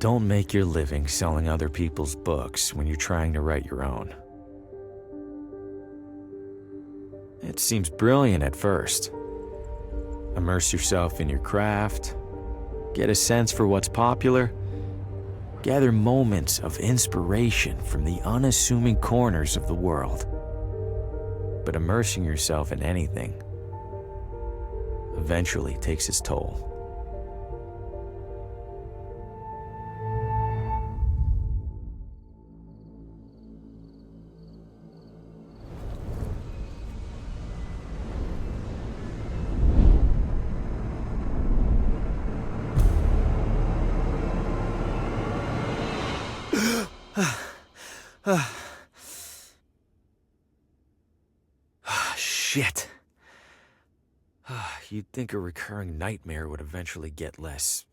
Don't make your living selling other people's books when you're trying to write your own. It seems brilliant at first. Immerse yourself in your craft, get a sense for what's popular, gather moments of inspiration from the unassuming corners of the world. But immersing yourself in anything eventually takes its toll. Shit. You'd think a recurring nightmare would eventually get less,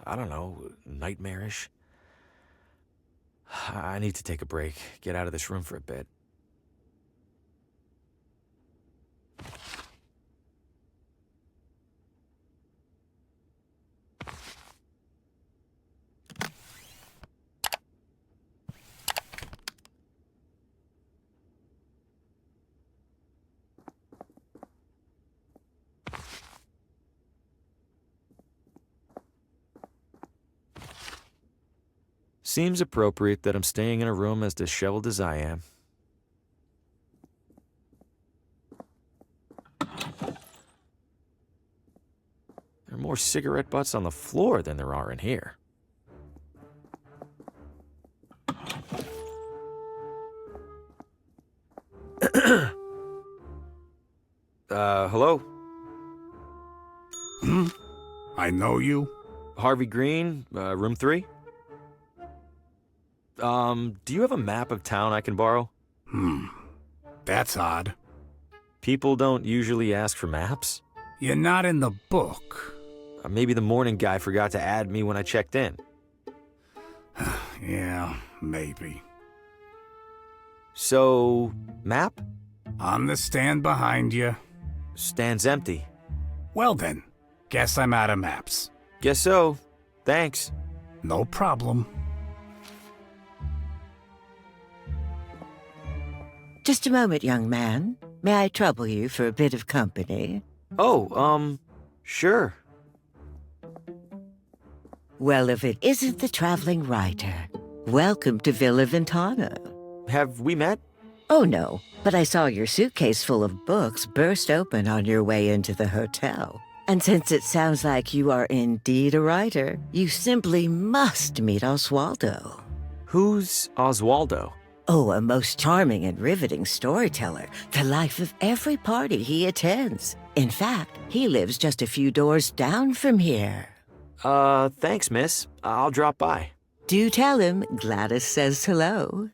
I don't know, nightmarish. I need to take a break, get out of this room for a bit. Seems appropriate that I'm staying in a room as disheveled as I am. There are more cigarette butts on the floor than there are in here. Hello? I know you. Harvey Green, room 3? Do you have a map of town I can borrow? That's odd. People don't usually ask for maps? You're not in the book. Maybe the morning guy forgot to add me when I checked in. Yeah, maybe. So, map? On the stand behind you. Stand's empty. Well then, guess I'm out of maps. Guess so. Thanks. No problem. Just a moment, young man. May I trouble you for a bit of company? Oh, sure. Well, if it isn't the traveling writer, welcome to Villa Ventana. Have we met? Oh, no, but I saw your suitcase full of books burst open on your way into the hotel. And since it sounds like you are indeed a writer, you simply must meet Oswaldo. Who's Oswaldo? Oh, a most charming and riveting storyteller, the life of every party he attends. In fact, he lives just a few doors down from here. Thanks, miss. I'll drop by. Do tell him Gladys says hello.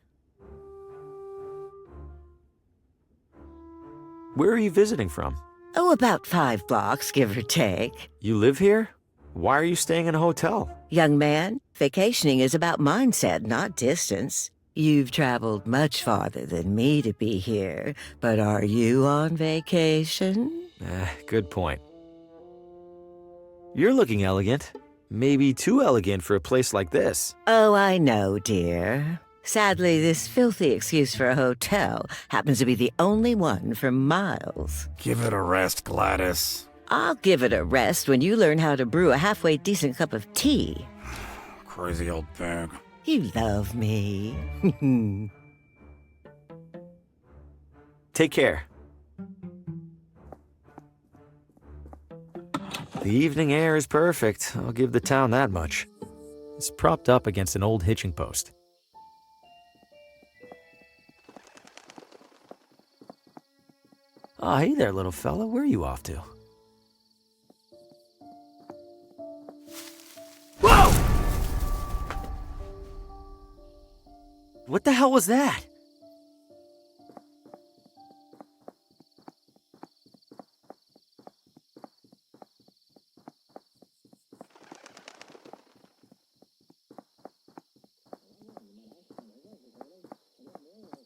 Where are you visiting from? Oh, about 5 blocks, give or take. You live here? Why are you staying in a hotel? Young man, vacationing is about mindset, not distance. You've traveled much farther than me to be here, but are you on vacation? Good point. You're looking elegant. Maybe too elegant for a place like this. Oh, I know, dear. Sadly, this filthy excuse for a hotel happens to be the only one for miles. Give it a rest, Gladys. I'll give it a rest when you learn how to brew a halfway decent cup of tea. Crazy old thing. You love me. Take care. The evening air is perfect. I'll give the town that much. It's propped up against an old hitching post. Oh, hey there, little fella. Where are you off to? Whoa! What the hell was that?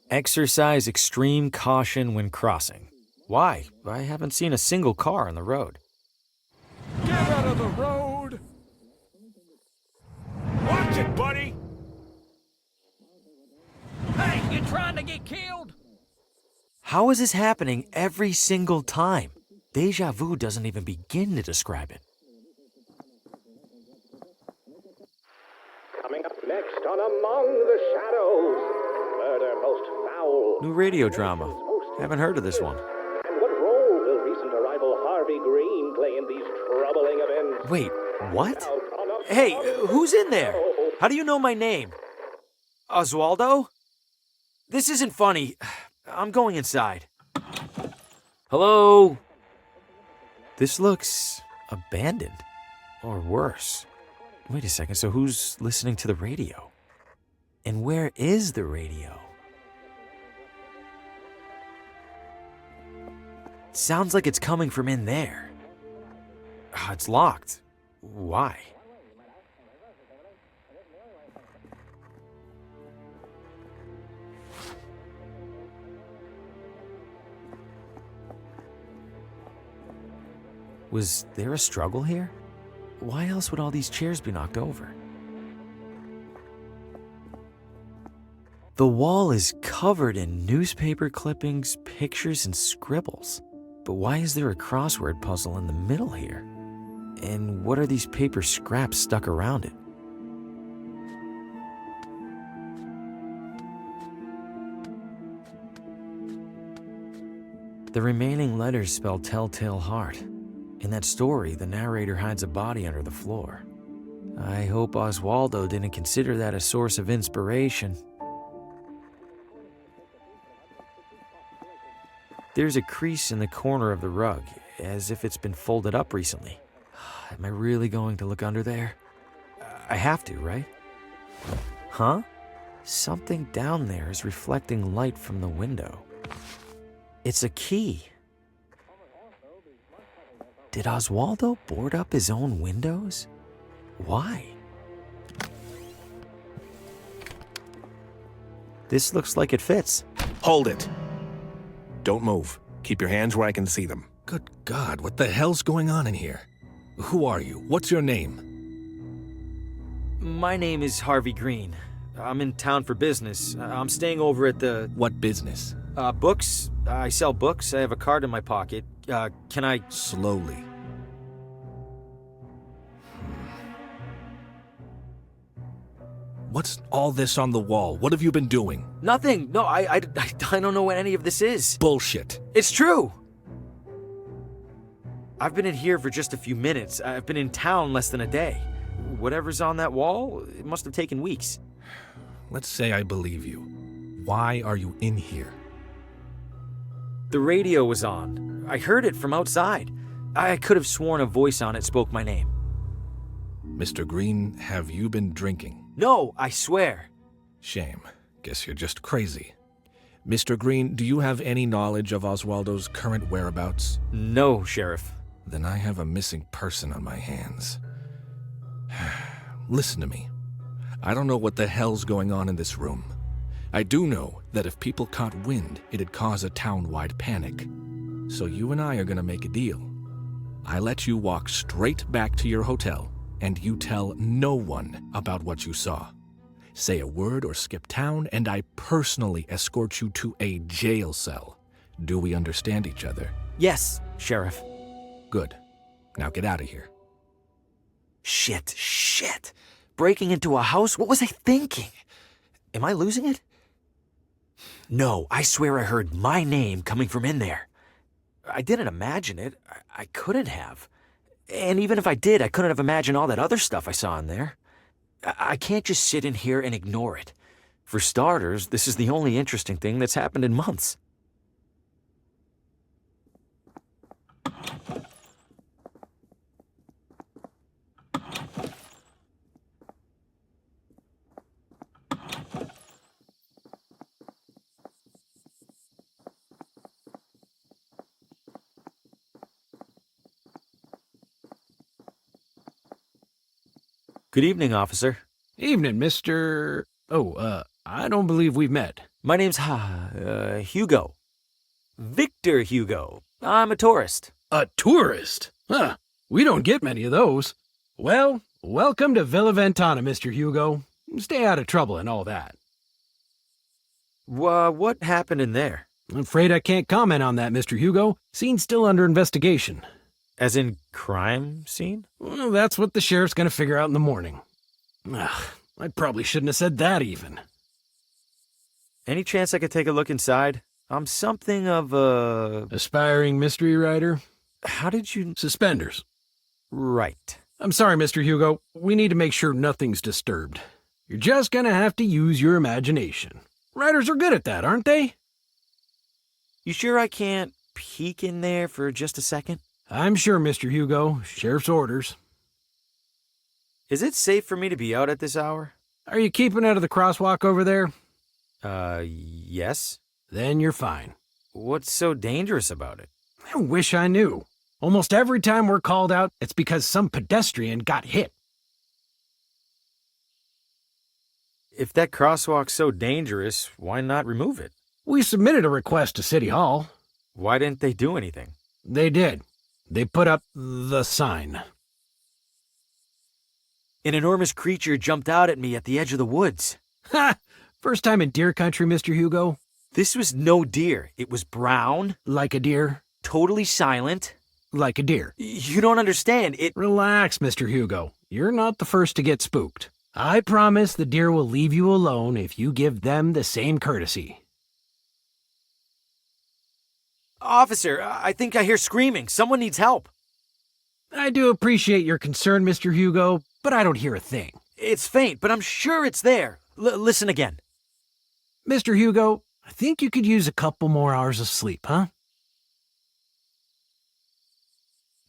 Exercise extreme caution when crossing. Why? I haven't seen a single car on the road. Get out of the road! Watch it, buddy? Hey, you trying to get killed? How is this happening every single time? Deja vu doesn't even begin to describe it. Coming up next on Among the Shadows, murder most foul. New radio drama. Haven't heard of this one. And what role will recent arrival Harvey Green play in these troubling events? Wait, what? Hey, who's in there? How do you know my name? Oswaldo? This isn't funny. I'm going inside. Hello? This looks abandoned. Or worse. Wait a second, so who's listening to the radio? And where is the radio? Sounds like it's coming from in there. It's locked. Why? Was there a struggle here? Why else would all these chairs be knocked over? The wall is covered in newspaper clippings, pictures, and scribbles. But why is there a crossword puzzle in the middle here? And what are these paper scraps stuck around it? The remaining letters spell Telltale Heart. In that story, the narrator hides a body under the floor. I hope Oswaldo didn't consider that a source of inspiration. There's a crease in the corner of the rug, as if it's been folded up recently. Am I really going to look under there? I have to, right? Huh? Something down there is reflecting light from the window. It's a key. Did Oswaldo board up his own windows? Why? This looks like it fits. Hold it. Don't move. Keep your hands where I can see them. Good God, what the hell's going on in here? Who are you? What's your name? My name is Harvey Green. I'm in town for business. I'm staying over at the... What business? Books. I sell books. I have a card in my pocket. Can I... Slowly. What's all this on the wall? What have you been doing? Nothing. No, I don't know what any of this is. Bullshit. It's true. I've been in here for just a few minutes. I've been in town less than a day. Whatever's on that wall, it must have taken weeks. Let's say I believe you. Why are you in here? The radio was on. I heard it from outside. I could have sworn a voice on it spoke my name. Mr. Green, have you been drinking? No, I swear. Shame. Guess you're just crazy. Mr. Green, do you have any knowledge of Oswaldo's current whereabouts? No, Sheriff. Then I have a missing person on my hands. Listen to me. I don't know what the hell's going on in this room. I do know that if people caught wind, it'd cause a town-wide panic. So you and I are gonna make a deal. I let you walk straight back to your hotel, and you tell no one about what you saw. Say a word or skip town, and I personally escort you to a jail cell. Do we understand each other? Yes, Sheriff. Good. Now get out of here. Shit. Breaking into a house? What was I thinking? Am I losing it? No, I swear I heard my name coming from in there. I didn't imagine it. I couldn't have. And even if I did, I couldn't have imagined all that other stuff I saw in there. I can't just sit in here and ignore it. For starters, this is the only interesting thing that's happened in months. Good evening, officer. Evening, Mr. I don't believe we've met. My name's Hugo. Victor Hugo. I'm a tourist. A tourist? Huh. We don't get many of those. Well, welcome to Villa Ventana, Mr. Hugo. Stay out of trouble and all that. What happened in there? I'm afraid I can't comment on that, Mr. Hugo. Scene's still under investigation. As in crime scene? Well, that's what the sheriff's gonna figure out in the morning. Ugh, I probably shouldn't have said that even. Any chance I could take a look inside? I'm something of a... Aspiring mystery writer? How did you... Suspenders. Right. I'm sorry, Mr. Hugo. We need to make sure nothing's disturbed. You're just gonna have to use your imagination. Writers are good at that, aren't they? You sure I can't peek in there for just a second? I'm sure, Mr. Hugo. Sheriff's orders. Is it safe for me to be out at this hour? Are you keeping out of the crosswalk over there? Yes. Then you're fine. What's so dangerous about it? I wish I knew. Almost every time we're called out, it's because some pedestrian got hit. If that crosswalk's so dangerous, why not remove it? We submitted a request to City Hall. Why didn't they do anything? They did. They put up the sign. An enormous creature jumped out at me at the edge of the woods. Ha! First time in deer country, Mr. Hugo? This was no deer. It was brown, Like a deer? totally silent. Like a deer. You don't understand. Relax, Mr. Hugo. You're not the first to get spooked. I promise the deer will leave you alone if you give them the same courtesy. Officer, I think I hear screaming. Someone needs help. I do appreciate your concern, Mr. Hugo, but I don't hear a thing. It's faint, but I'm sure it's there. Listen again. Mr. Hugo, I think you could use a couple more hours of sleep, huh?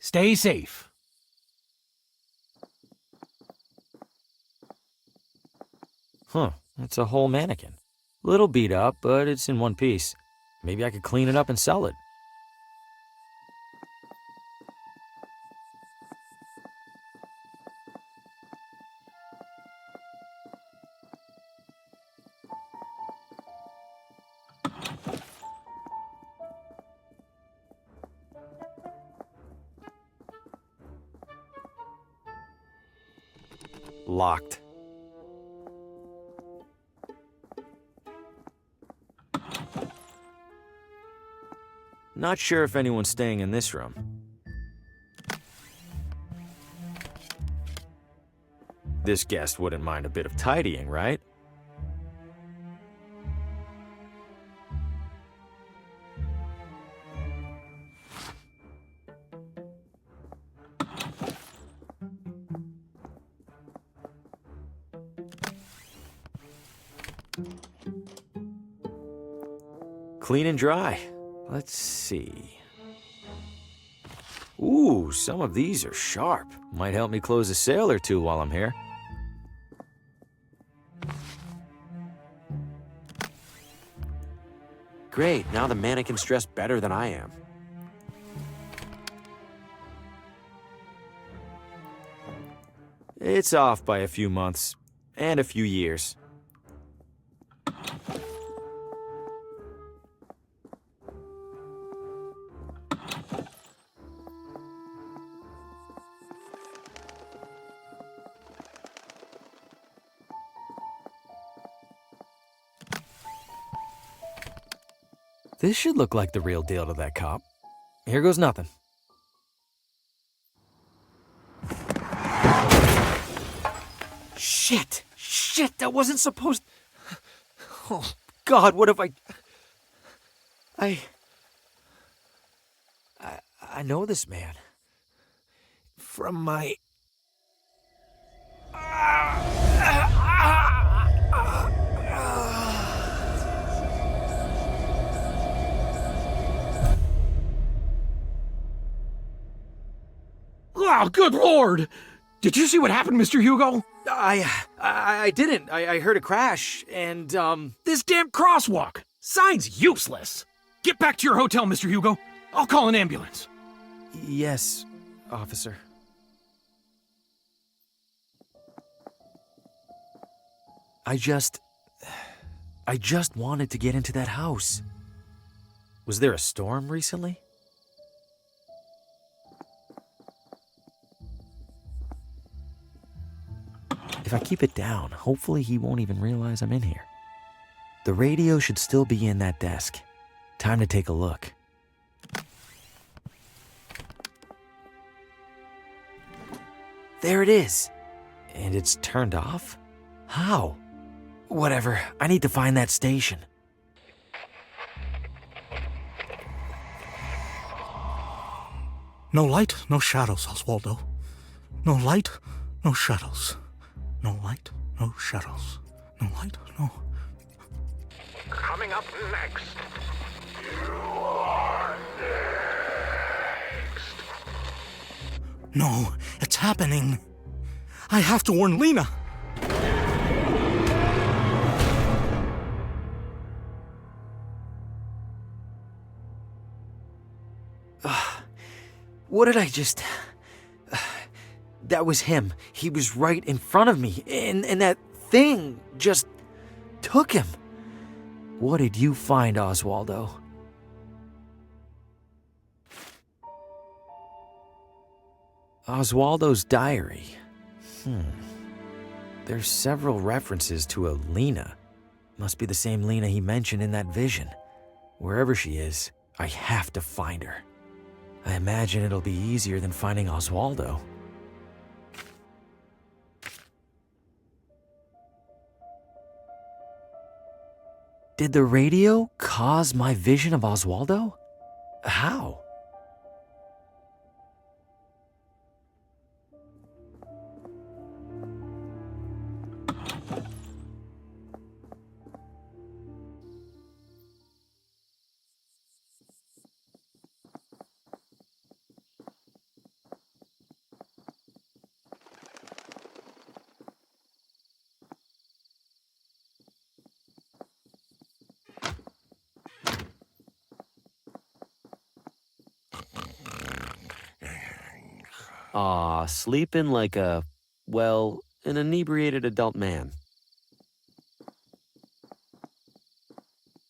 Stay safe. Huh, it's a whole mannequin. Little beat up, but it's in one piece. Maybe I could clean it up and sell it. Locked. Not sure if anyone's staying in this room. This guest wouldn't mind a bit of tidying, right? Clean and dry. Let's see. Ooh, some of these are sharp. Might help me close a sale or two while I'm here. Great, now the mannequin's dressed better than I am. It's off by a few months, and a few years. This should look like the real deal to that cop. Here goes nothing. Shit! Shit, that wasn't supposed... Oh, God, what have I know this man. From my... Oh, good Lord! Did you see what happened, Mr. Hugo? I didn't. I heard a crash, and, This damn crosswalk! Sign's useless! Get back to your hotel, Mr. Hugo. I'll call an ambulance. Yes, officer. I just wanted to get into that house. Was there a storm recently? If I keep it down, hopefully he won't even realize I'm in here. The radio should still be in that desk. Time to take a look. There it is. And it's turned off? How? Whatever, I need to find that station. No light, no shadows, Oswaldo. No light, no shadows. No light, no shadows. No light, no... Coming up next. You are next. No, it's happening. I have to warn Lena. What did I just... That was him. He was right in front of me, and that thing just took him. What did you find, Oswaldo? Oswaldo's diary. There's several references to a Lena. Must be the same Lena he mentioned in that vision. Wherever she is, I have to find her. I imagine it'll be easier than finding Oswaldo. Did the radio cause my vision of Oswaldo? How? Aw, sleeping like an inebriated adult man.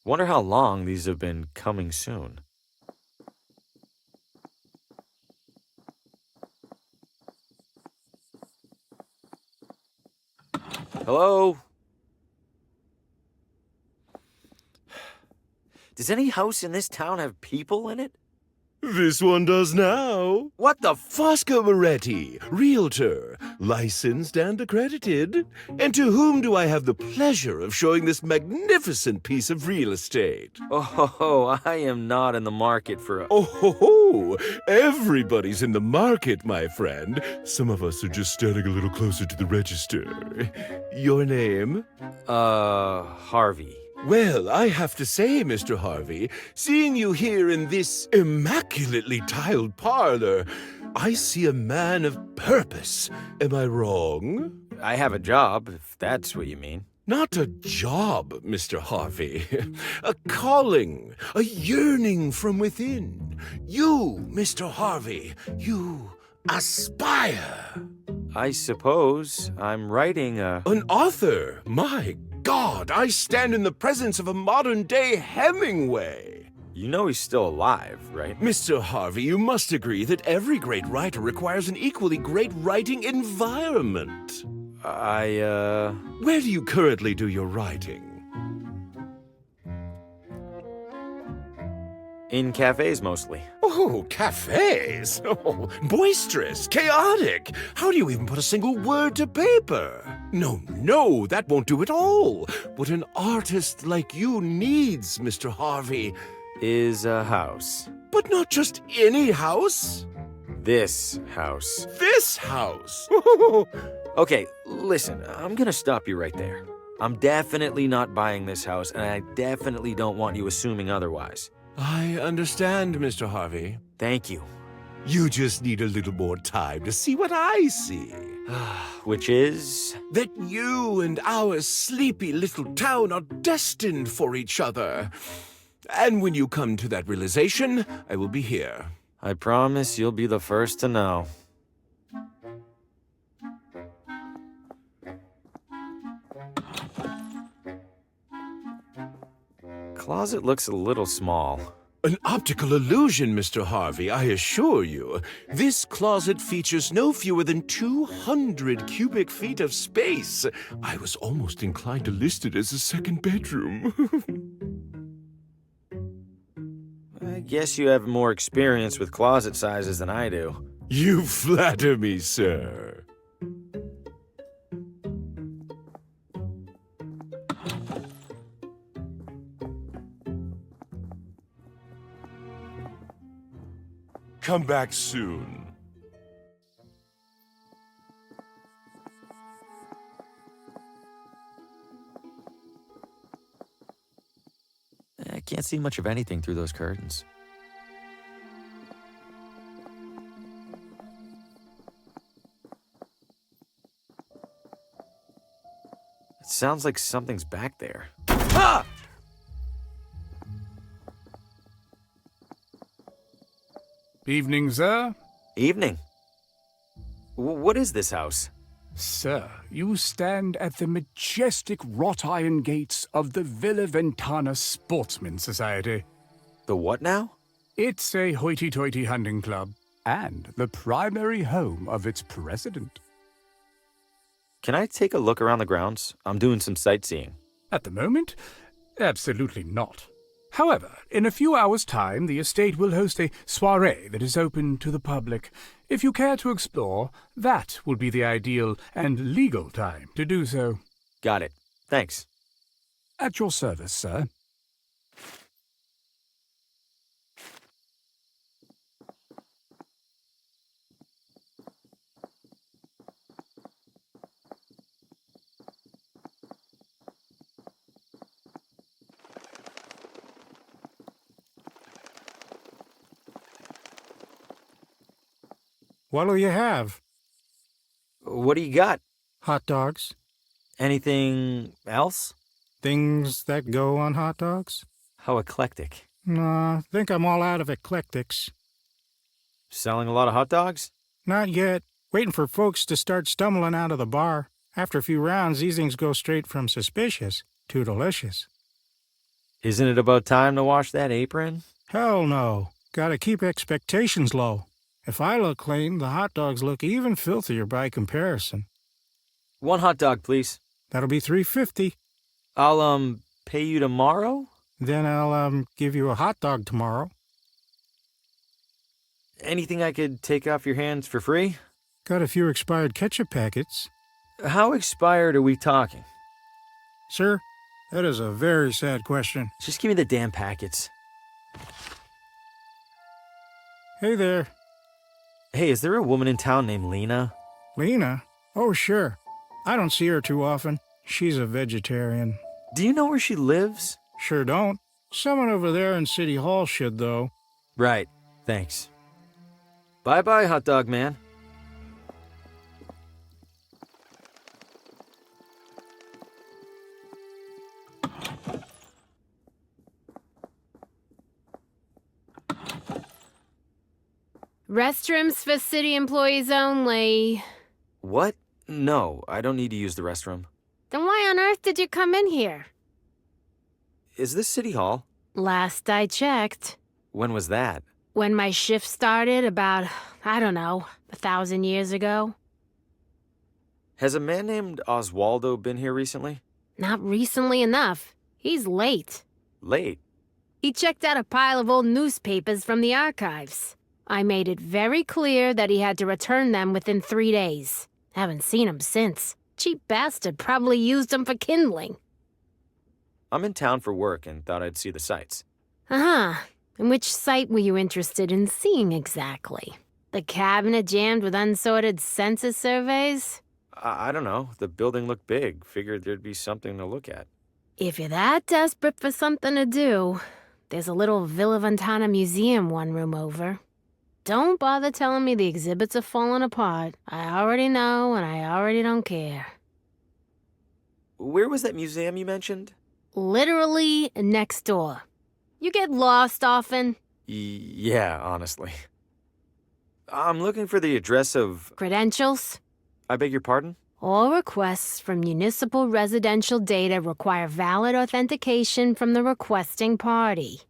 Wonder how long these have been coming soon. Hello? Does any house in this town have people in it? This one does now. What the Fosco Moretti, realtor, licensed and accredited. And to whom do I have the pleasure of showing this magnificent piece of real estate? Oh, I am not in the market for a... Oh, ho, ho. Everybody's in the market, my friend. Some of us are just standing a little closer to the register. Your name? Harvey. Well, I have to say, Mr. Harvey, seeing you here in this immaculately tiled parlor, I see a man of purpose. Am I wrong? I have a job, if that's what you mean. Not a job, Mr. Harvey. A calling, a yearning from within. You, Mr. Harvey, you aspire. I suppose I'm writing a... An author, my God, I stand in the presence of a modern-day Hemingway. You know he's still alive, right? Mr. Harvey, you must agree that every great writer requires an equally great writing environment. Where do you currently do your writing? In cafes, mostly. Oh, cafes? Oh, boisterous, chaotic. How do you even put a single word to paper? No, that won't do at all. What an artist like you needs, Mr. Harvey, is a house. But not just any house. This house. This house? Okay, listen, I'm gonna stop you right there. I'm definitely not buying this house, and I definitely don't want you assuming otherwise. I understand, Mr. Harvey. Thank you. You just need a little more time to see what I see. Which is? That you and our sleepy little town are destined for each other. And when you come to that realization, I will be here. I promise you'll be the first to know. Closet looks a little small. An optical illusion, Mr. Harvey, I assure you. This closet features no fewer than 200 cubic feet of space. I was almost inclined to list it as a second bedroom. I guess you have more experience with closet sizes than I do. You flatter me, sir. Come back soon. I can't see much of anything through those curtains. It sounds like something's back there. Ah! Evening, sir. Evening. What is this house? Sir, you stand at the majestic wrought iron gates of the Villa Ventana Sportsman Society. The what now? It's a hoity-toity hunting club, and the primary home of its president. Can I take a look around the grounds? I'm doing some sightseeing. At the moment, absolutely not. However, in a few hours' time, the estate will host a soirée that is open to the public. If you care to explore, that will be the ideal and legal time to do so. Got it. Thanks. At your service, sir. What'll you have? What do you got? Hot dogs? Anything else? Things that go on hot dogs? How eclectic. Nah, think I'm all out of eclectics. Selling a lot of hot dogs? Not yet. Waiting for folks to start stumbling out of the bar. After a few rounds, these things go straight from suspicious to delicious. Isn't it about time to wash that apron? Hell no. Gotta keep expectations low. If I look clean, the hot dogs look even filthier by comparison. One hot dog, please. That'll be $3.50. I'll, pay you tomorrow? Then I'll, give you a hot dog tomorrow. Anything I could take off your hands for free? Got a few expired ketchup packets. How expired are we talking? Sir, that is a very sad question. Just give me the damn packets. Hey there. Hey, is there a woman in town named Lena? Lena? Oh, sure. I don't see her too often. She's a vegetarian. Do you know where she lives? Sure don't. Someone over there in City Hall should, though. Right. Thanks. Bye-bye, hot dog man. Restrooms for city employees only. What? No, I don't need to use the restroom. Then why on earth did you come in here? Is this City Hall? Last I checked. When was that? When my shift started about, I don't know, 1,000 years ago. Has a man named Oswaldo been here recently? Not recently enough. He's late. Late? He checked out a pile of old newspapers from the archives. I made it very clear that he had to return them within 3 days. Haven't seen him since. Cheap bastard probably used them for kindling. I'm in town for work and thought I'd see the sights. Uh-huh. And which site were you interested in seeing exactly? The cabinet jammed with unsorted census surveys? I don't know. The building looked big. Figured there'd be something to look at. If you're that desperate for something to do, there's a little Villa Ventana museum one room over. Don't bother telling me the exhibits are falling apart. I already know, and I already don't care. Where was that museum you mentioned? Literally next door. You get lost often? Yeah, honestly. I'm looking for the address of... Credentials? I beg your pardon? All requests from municipal residential data require valid authentication from the requesting party.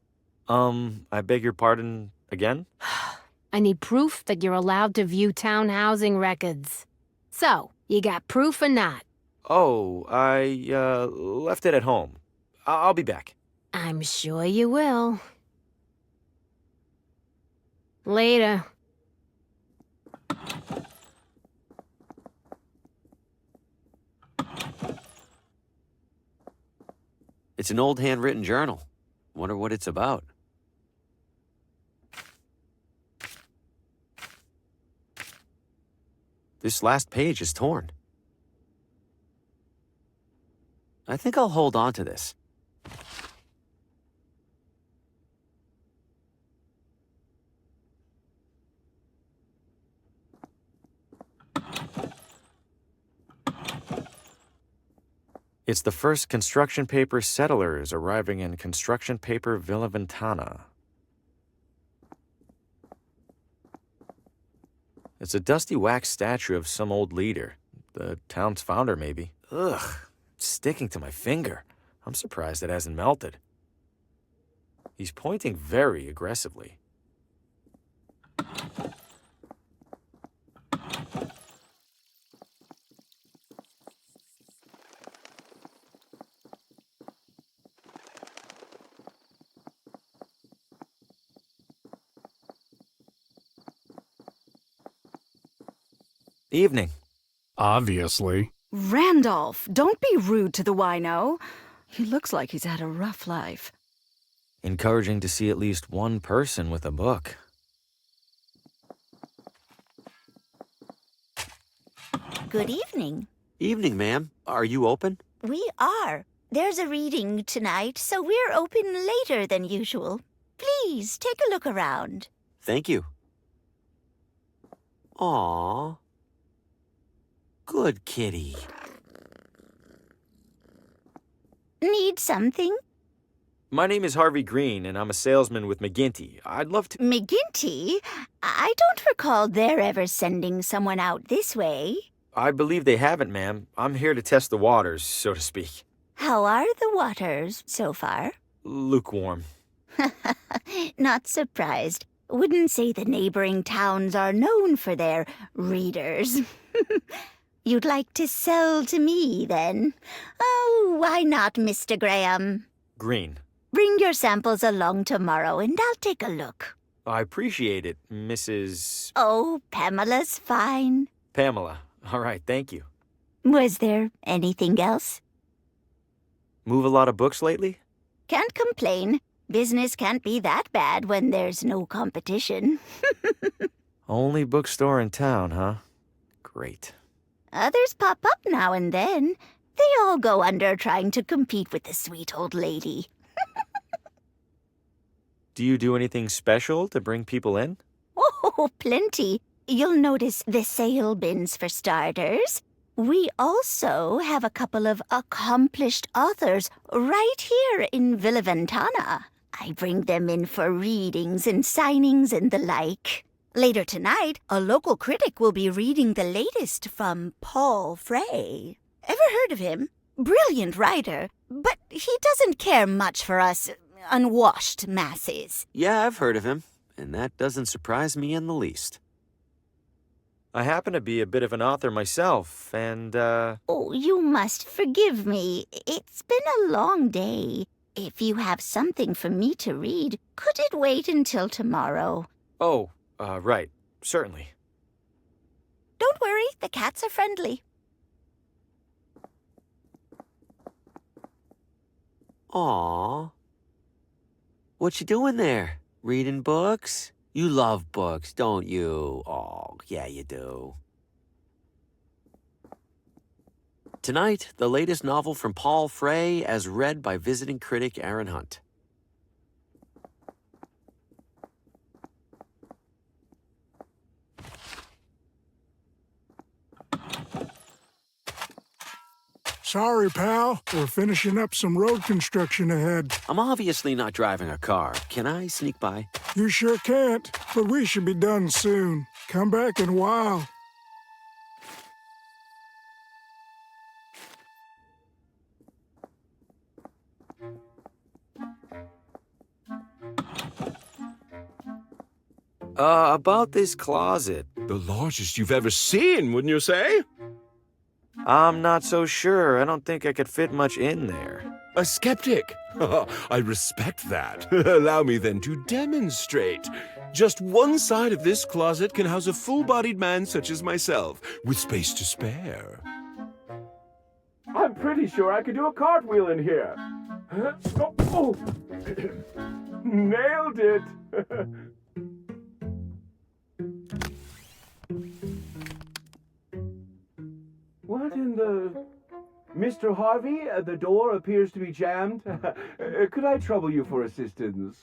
I beg your pardon again? I need proof that you're allowed to view town housing records. So, you got proof or not? Oh, I, left it at home. I'll be back. I'm sure you will. Later. It's an old handwritten journal. Wonder what it's about. This last page is torn. I think I'll hold on to this. It's the first construction paper settlers arriving in construction paper Villa Ventana. It's a dusty wax statue of some old leader. The town's founder, maybe. Ugh, it's sticking to my finger. I'm surprised it hasn't melted. He's pointing very aggressively. Evening. Obviously. Randolph, don't be rude to the wino. He looks like he's had a rough life. Encouraging to see at least one person with a book. Good evening. Evening, ma'am. Are you open? We are. There's a reading tonight, so we're open later than usual. Please, take a look around. Thank you. Aww. Good kitty. Need something? My name is Harvey Green, and I'm a salesman with McGinty. I'd love to... McGinty? I don't recall their ever sending someone out this way. I believe they haven't, ma'am. I'm here to test the waters, so to speak. How are the waters so far? Lukewarm. Not surprised. Wouldn't say the neighboring towns are known for their readers. You'd like to sell to me, then? Oh, why not, Mr. Graham? Green. Bring your samples along tomorrow, and I'll take a look. I appreciate it, Mrs. Oh, Pamela's fine. Pamela. All right, thank you. Was there anything else? Move a lot of books lately? Can't complain. Business can't be that bad when there's no competition. Only bookstore in town, huh? Great. Others pop up now and then. They all go under trying to compete with the sweet old lady. Do you do anything special to bring people in? Oh, plenty. You'll notice the sale bins for starters. We also have a couple of accomplished authors right here in Villa Ventana. I bring them in for readings and signings and the like. Later tonight, a local critic will be reading the latest from Paul Frey. Ever heard of him? Brilliant writer, but he doesn't care much for us unwashed masses. Yeah, I've heard of him, and that doesn't surprise me in the least. I happen to be a bit of an author myself, and, Oh, you must forgive me. It's been a long day. If you have something for me to read, could it wait until tomorrow? Oh, right. Certainly. Don't worry, the cats are friendly. Aww. What you doing there? Reading books? You love books, don't you? Oh, yeah, you do. Tonight, the latest novel from Paul Frey as read by visiting critic Aaron Hunt. Sorry, pal. We're finishing up some road construction ahead. I'm obviously not driving a car. Can I sneak by? You sure can't, but we should be done soon. Come back in a while. About this closet. The largest you've ever seen, wouldn't you say? I'm not so sure. I don't think I could fit much in there. A skeptic? I respect that. Allow me then to demonstrate. Just one side of this closet can house a full-bodied man such as myself, with space to spare. I'm pretty sure I could do a cartwheel in here. Oh. Nailed it. What in the... Mr. Harvey, the door appears to be jammed. Could I trouble you for assistance?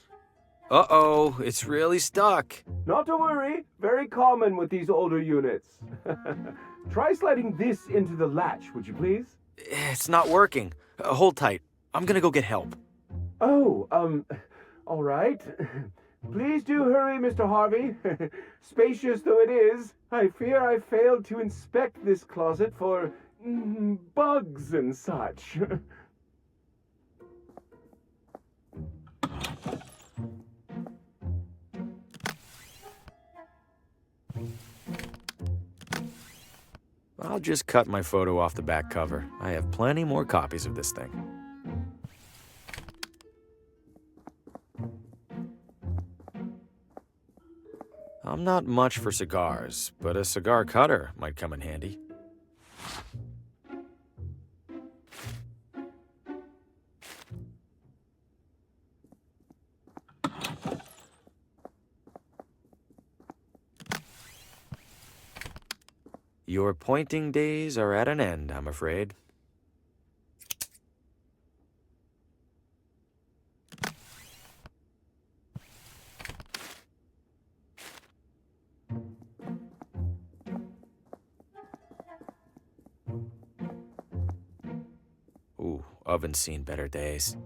Uh-oh, it's really stuck. Not to worry. Very common with these older units. Try sliding this into the latch, would you please? It's not working. Hold tight. I'm gonna go get help. Oh, all right. Please do hurry, Mr. Harvey. Spacious though it is, I fear I failed to inspect this closet for bugs and such. I'll just cut my photo off the back cover. I have plenty more copies of this thing. I'm not much for cigars, but a cigar cutter might come in handy. Your pointing days are at an end, I'm afraid. Ooh, oven's seen better days.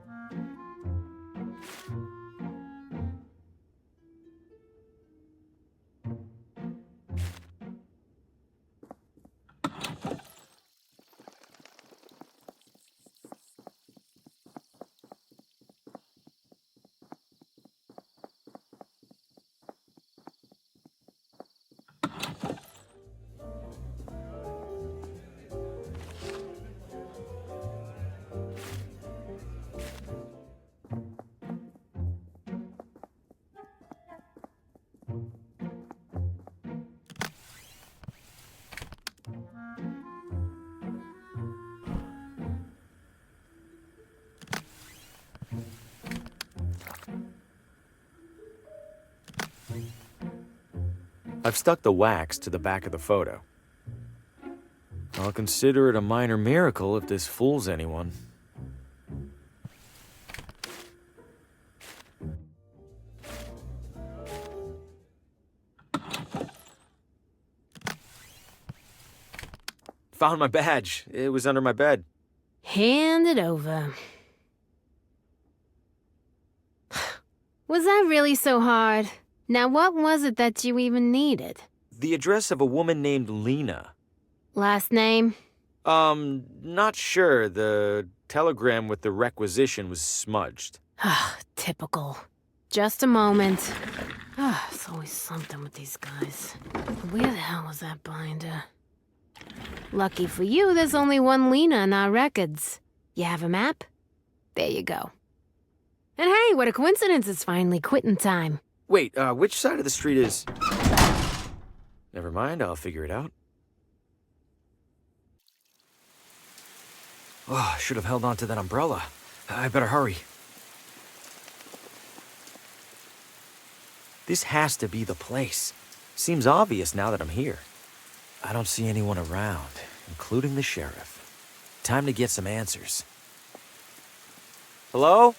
I've stuck the wax to the back of the photo. I'll consider it a minor miracle if this fools anyone. Found my badge. It was under my bed. Hand it over. Was that really so hard? Now, what was it that you even needed? The address of a woman named Lena. Last name? Not sure. The telegram with the requisition was smudged. Typical. Just a moment. It's always something with these guys. Where the hell was that binder? Lucky for you, there's only one Lena in our records. You have a map? There you go. And hey, what a coincidence, it's finally quitting time. Wait, which side of the street is... Never mind, I'll figure it out. Oh, I should have held on to that umbrella. I better hurry. This has to be the place. Seems obvious now that I'm here. I don't see anyone around, including the sheriff. Time to get some answers. Hello?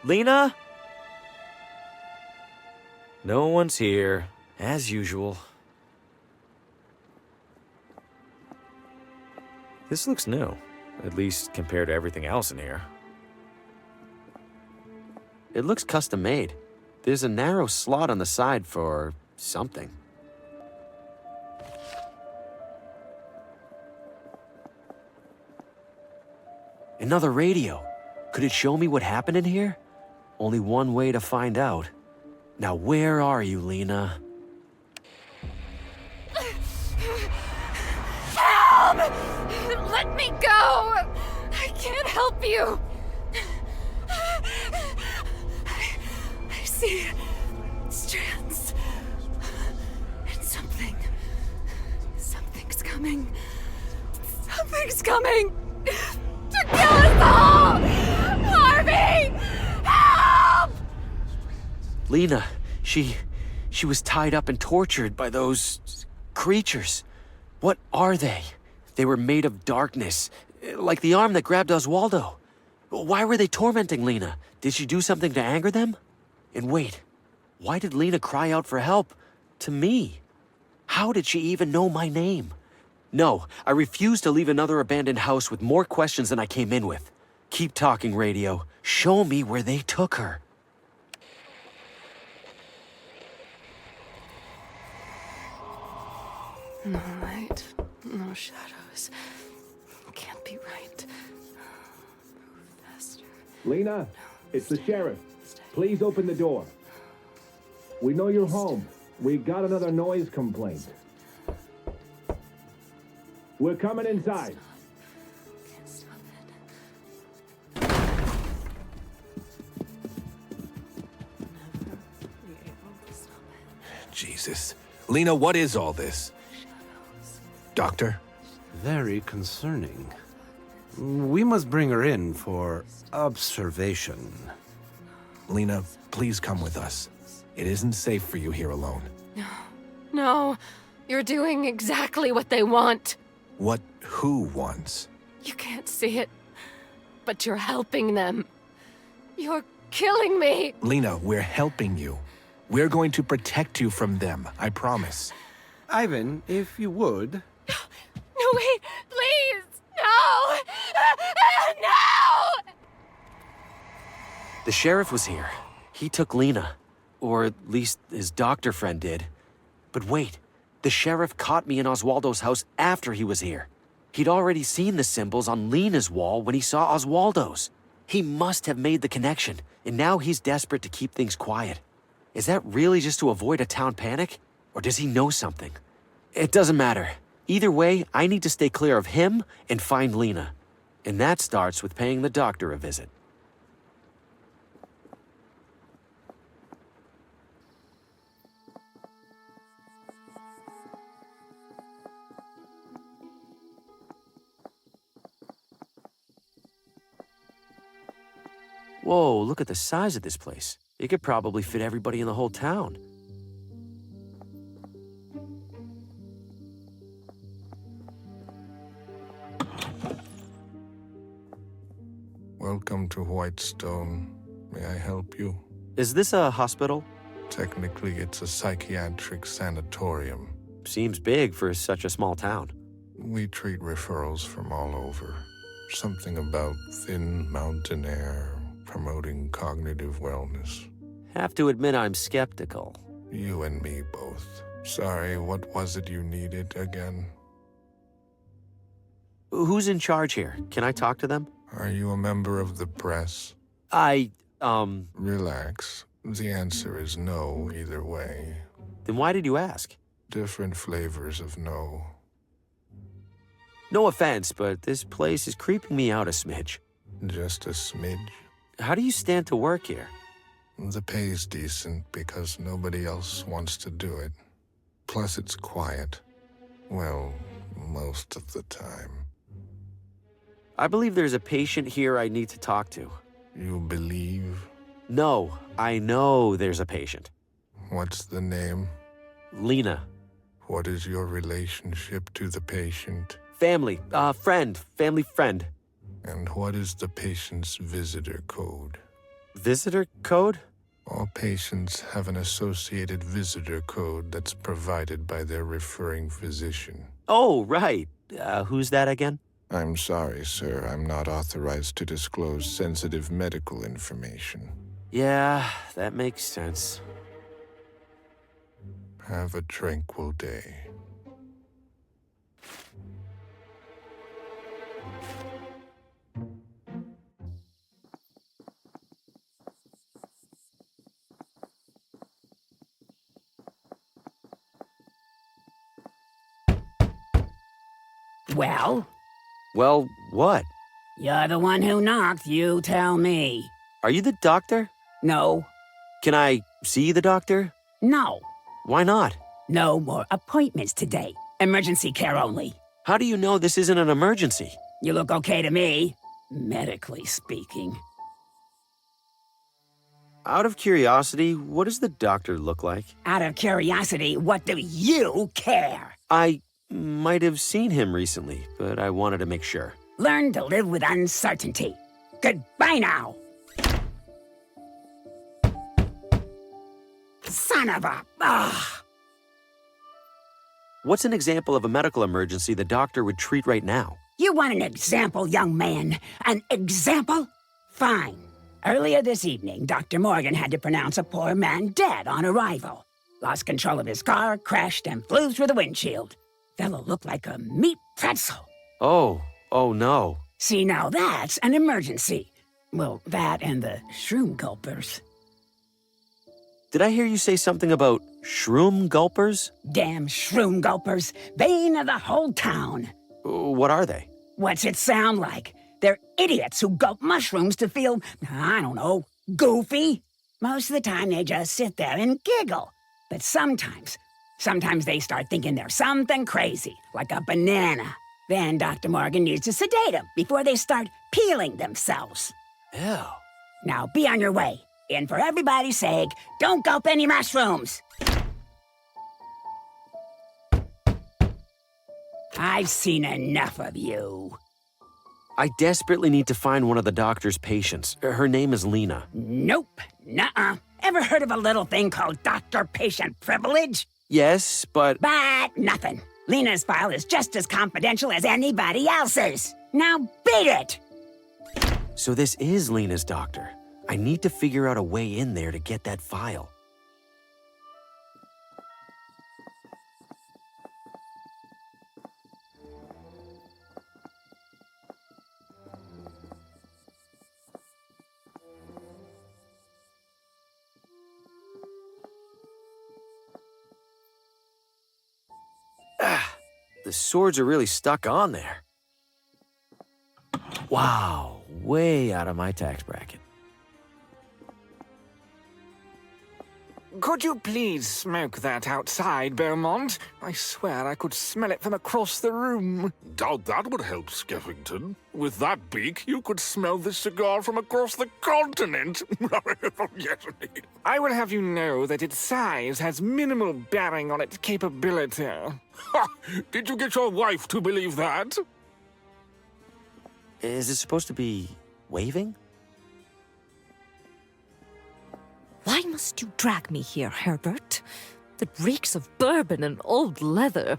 Lena? No one's here, as usual. This looks new, at least compared to everything else in here. It looks custom made. There's a narrow slot on the side for something. Another radio. Could it show me what happened in here? Only one way to find out. Now where are you, Lena? Help! Let me go! I can't help you! I see strands. And something's coming. Something's coming to kill us all! Harvey! Help! Lena, she was tied up and tortured by those creatures. What are they? They were made of darkness, like the arm that grabbed Oswaldo. Why were they tormenting Lena? Did she do something to anger them? And wait, why did Lena cry out for help to me? How did she even know my name? No, I refuse to leave another abandoned house with more questions than I came in with. Keep talking, radio. Show me where they took her. No light, no shadows. Can't be right. Move faster. Lena, it's the sheriff. Please open the door. We know you're home. We got another noise complaint. We're coming inside. Can't stop it. Never be able to stop it. Jesus. Lena, what is all this? Doctor? Very concerning. We must bring her in for observation. Lena, please come with us. It isn't safe for you here alone. No, you're doing exactly what they want. What who wants? You can't see it, but you're helping them. You're killing me. Lena, we're helping you. We're going to protect you from them, I promise. Ivan, if you would. No, wait, please. No. No. The sheriff was here. He took Lena. Or at least his doctor friend did. But wait, the sheriff caught me in Oswaldo's house after he was here. He'd already seen the symbols on Lena's wall when he saw Oswaldo's. He must have made the connection, and now he's desperate to keep things quiet. Is that really just to avoid a town panic? Or does he know something? It doesn't matter. Either way, I need to stay clear of him and find Lena. And that starts with paying the doctor a visit. Whoa, look at the size of this place. It could probably fit everybody in the whole town. Welcome to Whitestone. May I help you? Is this a hospital? Technically, it's a psychiatric sanatorium. Seems big for such a small town. We treat referrals from all over. Something about thin mountain air, promoting cognitive wellness. Have to admit I'm skeptical. You and me both. Sorry, what was it you needed again? Who's in charge here? Can I talk to them? Are you a member of the press? Relax. The answer is no either way. Then why did you ask? Different flavors of no. No offense, but this place is creeping me out a smidge. Just a smidge? How do you stand to work here? The pay's decent because nobody else wants to do it. Plus it's quiet. Well, most of the time. I believe there's a patient here I need to talk to. You believe? No, I know there's a patient. What's the name? Lena. What is your relationship to the patient? Family, family friend. And what is the patient's visitor code? Visitor code? All patients have an associated visitor code that's provided by their referring physician. Oh, right. Who's that again? I'm sorry, sir. I'm not authorized to disclose sensitive medical information. Yeah, that makes sense. Have a tranquil day. Well? Well, what? You're the one who knocked, you tell me. Are you the doctor? No. Can I see the doctor? No. Why not? No more appointments today. Emergency care only. How do you know this isn't an emergency? You look okay to me, medically speaking. Out of curiosity, what does the doctor look like? Out of curiosity, what do you care? I might have seen him recently, but I wanted to make sure. Learn to live with uncertainty. Goodbye now. Son of a... Ugh. What's an example of a medical emergency the doctor would treat right now? You want an example, young man? An example? Fine. Earlier this evening, Dr. Morgan had to pronounce a poor man dead on arrival. Lost control of his car, crashed, and flew through the windshield. Fellow looked like a meat pretzel. Oh no. See, now that's an emergency. Well, that and the shroom gulpers. Did I hear you say something about shroom gulpers? Damn shroom gulpers. Bane of the whole town. What are they? What's it sound like? They're idiots who gulp mushrooms to feel, I don't know, goofy. Most of the time they just sit there and giggle. But sometimes they start thinking they're something crazy, like a banana. Then Dr. Morgan needs to sedate them before they start peeling themselves. Ew. Now be on your way. And for everybody's sake, don't gulp any mushrooms. I've seen enough of you. I desperately need to find one of the doctor's patients. Her name is Lena. Nope. Nuh-uh. Ever heard of a little thing called doctor-patient privilege? Yes, but... But nothing. Lena's file is just as confidential as anybody else's. Now beat it! So this is Lena's doctor. I need to figure out a way in there to get that file. The swords are really stuck on there. Wow, way out of my tax bracket. Could you please smoke that outside, Beaumont? I swear I could smell it from across the room. Doubt that would help, Skeffington. With that beak, you could smell this cigar from across the continent. Yes. I will have you know that its size has minimal bearing on its capability. Ha! Did you get your wife to believe that? Is it supposed to be waving? Why must you drag me here, Herbert? It reeks of bourbon and old leather,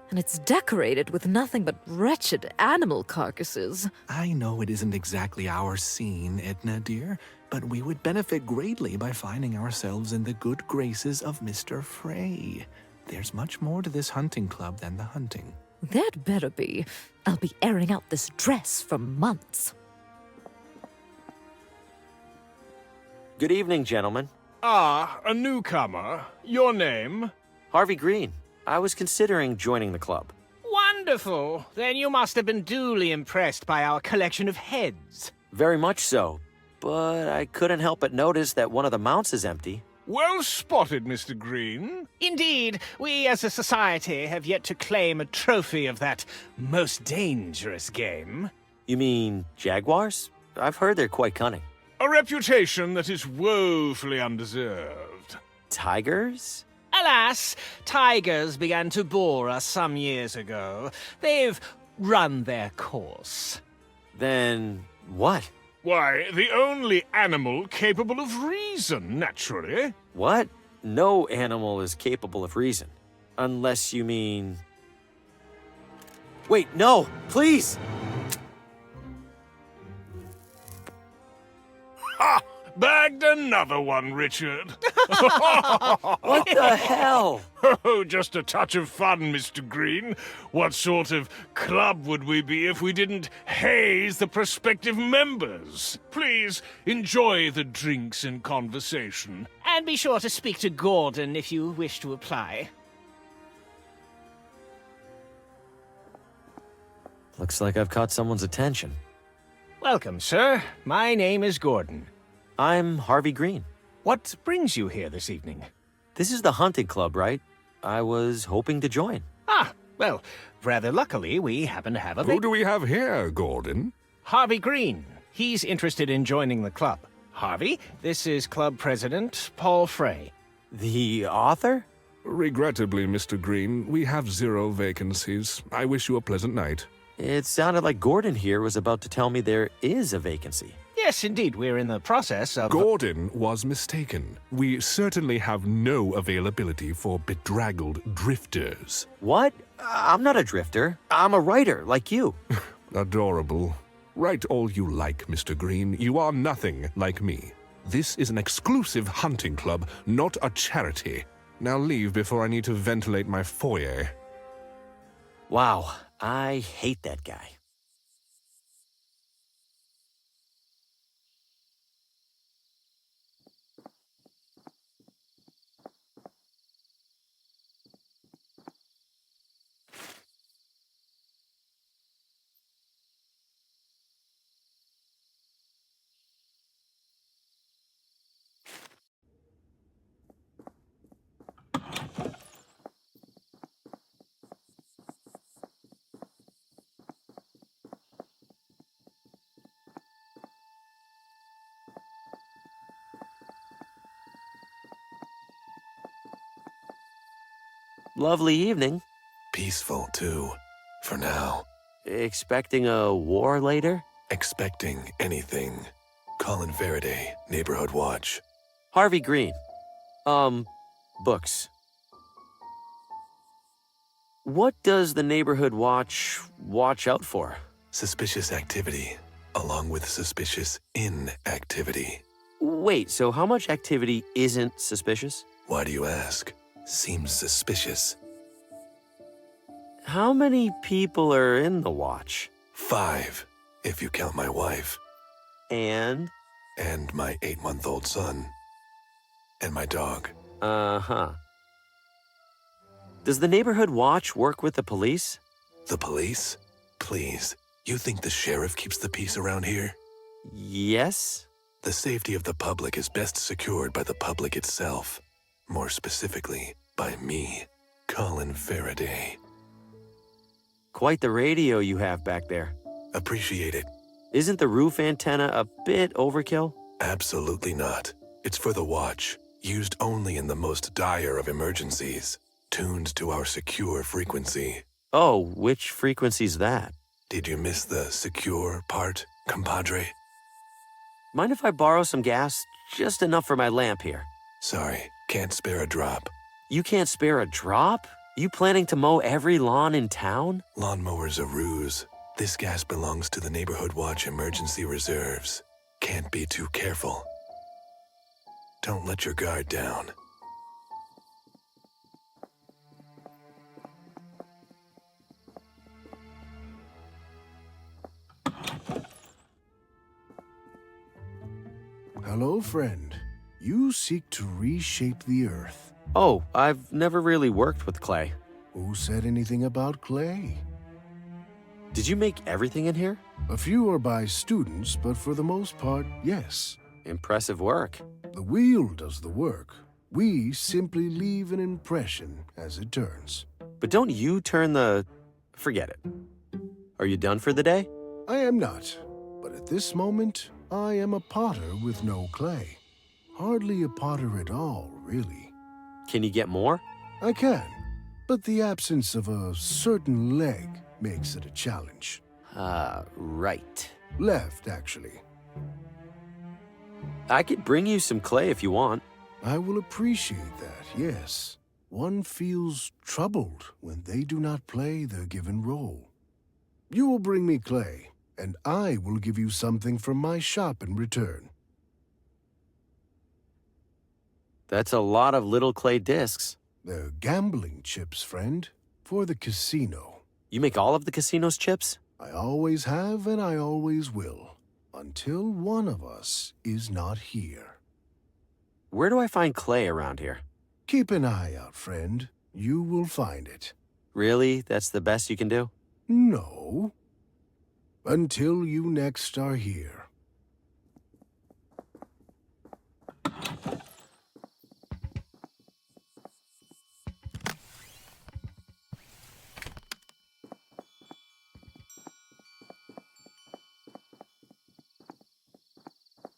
and it's decorated with nothing but wretched animal carcasses. I know it isn't exactly our scene, Edna dear, but we would benefit greatly by finding ourselves in the good graces of Mr. Frey. There's much more to this hunting club than the hunting. There'd better be. I'll be airing out this dress for months. Good evening, gentlemen. Ah, a newcomer. Your name? Harvey Green. I was considering joining the club. Wonderful. Then you must have been duly impressed by our collection of heads. Very much so. But I couldn't help but notice that one of the mounts is empty. Well spotted, Mr. Green. Indeed, we as a society have yet to claim a trophy of that most dangerous game. You mean jaguars? I've heard they're quite cunning. A reputation that is woefully undeserved. Tigers? Alas, tigers began to bore us some years ago. They've run their course. Then what? Why, the only animal capable of reason, naturally. What? No animal is capable of reason. Unless you mean... Wait, no! Please! Ha! Bagged another one, Richard. What the hell? Oh, just a touch of fun, Mr. Green. What sort of club would we be if we didn't haze the prospective members? Please enjoy the drinks and conversation. And be sure to speak to Gordon if you wish to apply. Looks like I've caught someone's attention. Welcome, sir. My name is Gordon. I'm Harvey Green. What brings you here this evening? This is the hunting club, right? I was hoping to join. Ah, well, rather luckily, we happen to have a... Who do we have here, Gordon? Harvey Green. He's interested in joining the club. Harvey, this is club president Paul Frey. The author? Regrettably, Mr. Green, we have 0 vacancies. I wish you a pleasant night. It sounded like Gordon here was about to tell me there is a vacancy. Yes, indeed, we're in the process of... Gordon was mistaken. We certainly have no availability for bedraggled drifters. What? I'm not a drifter. I'm a writer, like you. Adorable. Write all you like, Mr. Green. You are nothing like me. This is an exclusive hunting club, not a charity. Now leave before I need to ventilate my foyer. Wow, I hate that guy. Lovely evening. Peaceful, too. For now. Expecting a war later? Expecting anything. Colin Faraday, Neighborhood Watch. Harvey Green. Books. What does the Neighborhood watch out for? Suspicious activity, along with suspicious inactivity. Wait, so how much activity isn't suspicious? Why do you ask? Seems suspicious. How many people are in the watch? 5, if you count my wife. And? And my 8-month-old son. And my dog. Uh-huh. Does the Neighborhood Watch work with the police? The police? Please, you think the sheriff keeps the peace around here? Yes. The safety of the public is best secured by the public itself. More specifically, by me, Colin Faraday. Quite the radio you have back there. Appreciate it. Isn't the roof antenna a bit overkill? Absolutely not. It's for the watch, used only in the most dire of emergencies, tuned to our secure frequency. Oh, which frequency's that? Did you miss the secure part, compadre? Mind if I borrow some gas? Just enough for my lamp here. Sorry, can't spare a drop. You can't spare a drop? You planning to mow every lawn in town? Lawnmower's a ruse. This gas belongs to the Neighborhood Watch emergency reserves. Can't be too careful. Don't let your guard down. Hello, friend. You seek to reshape the Earth. Oh, I've never really worked with clay. Who said anything about clay? Did you make everything in here? A few are by students, but for the most part, yes. Impressive work. The wheel does the work. We simply leave an impression as it turns. But don't you turn the... Forget it. Are you done for the day? I am not. But at this moment, I am a potter with no clay. Hardly a potter at all, really. Can you get more? I can, but the absence of a certain leg makes it a challenge. Right. Left, actually. I could bring you some clay if you want. I will appreciate that, yes. One feels troubled when they do not play their given role. You will bring me clay, and I will give you something from my shop in return. That's a lot of little clay discs. They're gambling chips, friend, for the casino. You make all of the casino's chips? I always have and I always will, until one of us is not here. Where do I find clay around here? Keep an eye out, friend. You will find it. Really? That's the best you can do? No. until you next are here.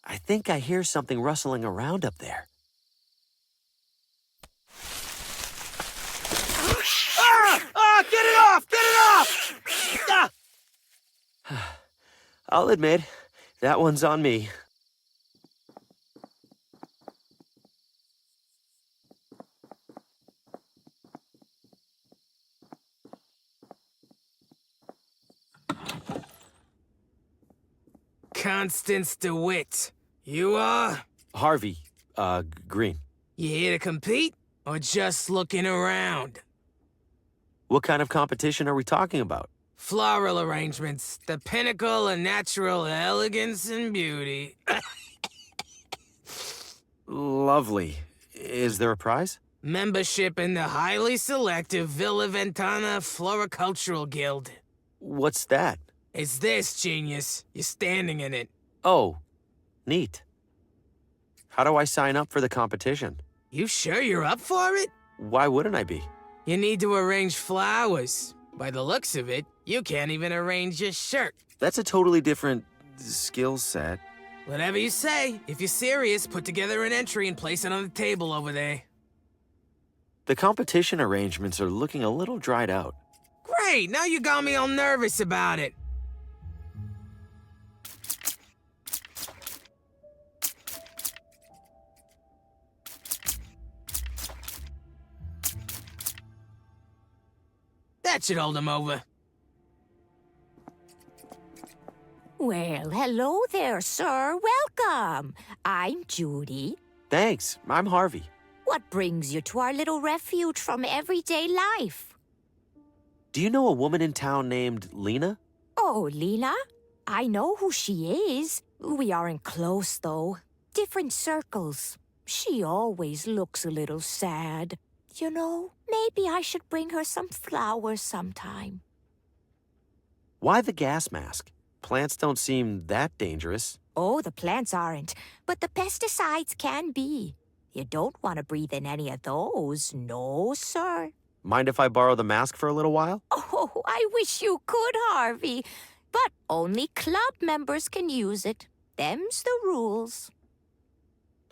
I think I hear something rustling around up there. Ah! Get it off! Get it off! Ah! I'll admit, that one's on me. Constance DeWitt. You are? Harvey, Green. You here to compete, or just looking around? What kind of competition are we talking about? Floral arrangements, the pinnacle of natural elegance and beauty. Lovely. Is there a prize? Membership in the highly selective Villa Ventana Floricultural Guild. What's that? It's this, genius. You're standing in it. Oh, neat. How do I sign up for the competition? You sure you're up for it? Why wouldn't I be? You need to arrange flowers. By the looks of it, you can't even arrange your shirt. That's a totally different skill set. Whatever you say. If you're serious, put together an entry and place it on the table over there. The competition arrangements are looking a little dried out. Great, now you got me all nervous about it. That should hold him over. Well, hello there, sir. Welcome. I'm Judy. Thanks, I'm Harvey. What brings you to our little refuge from everyday life? Do you know a woman in town named Lena? Oh, Lena? I know who she is. We aren't close, though. Different circles. She always looks a little sad. You know, maybe I should bring her some flowers sometime. Why the gas mask? Plants don't seem that dangerous. Oh, the plants aren't, but the pesticides can be. You don't want to breathe in any of those, no, sir. Mind if I borrow the mask for a little while? Oh, I wish you could, Harvey. But only club members can use it. Them's the rules.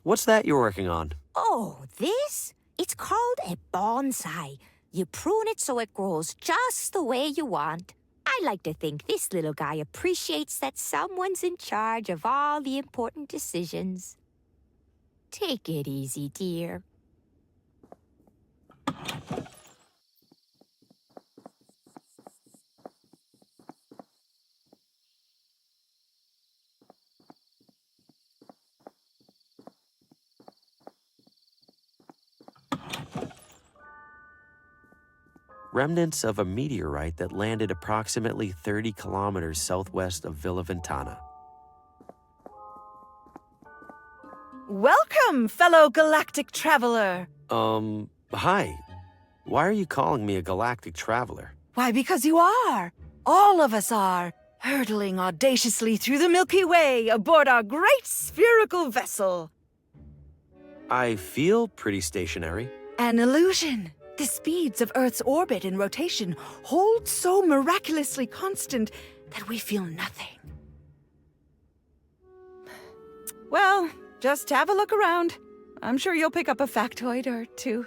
What's that you're working on? Oh, this? It's called a bonsai. You prune it so it grows just the way you want. I like to think this little guy appreciates that someone's in charge of all the important decisions. Take it easy, dear. Remnants of a meteorite that landed approximately 30 kilometers southwest of Villa Ventana. Welcome, fellow galactic traveler. Hi. Why are you calling me a galactic traveler? Why, because you are. All of us are. Hurtling audaciously through the Milky Way aboard our great spherical vessel. I feel pretty stationary. An illusion. The speeds of Earth's orbit and rotation hold so miraculously constant that we feel nothing. Well, just have a look around. I'm sure you'll pick up a factoid or two.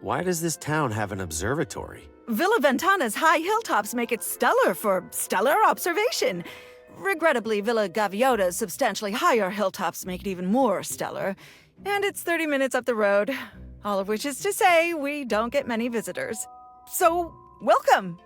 Why does this town have an observatory? Villa Ventana's high hilltops make it stellar for stellar observation. Regrettably, Villa Gaviota's substantially higher hilltops make it even more stellar. And it's 30 minutes up the road. All of which is to say, we don't get many visitors. So, welcome!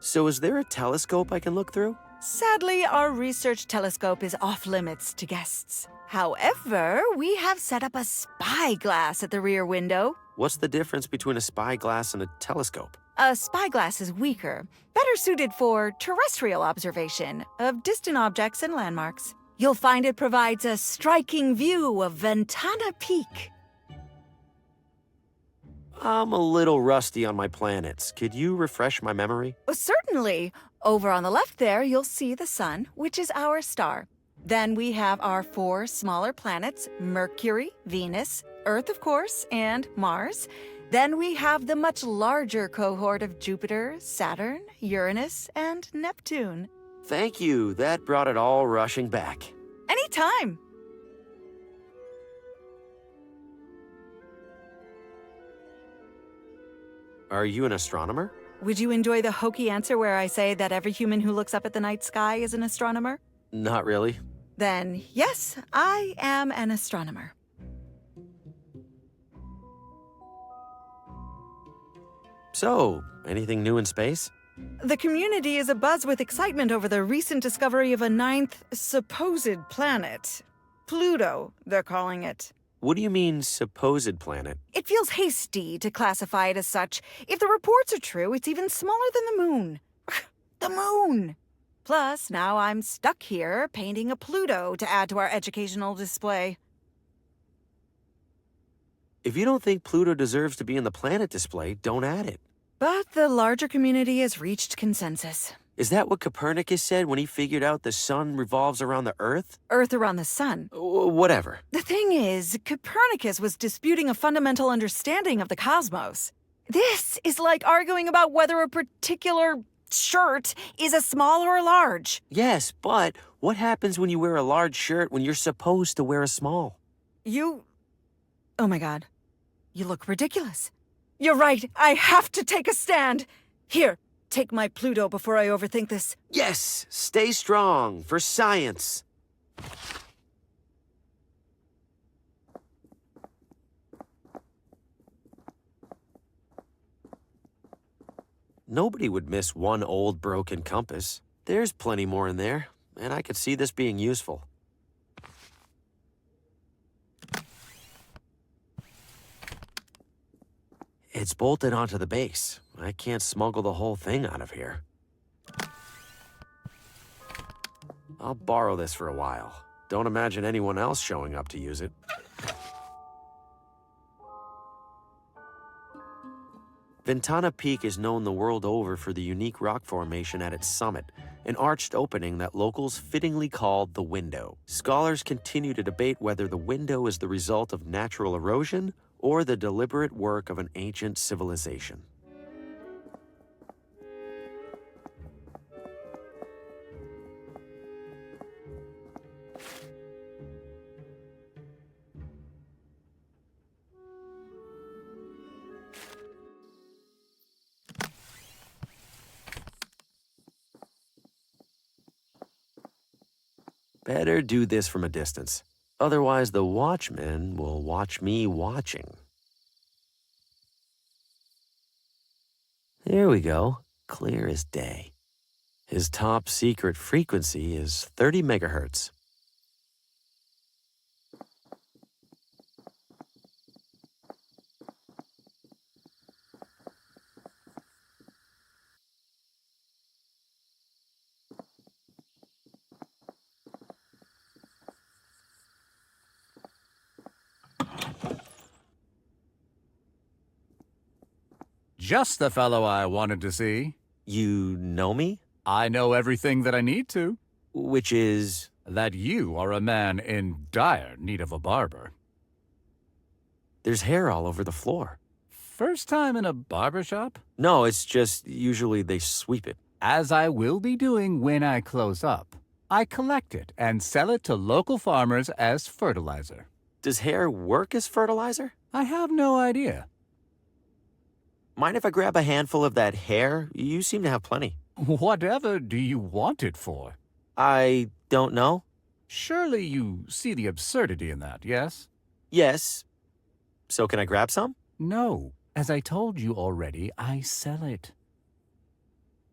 So is there a telescope I can look through? Sadly, our research telescope is off-limits to guests. However, we have set up a spyglass at the rear window. What's the difference between a spyglass and a telescope? A spyglass is weaker, better suited for terrestrial observation of distant objects and landmarks. You'll find it provides a striking view of Ventana Peak. I'm a little rusty on my planets. Could you refresh my memory? Certainly. Over on the left there, you'll see the sun, which is our star. Then we have our 4 smaller planets, Mercury, Venus, Earth, of course, and Mars. Then we have the much larger cohort of Jupiter, Saturn, Uranus, and Neptune. Thank you. That brought it all rushing back. Anytime. Are you an astronomer? Would you enjoy the hokey answer where I say that every human who looks up at the night sky is an astronomer? Not really. Then, yes, I am an astronomer. So, anything new in space? The community is abuzz with excitement over the recent discovery of a 9th supposed planet. Pluto, they're calling it. What do you mean, supposed planet? It feels hasty to classify it as such. If the reports are true, it's even smaller than the moon. The moon! Plus, now I'm stuck here painting a Pluto to add to our educational display. If you don't think Pluto deserves to be in the planet display, don't add it. But the larger community has reached consensus. Is that what Copernicus said when he figured out the sun revolves around the Earth? Earth around the sun. Whatever. The thing is, Copernicus was disputing a fundamental understanding of the cosmos. This is like arguing about whether a particular shirt is a small or a large. Yes, but what happens when you wear a large shirt when you're supposed to wear a small? Oh my god. You look ridiculous. You're right, I have to take a stand. Here, take my Pluto before I overthink this. Yes, stay strong for science. Nobody would miss one old broken compass. There's plenty more in there, and I could see this being useful. It's bolted onto the base. I can't smuggle the whole thing out of here. I'll borrow this for a while. Don't imagine anyone else showing up to use it. Ventana Peak is known the world over for the unique rock formation at its summit, an arched opening that locals fittingly called the Window. Scholars continue to debate whether the window is the result of natural erosion or the deliberate work of an ancient civilization. Better do this from a distance. Otherwise, the watchman will watch me watching. There we go. Clear as day. His top secret frequency is 30 megahertz. Just the fellow I wanted to see. You know me? I know everything that I need to. Which is? That you are a man in dire need of a barber. There's hair all over the floor. First time in a barber shop? No, it's just usually they sweep it. As I will be doing when I close up. I collect it and sell it to local farmers as fertilizer. Does hair work as fertilizer? I have no idea. Mind if I grab a handful of that hair? You seem to have plenty. Whatever do you want it for? I don't know. Surely you see the absurdity in that, yes? Yes. So can I grab some? No. As I told you already, I sell it.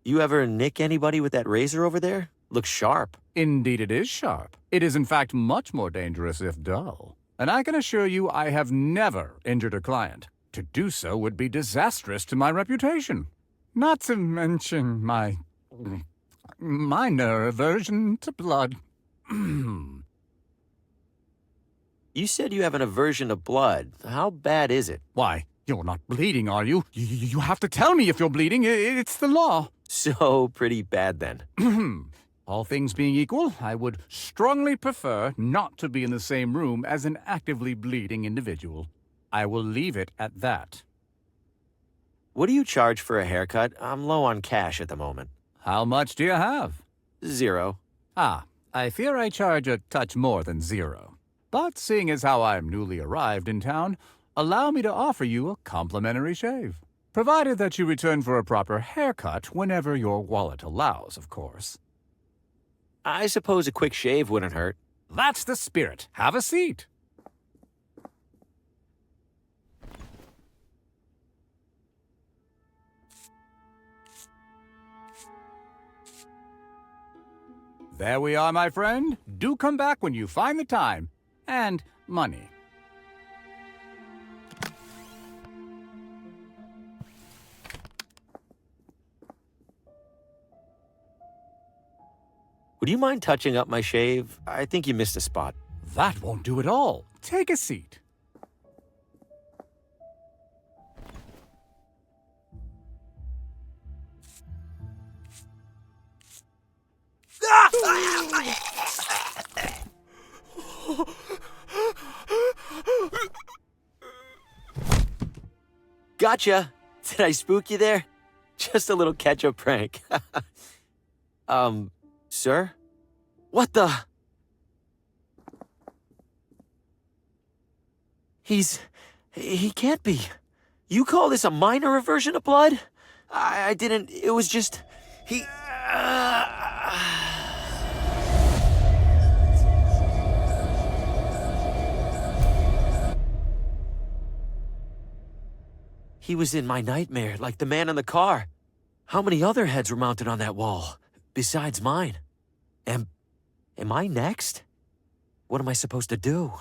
You ever nick anybody with that razor over there? Looks sharp. Indeed it is sharp. It is in fact much more dangerous if dull. And I can assure you I have never injured a client. To do so would be disastrous to my reputation. Not to mention my minor aversion to blood. You said you have an aversion to blood. How bad is it? Why, you're not bleeding, are you? You have to tell me if you're bleeding. It's the law. So pretty bad then. All things being equal, I would strongly prefer not to be in the same room as an actively bleeding individual. I will leave it at that. What do you charge for a haircut? I'm low on cash at the moment. How much do you have? 0. Ah, I fear I charge a touch more than 0. But seeing as how I'm newly arrived in town, allow me to offer you a complimentary shave. Provided that you return for a proper haircut whenever your wallet allows, of course. I suppose a quick shave wouldn't hurt. That's the spirit. Have a seat. There we are, my friend. Do come back when you find the time. And money. Would you mind touching up my shave? I think you missed a spot. That won't do at all. Take a seat. Gotcha! Did I spook you there? Just a little catch-up prank. Sir? What the? He can't be. You call this a minor aversion of blood? I didn't, it was just, he was in my nightmare, like the man in the car. How many other heads were mounted on that wall, besides mine? Am I next? What am I supposed to do?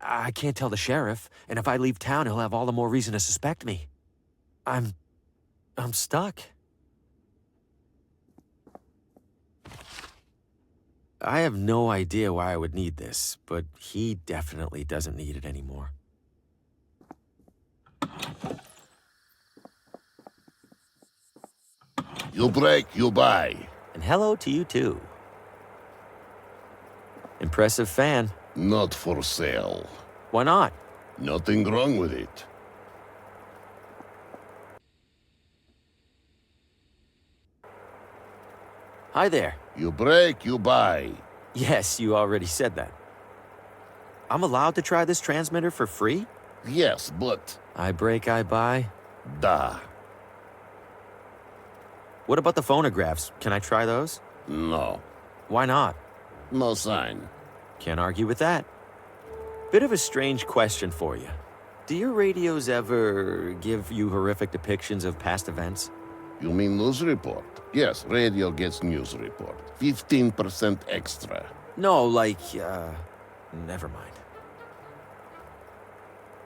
I can't tell the sheriff, and if I leave town, he'll have all the more reason to suspect me. I'm stuck. I have no idea why I would need this, but he definitely doesn't need it anymore. You break, you buy. And hello to you too. Impressive fan. Not for sale. Why not? Nothing wrong with it. Hi there. You break, you buy. Yes, you already said that. I'm allowed to try this transmitter for free? Yes, but... I break, I buy? Da. What about the phonographs? Can I try those? No. Why not? No sign. Can't argue with that. Bit of a strange question for you. Do your radios ever give you horrific depictions of past events? You mean news report? Yes, radio gets news report. 15% extra. No, like, never mind.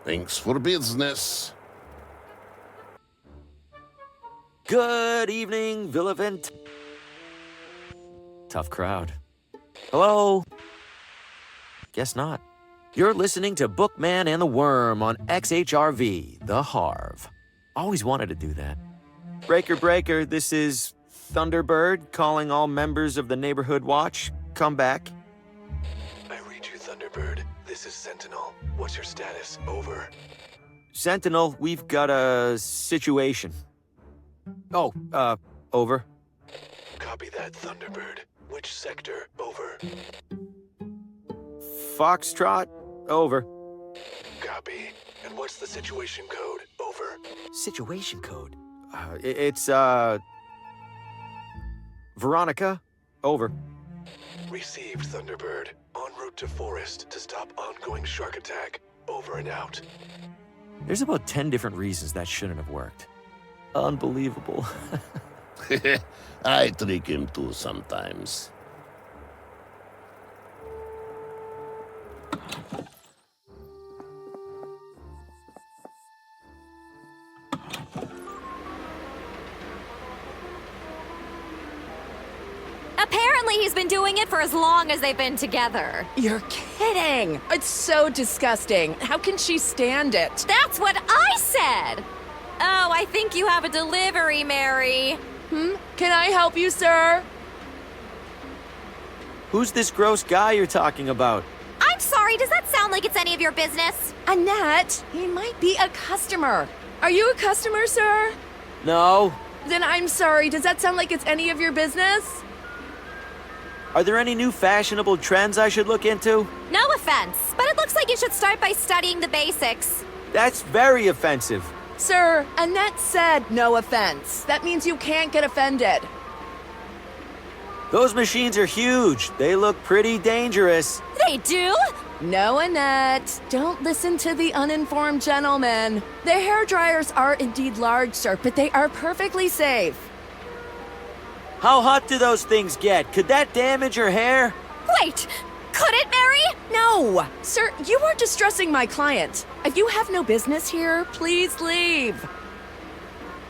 Thanks for business. Good evening, Villevent. Tough crowd. Hello? Guess not. You're listening to Bookman and the Worm on XHRV, the Harv. Always wanted to do that. Breaker, breaker, this is Thunderbird calling all members of the Neighborhood Watch. Come back. I read you, Thunderbird. This is Sentinel. What's your status? Over. Sentinel, we've got a situation. Oh, over. Copy that, Thunderbird. Which sector? Over. Foxtrot, over. Copy. And what's the situation code? Over. Situation code? It's, Veronica, over. Received, Thunderbird. En route to Forest to stop ongoing shark attack. Over and out. There's about 10 different reasons that shouldn't have worked. Unbelievable. I trick him too sometimes. Apparently he's been doing it for as long as they've been together. You're kidding! It's so disgusting. How can she stand it? That's what I said! Oh, I think you have a delivery, Mary. Can I help you, sir? Who's this gross guy you're talking about? I'm sorry, does that sound like it's any of your business? Annette, he might be a customer. Are you a customer, sir? No. Then I'm sorry, does that sound like it's any of your business? Are there any new fashionable trends I should look into? No offense, but it looks like you should start by studying the basics. That's very offensive. Sir, Annette said no offense. That means you can't get offended. Those machines are huge. They look pretty dangerous. They do? No, Annette. Don't listen to the uninformed gentleman. The hair dryers are indeed large, sir, but they are perfectly safe. How hot do those things get? Could that damage your hair? Wait, could it, Mary? No! Sir, you are distressing my client. If you have no business here, please leave.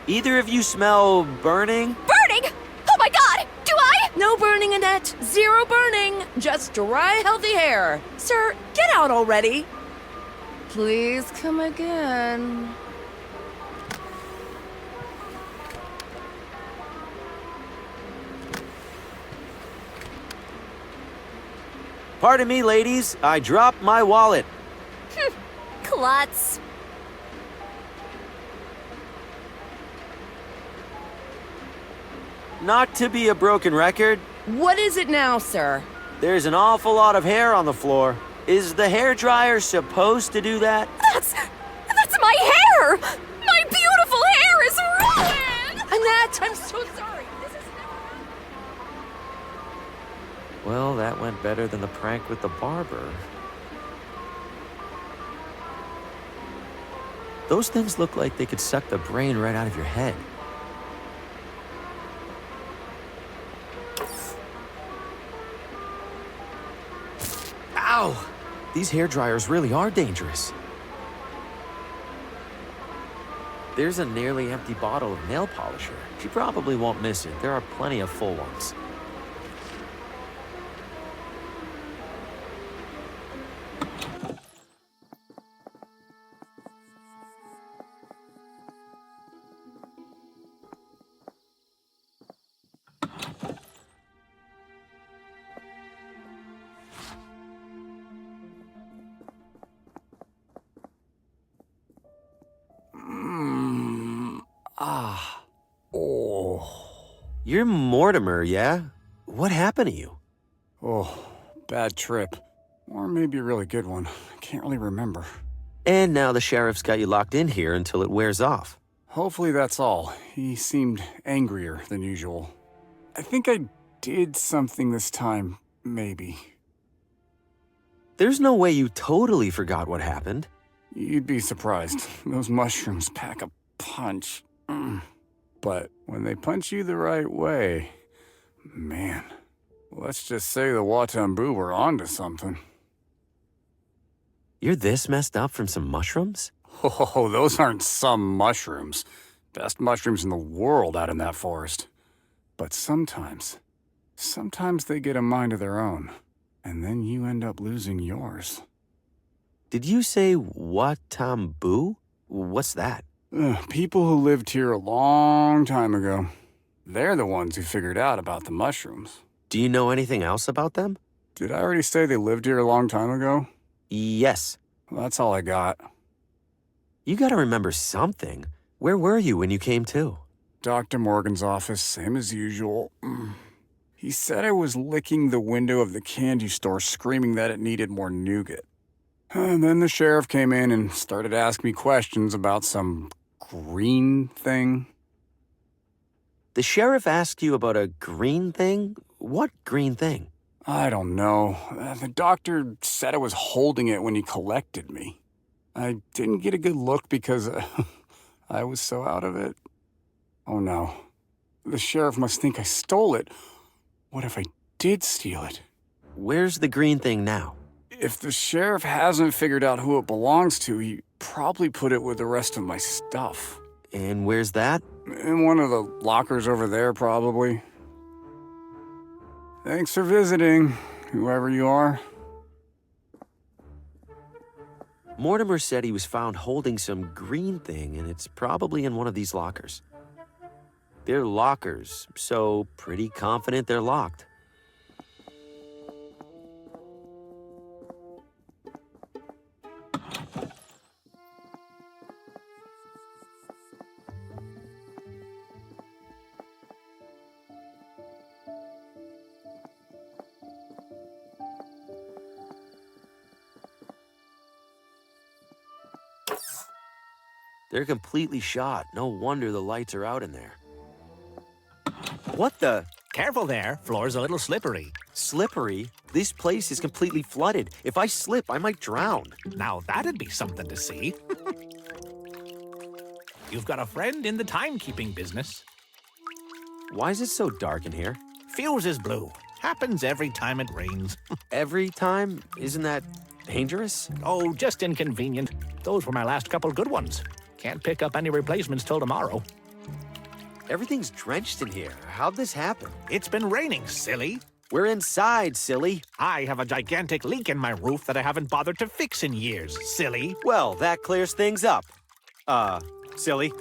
Either of you smell burning? Burning? Oh my god! Do I? No burning, Annette. Zero burning. Just dry, healthy hair. Sir, get out already. Please come again. Pardon me, ladies. I dropped my wallet. Klutz. Not to be a broken record. What is it now, sir? There's an awful lot of hair on the floor. Is the hairdryer supposed to do that? That's my hair! My beautiful hair is ruined! Annette, I'm so sorry. This is Well, that went better than the prank with the barber. Those things look like they could suck the brain right out of your head. Ow! These hairdryers really are dangerous. There's a nearly empty bottle of nail polisher. She probably won't miss it. There are plenty of full ones. You're Mortimer, yeah? What happened to you? Oh, bad trip. Or maybe a really good one. I can't really remember. And now the sheriff's got you locked in here until it wears off. Hopefully that's all. He seemed angrier than usual. I think I did something this time, maybe. There's no way you totally forgot what happened. You'd be surprised. Those mushrooms pack a punch. But when they punch you the right way, man, let's just say the Watambu were onto something. You're this messed up from some mushrooms? Oh, those aren't some mushrooms. Best mushrooms in the world out in that forest. But sometimes they get a mind of their own, and then you end up losing yours. Did you say Watambu? What's that? People who lived here a long time ago. They're the ones who figured out about the mushrooms. Do you know anything else about them? Did I already say they lived here a long time ago? Yes. Well, that's all I got. You gotta remember something. Where were you when you came to? Dr. Morgan's office, same as usual. He said I was licking the window of the candy store screaming that it needed more nougat. And then the sheriff came in and started asking me questions about some green thing. The sheriff asked you about a green thing? What green thing? I don't know. The doctor said I was holding it when he collected me. I didn't get a good look because I was so out of it. Oh no. The sheriff must think I stole it. What if I did steal it? Where's the green thing now? If the sheriff hasn't figured out who it belongs to, he probably put it with the rest of my stuff. And where's that? In one of the lockers over there, probably. Thanks for visiting, whoever you are. Mortimer said he was found holding some green thing, and it's probably in one of these lockers. They're lockers, so pretty confident they're locked. They're completely shot. No wonder the lights are out in there. What the? Careful there. Floor's a little slippery. Slippery? This place is completely flooded. If I slip, I might drown. Now that'd be something to see. You've got a friend in the timekeeping business. Why is it so dark in here? Fuse is blue. Happens every time it rains. Every time? Isn't that dangerous? Oh, just inconvenient. Those were my last couple good ones. Can't pick up any replacements till tomorrow. Everything's drenched in here. How'd this happen? It's been raining, silly. We're inside, silly. I have a gigantic leak in my roof that I haven't bothered to fix in years, silly. Well, that clears things up. Silly.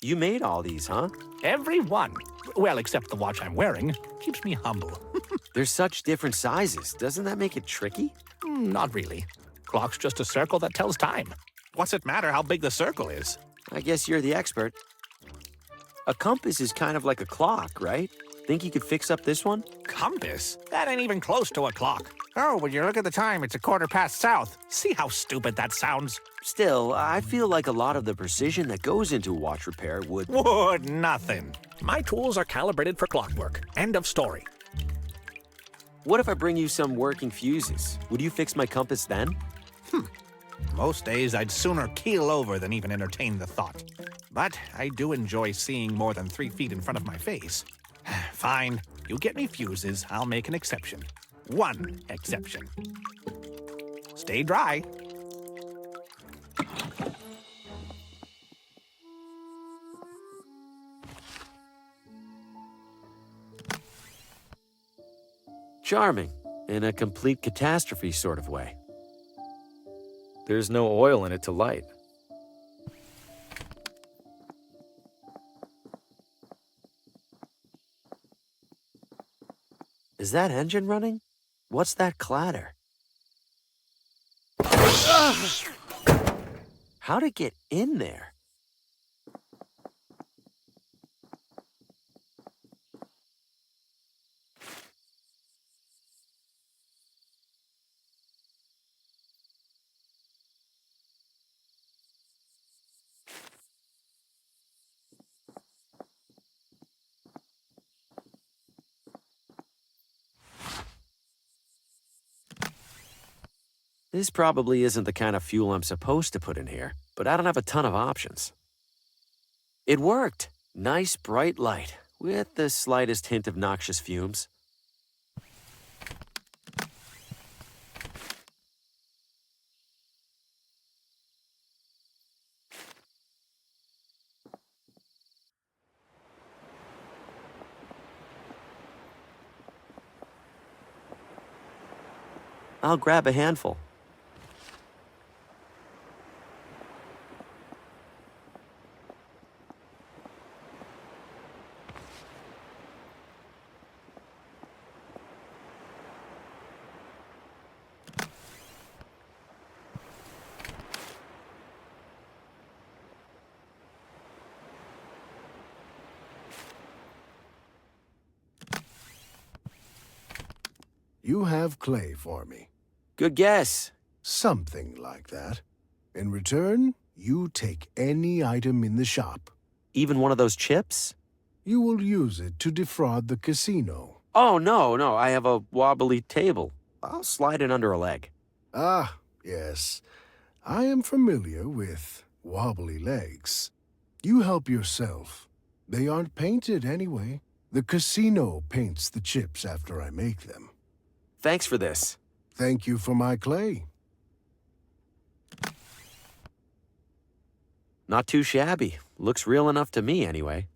You made all these, huh? Every one. Well, except the watch I'm wearing. Keeps me humble. They're such different sizes. Doesn't that make it tricky? Not really. Clock's just a circle that tells time. What's it matter how big the circle is? I guess you're the expert. A compass is kind of like a clock, right? Think you could fix up this one? Compass? That ain't even close to a clock. Oh, when you look at the time, it's 1/4 south. See how stupid that sounds? Still, I feel like a lot of the precision that goes into watch repair would... Would nothing. My tools are calibrated for clockwork. End of story. What if I bring you some working fuses? Would you fix my compass then? Most days, I'd sooner keel over than even entertain the thought. But I do enjoy seeing more than 3 feet in front of my face. Fine. You get me fuses, I'll make an exception. One exception. Stay dry. Charming, in a complete catastrophe sort of way. There's no oil in it to light. Is that engine running? What's that clatter? How'd it get in there? This probably isn't the kind of fuel I'm supposed to put in here, but I don't have a ton of options. It worked! Nice bright light, with the slightest hint of noxious fumes. I'll grab a handful. You have clay for me. Good guess. Something like that. In return, you take any item in the shop. Even one of those chips? You will use it to defraud the casino. Oh, no, I have a wobbly table. I'll slide it under a leg. Ah, yes. I am familiar with wobbly legs. You help yourself. They aren't painted anyway. The casino paints the chips after I make them. Thanks for this. Thank you for my clay. Not too shabby. Looks real enough to me, anyway.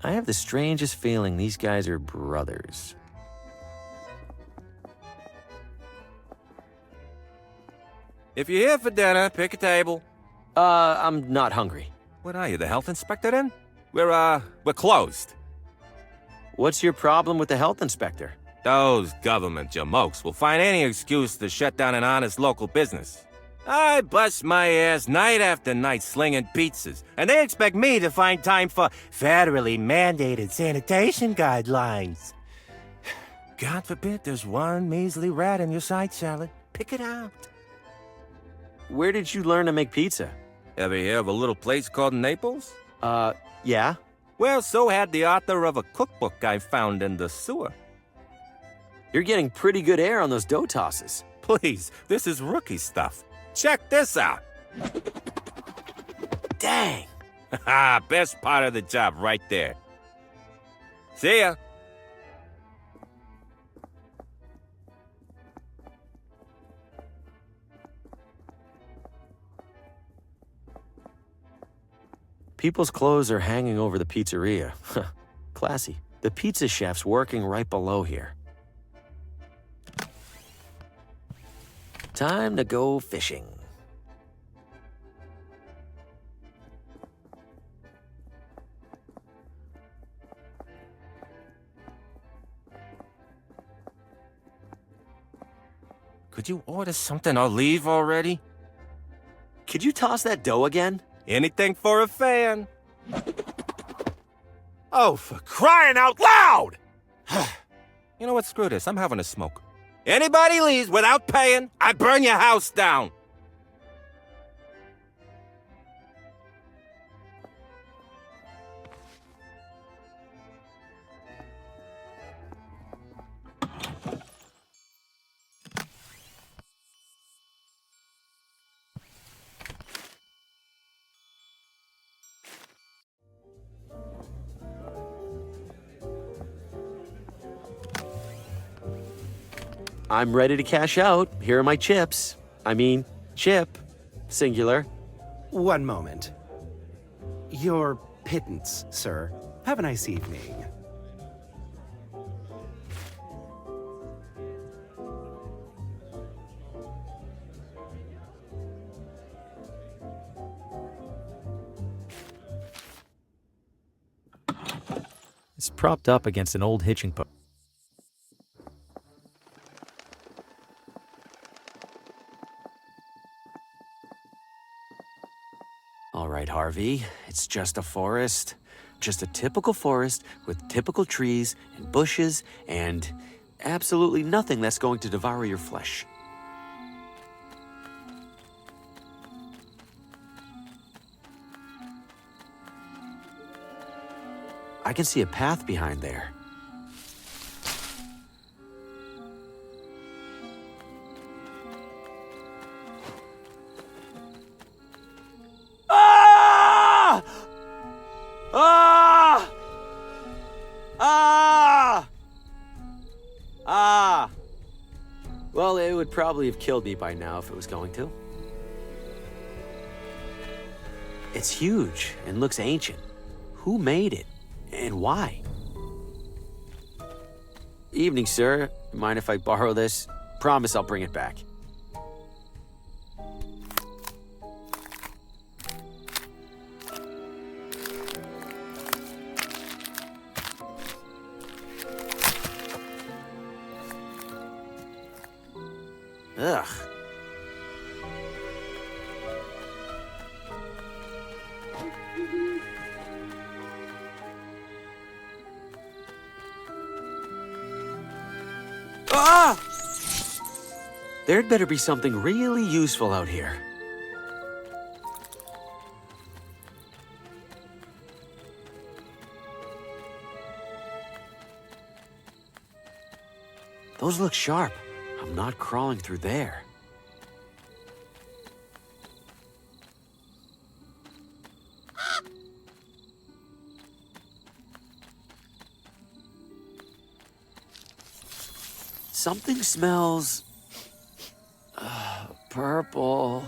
I have the strangest feeling these guys are brothers. If you're here for dinner, pick a table. I'm not hungry. What are you, the health inspector then? We're closed. What's your problem with the health inspector? Those government jamokes will find any excuse to shut down an honest local business. I bust my ass night after night slinging pizzas, and they expect me to find time for federally mandated sanitation guidelines. God forbid there's one measly rat in your side salad. Pick it out. Where did you learn to make pizza? Ever hear of a little place called Naples? Yeah. Well, so had the author of a cookbook I found in the sewer. You're getting pretty good air on those dough tosses. Please, this is rookie stuff. Check this out. Dang. Best part of the job right there. See ya. People's clothes are hanging over the pizzeria. Classy. The pizza chef's working right below here. Time to go fishing. Could you order something or leave already? Could you toss that dough again? Anything for a fan. Oh, for crying out loud! You know what? Screw this. I'm having a smoke. Anybody leaves without paying, I burn your house down. I'm ready to cash out. Here are my chips. I mean, chip. Singular. One moment. Your pittance, sir. Have a nice evening. It's propped up against an old hitching post. All right, Harvey, it's just a forest. Just a typical forest with typical trees and bushes and absolutely nothing that's going to devour your flesh. I can see a path behind there. Well, it would probably have killed me by now if it was going to. It's huge and looks ancient. Who made it? And why? Evening, sir. Mind if I borrow this? Promise I'll bring it back. Ugh. Ah! There'd better be something really useful out here. Those look sharp. I'm not crawling through there. Something smells purple.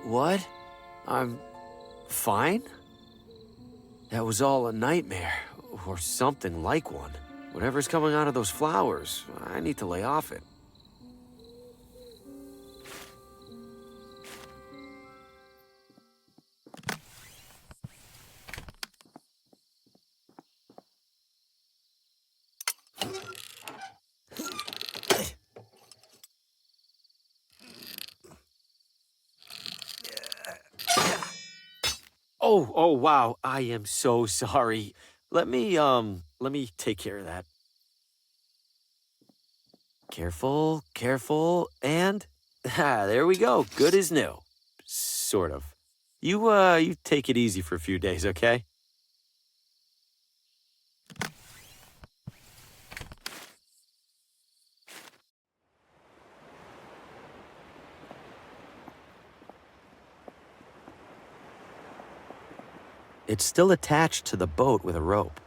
What? I'm fine? That was all a nightmare, or something like one. Whatever's coming out of those flowers, I need to lay off it. Oh, wow. I am so sorry. Let me take care of that. Careful, careful, and there we go. Good as new. Sort of. You take it easy for a few days, okay? It's still attached to the boat with a rope.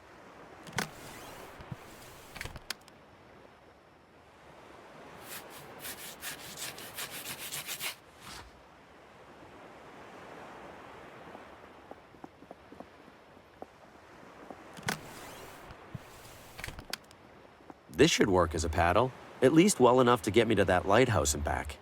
This should work as a paddle, at least well enough to get me to that lighthouse and back.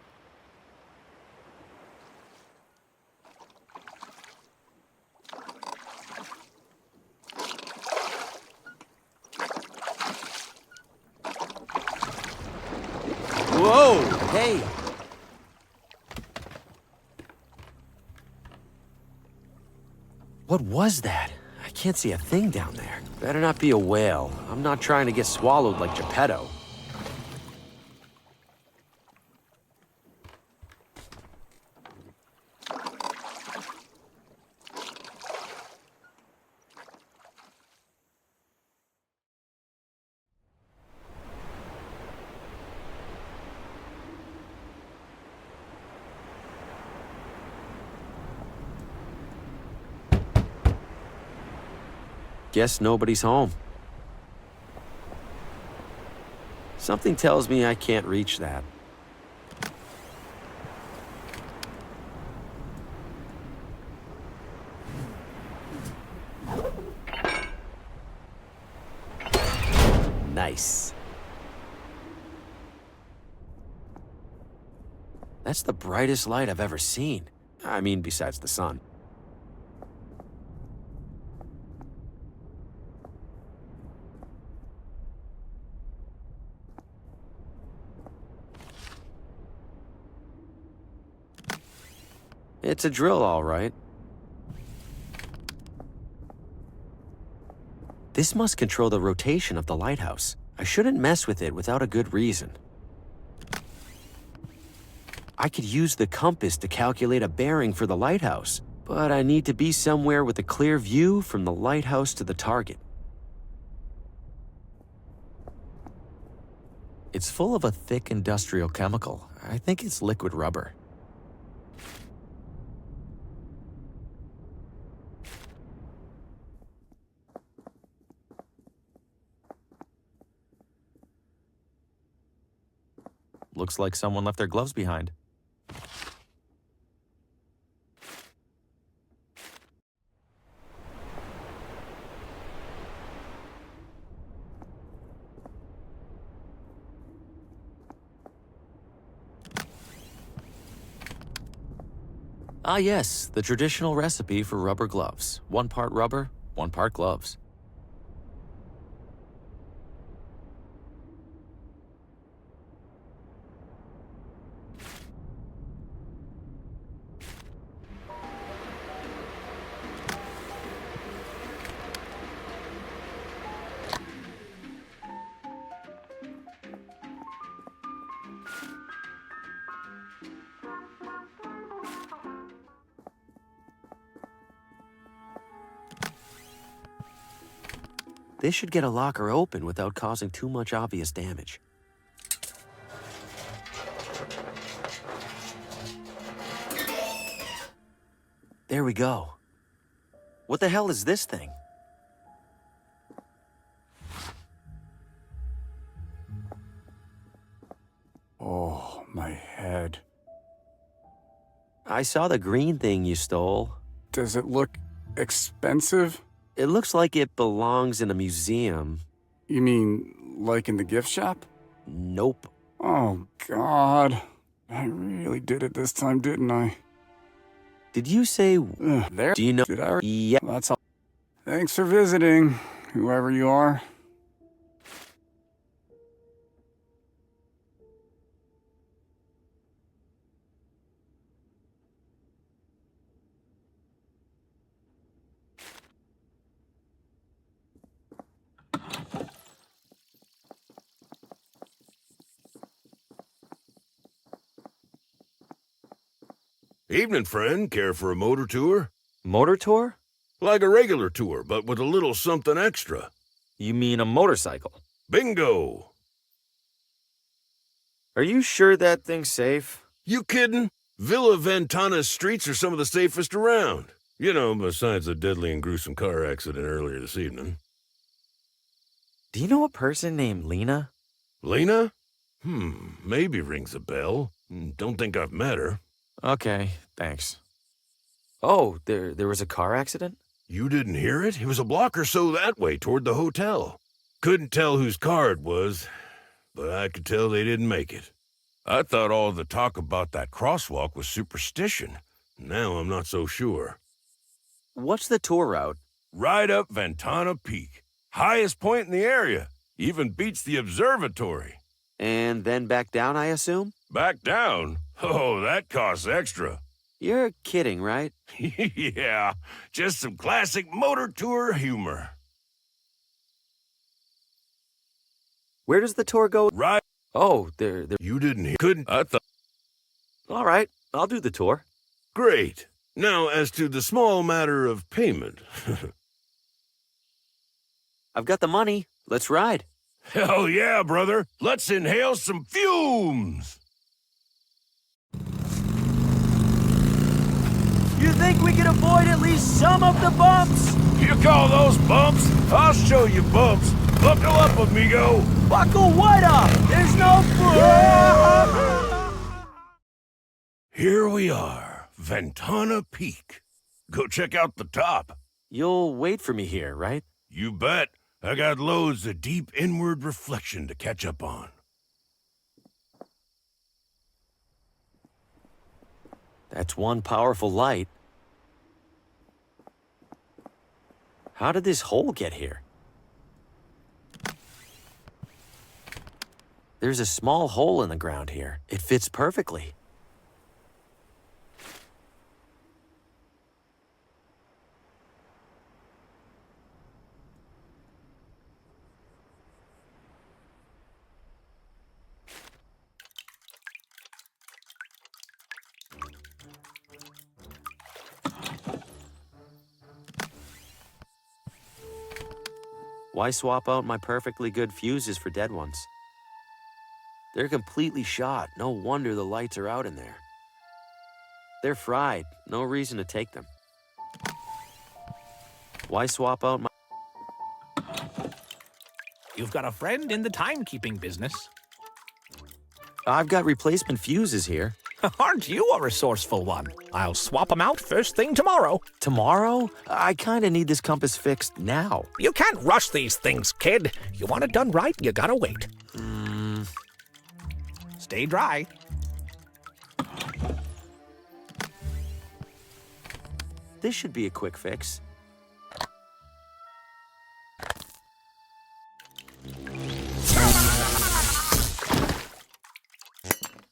Whoa! Hey! What was that? I can't see a thing down there. Better not be a whale. I'm not trying to get swallowed like Geppetto. Guess nobody's home. Something tells me I can't reach that. Nice. That's the brightest light I've ever seen. I mean, besides the sun. It's a drill, all right. This must control the rotation of the lighthouse. I shouldn't mess with it without a good reason. I could use the compass to calculate a bearing for the lighthouse, but I need to be somewhere with a clear view from the lighthouse to the target. It's full of a thick industrial chemical. I think it's liquid rubber. Looks like someone left their gloves behind. Ah yes, the traditional recipe for rubber gloves. 1 part rubber, 1 part gloves. This should get a locker open without causing too much obvious damage. There we go. What the hell is this thing? Oh, my head. I saw the green thing you stole. Does it look expensive? It looks like it belongs in a museum. You mean, like in the gift shop? Nope. Oh, God. I really did it this time, didn't I? Did you say... There? Do you know... Did I? Yeah. That's all. Thanks for visiting, whoever you are. Evening, friend. Care for a motor tour? Motor tour? Like a regular tour, but with a little something extra. You mean a motorcycle? Bingo! Are you sure that thing's safe? You kidding? Villa Ventana's streets are some of the safest around. You know, besides the deadly and gruesome car accident earlier this evening. Do you know a person named Lena? Lena? Maybe rings a bell. Don't think I've met her. Okay, thanks. Oh, there was a car accident? You didn't hear it? It was a block or so that way, toward the hotel. Couldn't tell whose car it was, but I could tell they didn't make it. I thought all the talk about that crosswalk was superstition. Now I'm not so sure. What's the tour route? Right up Ventana Peak. Highest point in the area. Even beats the observatory. And then back down, I assume? Back down? Oh, that costs extra. You're kidding, right? Yeah, just some classic motor tour humor. Where does the tour go? Right. Oh, there. You didn't hear. Couldn't. I thought. All right, I'll do the tour. Great. Now, as to the small matter of payment. I've got the money. Let's ride. Hell yeah, brother. Let's inhale some fumes. You think we can avoid at least some of the bumps? You call those bumps? I'll show you bumps. Buckle up, amigo. Buckle what up? There's no... Here we are, Ventana Peak. Go check out the top. You'll wait for me here, right? You bet. I got loads of deep inward reflection to catch up on. That's one powerful light. How did this hole get here? There's a small hole in the ground here. It fits perfectly. Why swap out my perfectly good fuses for dead ones? They're completely shot. No wonder the lights are out in there. They're fried. No reason to take them. Why swap out my... You've got a friend in the timekeeping business. I've got replacement fuses here. Aren't you a resourceful one? I'll swap them out first thing tomorrow. Tomorrow? I kinda need this compass fixed now. You can't rush these things, kid. You want it done right, you gotta wait. Stay dry. This should be a quick fix.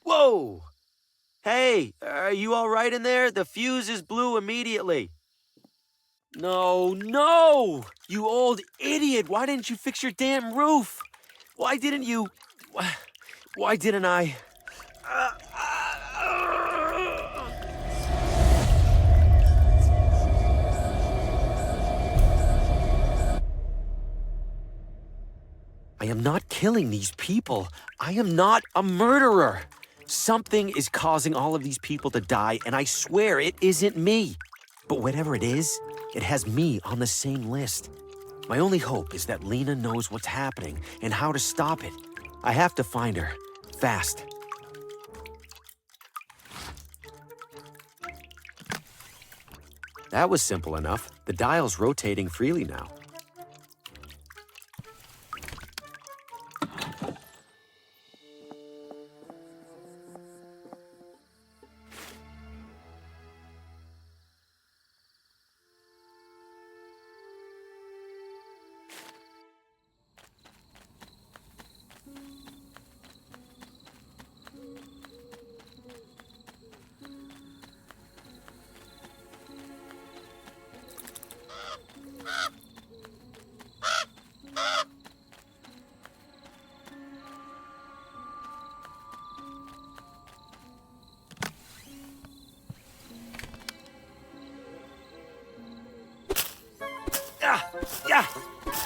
Whoa! Hey, are you all right in there? The fuse is blew immediately. No! You old idiot! Why didn't you fix your damn roof? Why didn't you... Why didn't I... I am not killing these people. I am not a murderer. Something is causing all of these people to die, and I swear it isn't me. But whatever it is, it has me on the same list. My only hope is that Lena knows what's happening and how to stop it. I have to find her. Fast. That was simple enough. The dial's rotating freely now.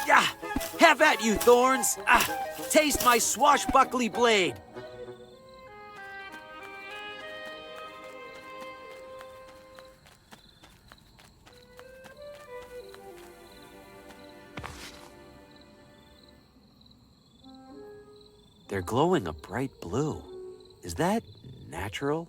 Yeah! Have at you, thorns! Taste my swashbuckly blade! They're glowing a bright blue. Is that natural?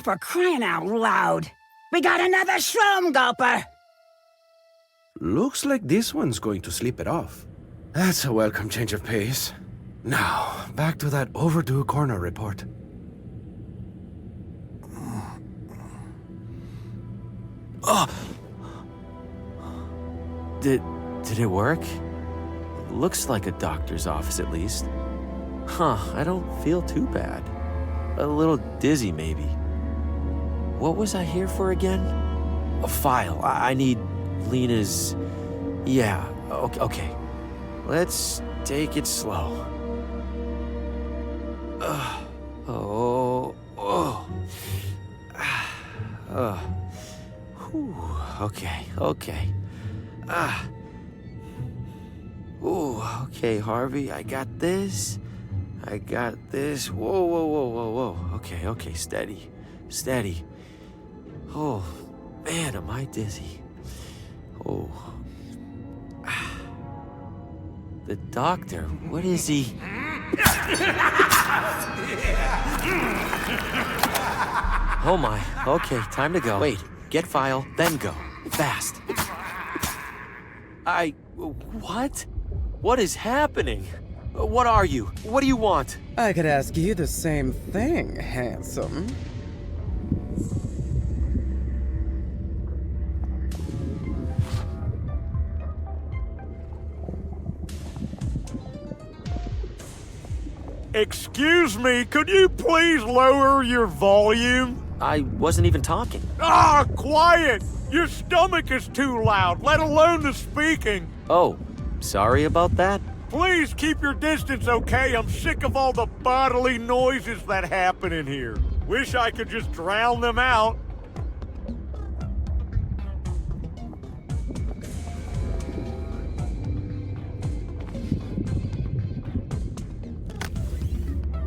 For crying out loud! We got another shroom gulper! Looks like this one's going to sleep it off. That's a welcome change of pace. Now, back to that overdue coroner report. Oh! Did it work? Looks like a doctor's office at least. Huh, I don't feel too bad. A little dizzy maybe. What was I here for again? A file. I need Lena's... Yeah, okay. Let's take it slow. Okay. Okay, Harvey, I got this. Whoa. Okay, steady. Oh, man, am I dizzy. Oh. The doctor, what is he? Oh my, okay, time to go. Wait, get file, then go. Fast. What? What is happening? What are you? What do you want? I could ask you the same thing, handsome. Excuse me, could you please lower your volume? I wasn't even talking. Quiet! Your stomach is too loud, let alone the speaking. Oh, sorry about that. Please keep your distance, okay? I'm sick of all the bodily noises that happen in here. Wish I could just drown them out.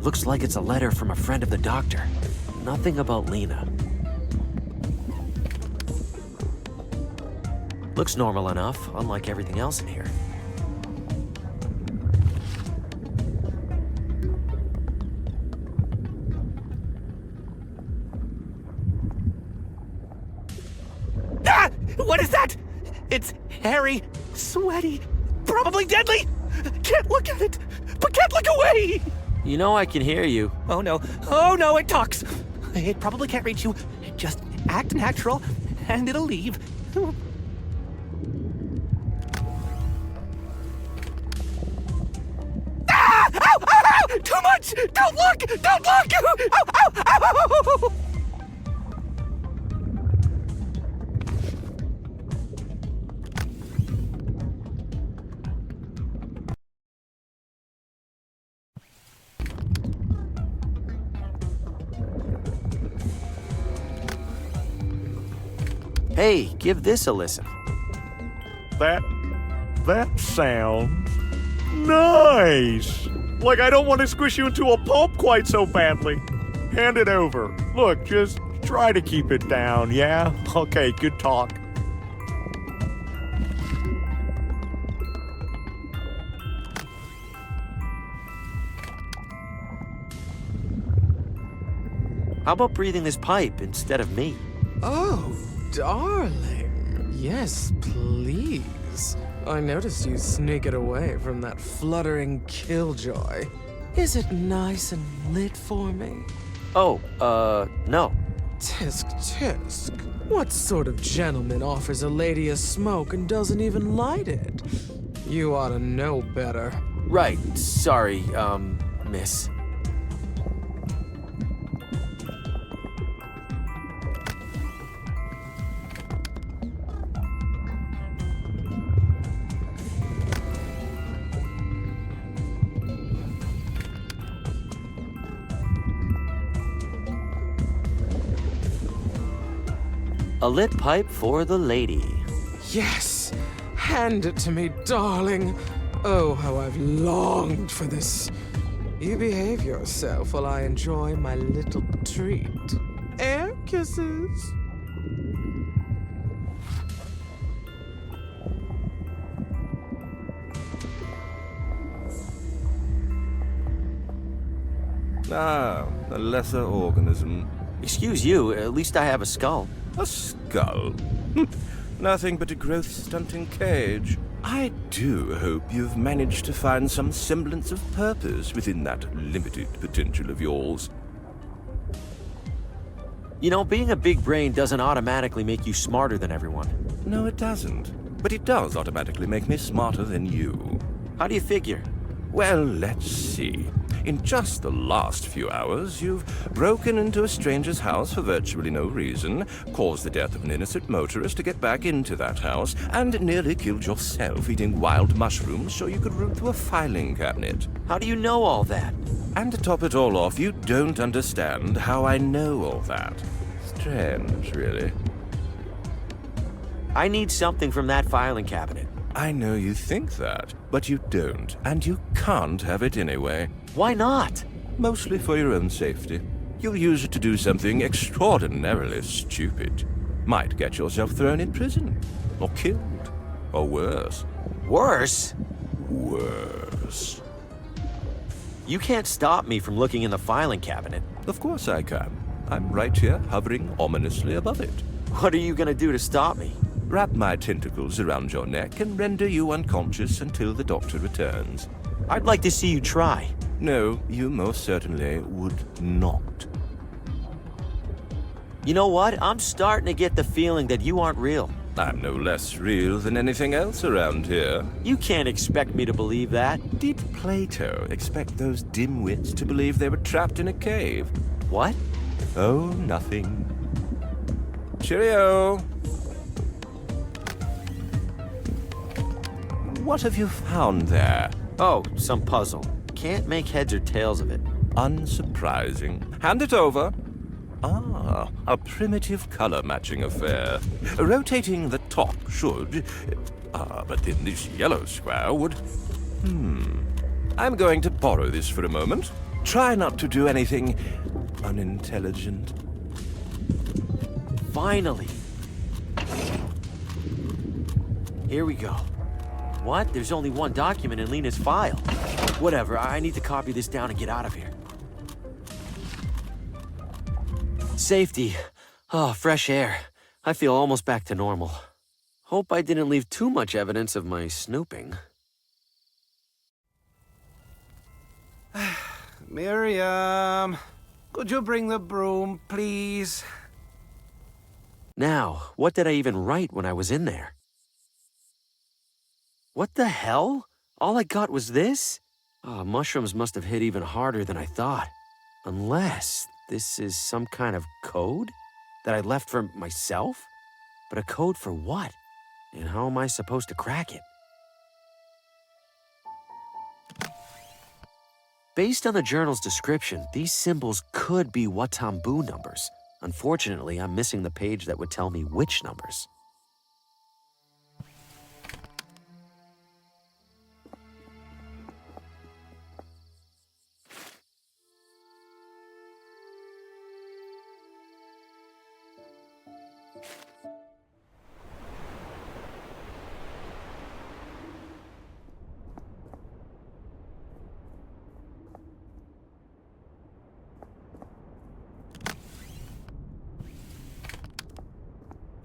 Looks like it's a letter from a friend of the doctor. Nothing about Lena. Looks normal enough, unlike everything else in here. What is that? It's hairy, sweaty, probably deadly. Can't look at it, but can't look away. You know I can hear you. Oh no, it talks. It probably can't reach you. Just act natural, and it'll leave. Ow! Too much! Don't look! Ow! Hey, give this a listen. That sounds nice. Like I don't want to squish you into a pulp quite so badly. Hand it over. Look, just try to keep it down, yeah? Okay, good talk. How about breathing this pipe instead of me? Oh, darling. Yes, please. I noticed you sneak it away from that fluttering killjoy. Is it nice and lit for me? Oh, no. Tisk, tisk. What sort of gentleman offers a lady a smoke and doesn't even light it? You ought to know better. Right. Sorry, miss. A lit pipe for the lady. Yes! Hand it to me, darling. Oh, how I've longed for this. You behave yourself while I enjoy my little treat. Air kisses. Ah, a lesser organism. Excuse you, at least I have a skull. A skull? Nothing but a growth-stunting cage. I do hope you've managed to find some semblance of purpose within that limited potential of yours. You know, being a big brain doesn't automatically make you smarter than everyone. No, it doesn't. But it does automatically make me smarter than you. How do you figure? Well, let's see. In just the last few hours, you've broken into a stranger's house for virtually no reason, caused the death of an innocent motorist to get back into that house, and nearly killed yourself eating wild mushrooms so you could root through a filing cabinet. How do you know all that? And to top it all off, you don't understand how I know all that. Strange, really. I need something from that filing cabinet. I know you think that, but you don't, and you can't have it anyway. Why not? Mostly for your own safety. You'll use it to do something extraordinarily stupid. Might get yourself thrown in prison, or killed, or worse. Worse? Worse. You can't stop me from looking in the filing cabinet. Of course I can. I'm right here, hovering ominously above it. What are you gonna do to stop me? Wrap my tentacles around your neck and render you unconscious until the doctor returns. I'd like to see you try. No, you most certainly would not. You know what? I'm starting to get the feeling that you aren't real. I'm no less real than anything else around here. You can't expect me to believe that. Did Plato expect those dimwits to believe they were trapped in a cave? What? Oh, nothing. Cheerio! What have you found there? Oh, some puzzle. Can't make heads or tails of it. Unsurprising. Hand it over. Ah, a primitive color-matching affair. Rotating the top should... but then this yellow square would... I'm going to borrow this for a moment. Try not to do anything unintelligent. Finally. Here we go. What? There's only one document in Lena's file. Whatever, I need to copy this down and get out of here. Safety. Oh, fresh air. I feel almost back to normal. Hope I didn't leave too much evidence of my snooping. Miriam, could you bring the broom, please? Now, what did I even write when I was in there? What the hell? All I got was this? Oh, mushrooms must have hit even harder than I thought. Unless this is some kind of code that I left for myself? But a code for what? And how am I supposed to crack it? Based on the journal's description, these symbols could be Watambu numbers. Unfortunately, I'm missing the page that would tell me which numbers.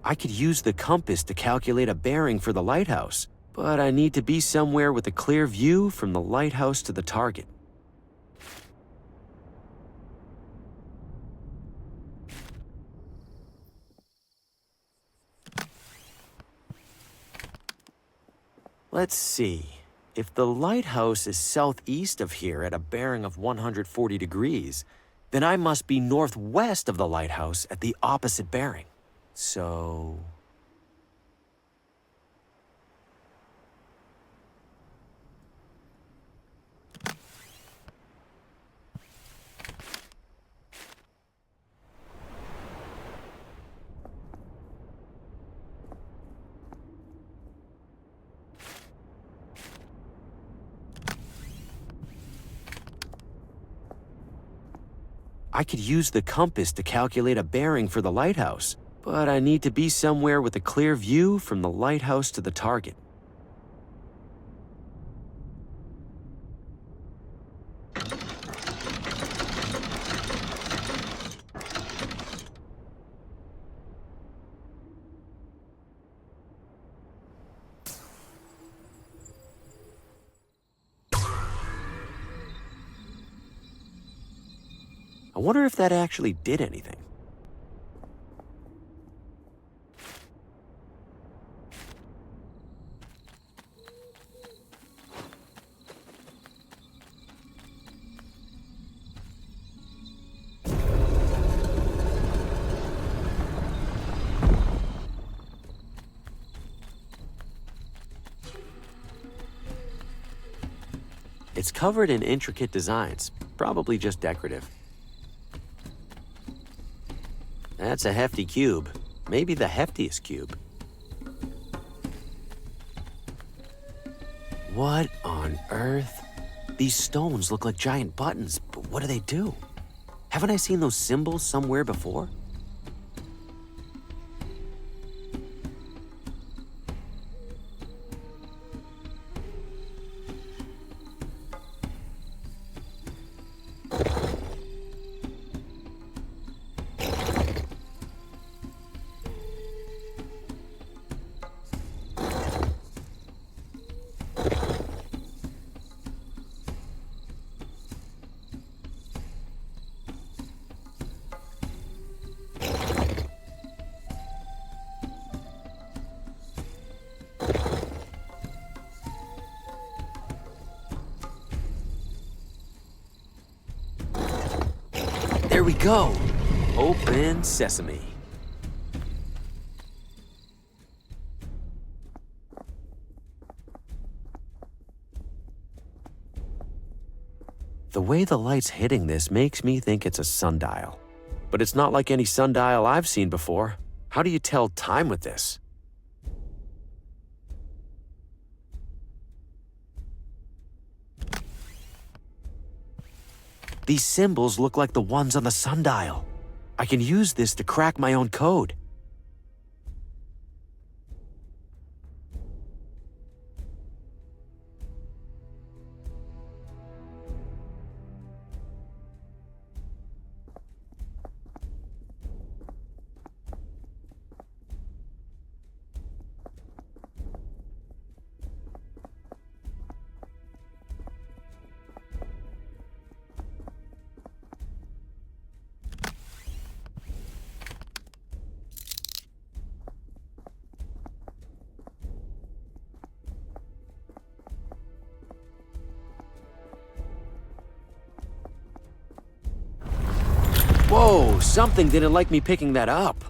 I could use the compass to calculate a bearing for the lighthouse, but I need to be somewhere with a clear view from the lighthouse to the target. Let's see. If the lighthouse is southeast of here at a bearing of 140 degrees, then I must be northwest of the lighthouse at the opposite bearing. So... I could use the compass to calculate a bearing for the lighthouse, but I need to be somewhere with a clear view from the lighthouse to the target. I wonder if that actually did anything. It's covered in intricate designs, probably just decorative. That's a hefty cube. Maybe the heftiest cube. What on earth? These stones look like giant buttons, but what do they do? Haven't I seen those symbols somewhere before? There we go. Open sesame. The way the light's hitting this makes me think it's a sundial. But it's not like any sundial I've seen before. How do you tell time with this? These symbols look like the ones on the sundial. I can use this to crack my own code. Whoa, something didn't like me picking that up.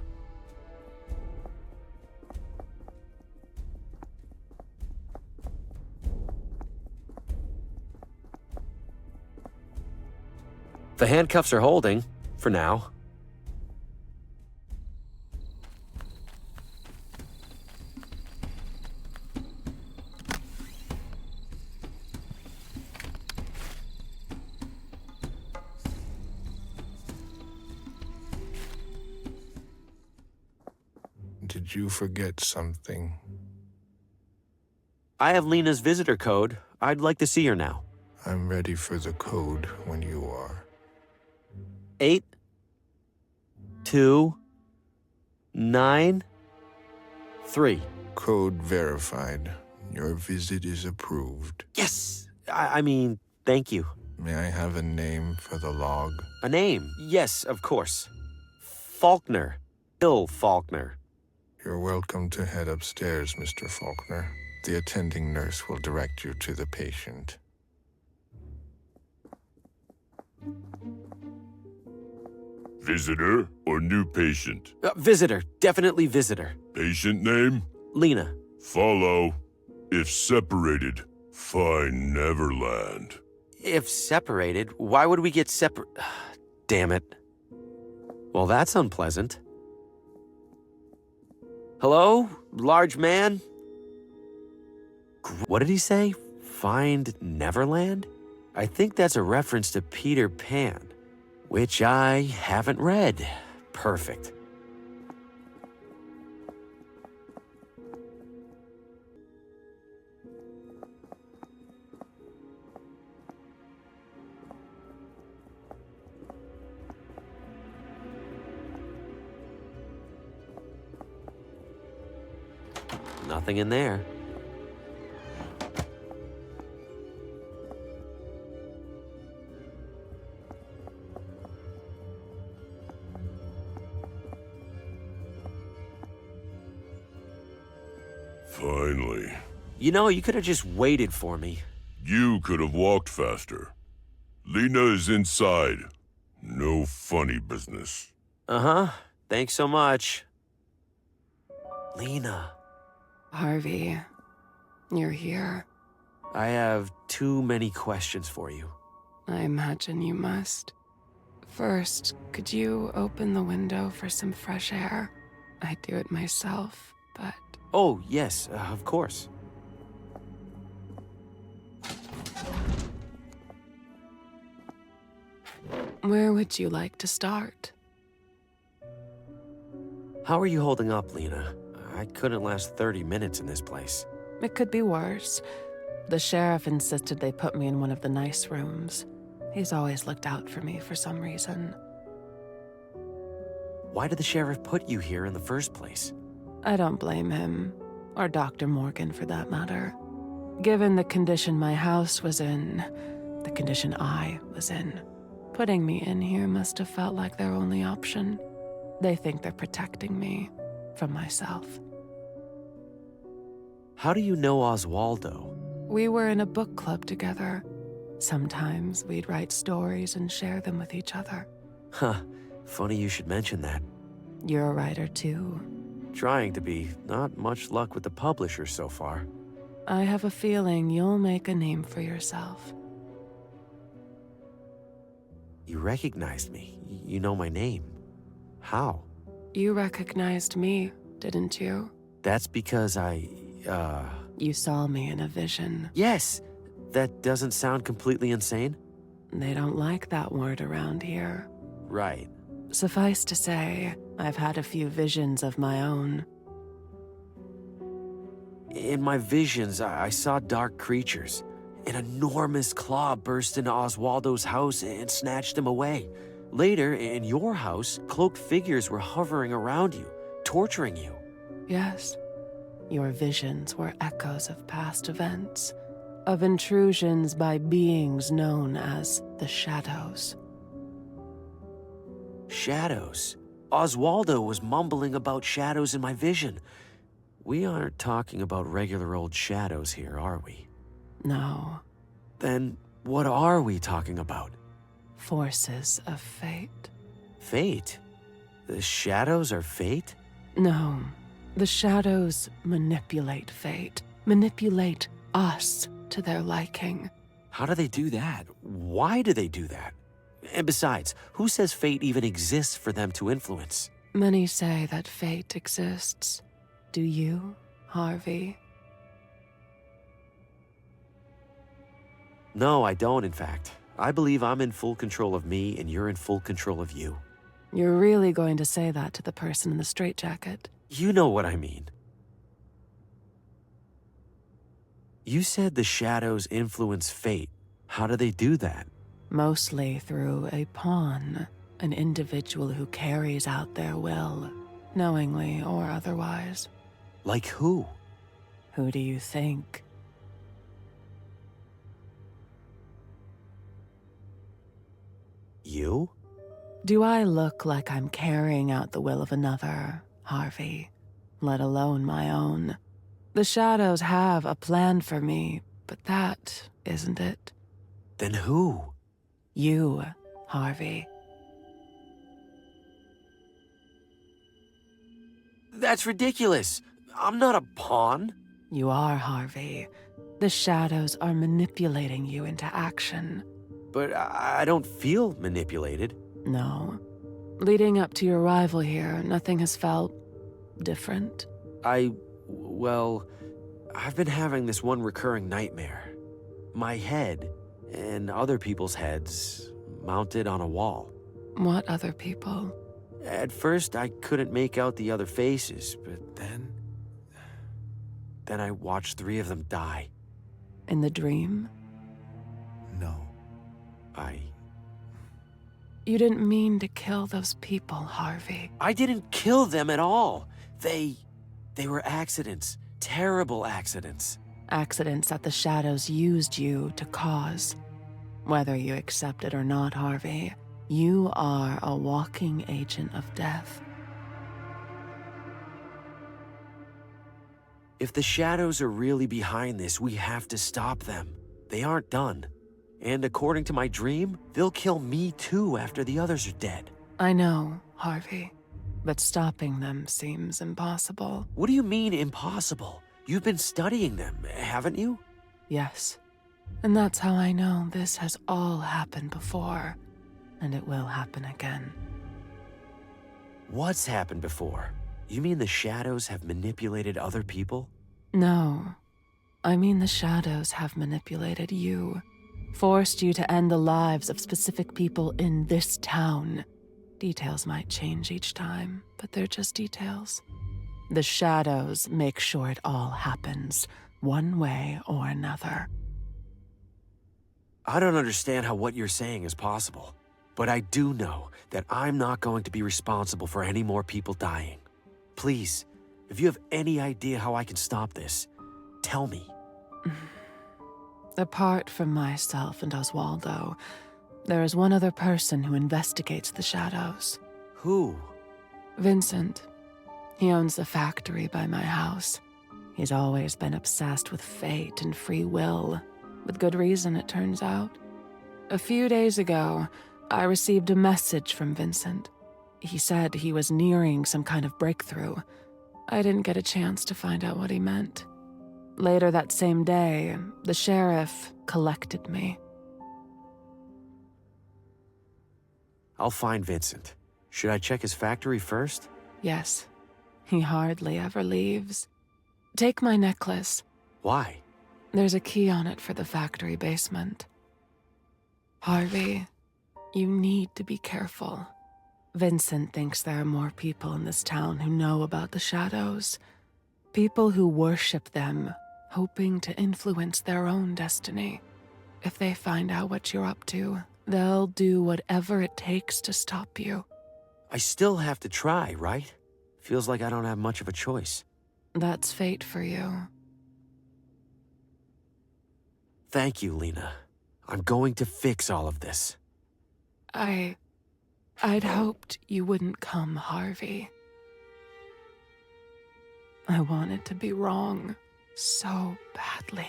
The handcuffs are holding, for now. did you forget something? I have Lena's visitor code. I'd like to see her now. I'm ready for the code when you are. 8, 2, 9, 3. Code verified. Your visit is approved. Yes! I mean, thank you. May I have a name for the log? A name? Yes, of course. Faulkner. Bill Faulkner. You're welcome to head upstairs, Mr. Faulkner. The attending nurse will direct you to the patient. Visitor or new patient? Visitor. Definitely visitor. Patient name? Lena. Follow. If separated, find Neverland. If separated, why would we get separate? Damn it. Well, that's unpleasant. Hello? Large man? What did he say? Find Neverland? I think that's a reference to Peter Pan, which I haven't read. Perfect. Nothing in there. Finally. You know, you could have just waited for me. You could have walked faster. Lena is inside. No funny business. Uh-huh. Thanks so much. Lena. Harvey, you're here. I have too many questions for you. I imagine you must. First, could you open the window for some fresh air? I'd do it myself, but... Oh, yes, of course. Where would you like to start? How are you holding up, Lena? I couldn't last 30 minutes in this place. It could be worse. The sheriff insisted they put me in one of the nice rooms. He's always looked out for me for some reason. Why did the sheriff put you here in the first place? I don't blame him, or Dr. Morgan for that matter. Given the condition my house was in, the condition I was in, putting me in here must have felt like their only option. They think they're protecting me from myself. How do you know Oswaldo? We were in a book club together. Sometimes we'd write stories and share them with each other. Huh, funny you should mention that. You're a writer too. Trying to be. Not much luck with the publisher so far. I have a feeling you'll make a name for yourself. You recognized me. You know my name. How? You recognized me, didn't you? That's because You saw me in a vision. Yes! That doesn't sound completely insane? They don't like that word around here. Right. Suffice to say, I've had a few visions of my own. In my visions, I saw dark creatures. An enormous claw burst into Oswaldo's house and snatched him away. Later, in your house, cloaked figures were hovering around you, torturing you. Yes. Your visions were echoes of past events, of intrusions by beings known as the Shadows. Shadows? Oswaldo was mumbling about shadows in my vision. We aren't talking about regular old shadows here, are we? No. Then what are we talking about? Forces of fate. Fate? The shadows are fate? No. The shadows manipulate fate. Manipulate us to their liking. How do they do that? Why do they do that? And besides, who says fate even exists for them to influence? Many say that fate exists. Do you, Harvey? No, I don't, in fact. I believe I'm in full control of me and you're in full control of you. You're really going to say that to the person in the straitjacket? You know what I mean. You said the shadows influence fate. How do they do that? Mostly through a pawn, an individual who carries out their will, knowingly or otherwise. Like who? Who do you think? You? Do I look like I'm carrying out the will of another, Harvey? Let alone my own. The shadows have a plan for me, but that isn't it. Then who? You, Harvey. That's ridiculous. I'm not a pawn. You are, Harvey. The shadows are manipulating you into action. But I don't feel manipulated. No. Leading up to your arrival here, nothing has felt different. Well, I've been having this one recurring nightmare. My head and other people's heads mounted on a wall. What other people? At first, I couldn't make out the other faces, but then I watched 3 of them die. In the dream? No. You didn't mean to kill those people, Harvey. I didn't kill them at all. They were accidents. Terrible accidents. Accidents that the shadows used you to cause. Whether you accept it or not, Harvey, you are a walking agent of death. If the shadows are really behind this, we have to stop them. They aren't done. And according to my dream, they'll kill me too after the others are dead. I know, Harvey, but stopping them seems impossible. What do you mean, impossible? You've been studying them, haven't you? Yes. And that's how I know this has all happened before, and it will happen again. What's happened before? You mean the shadows have manipulated other people? No. I mean the shadows have manipulated you. Forced you to end the lives of specific people in this town. Details might change each time, but they're just details. The shadows make sure it all happens, one way or another. I don't understand how what you're saying is possible, but I do know that I'm not going to be responsible for any more people dying. Please, if you have any idea how I can stop this, tell me. Apart from myself and Oswaldo, there is one other person who investigates the shadows. Who? Vincent. He owns the factory by my house. He's always been obsessed with fate and free will, with good reason, it turns out. A few days ago, I received a message from Vincent. He said he was nearing some kind of breakthrough. I didn't get a chance to find out what he meant. Later that same day, the sheriff collected me. I'll find Vincent. Should I check his factory first? Yes. He hardly ever leaves. Take my necklace. Why? There's a key on it for the factory basement. Harvey, you need to be careful. Vincent thinks there are more people in this town who know about the shadows. People who worship them, hoping to influence their own destiny. If they find out what you're up to, they'll do whatever it takes to stop you. I still have to try, right? Feels like I don't have much of a choice. That's fate for you. Thank you, Lena. I'm going to fix all of this. I'd hoped you wouldn't come, Harvey. I wanted to be wrong so badly.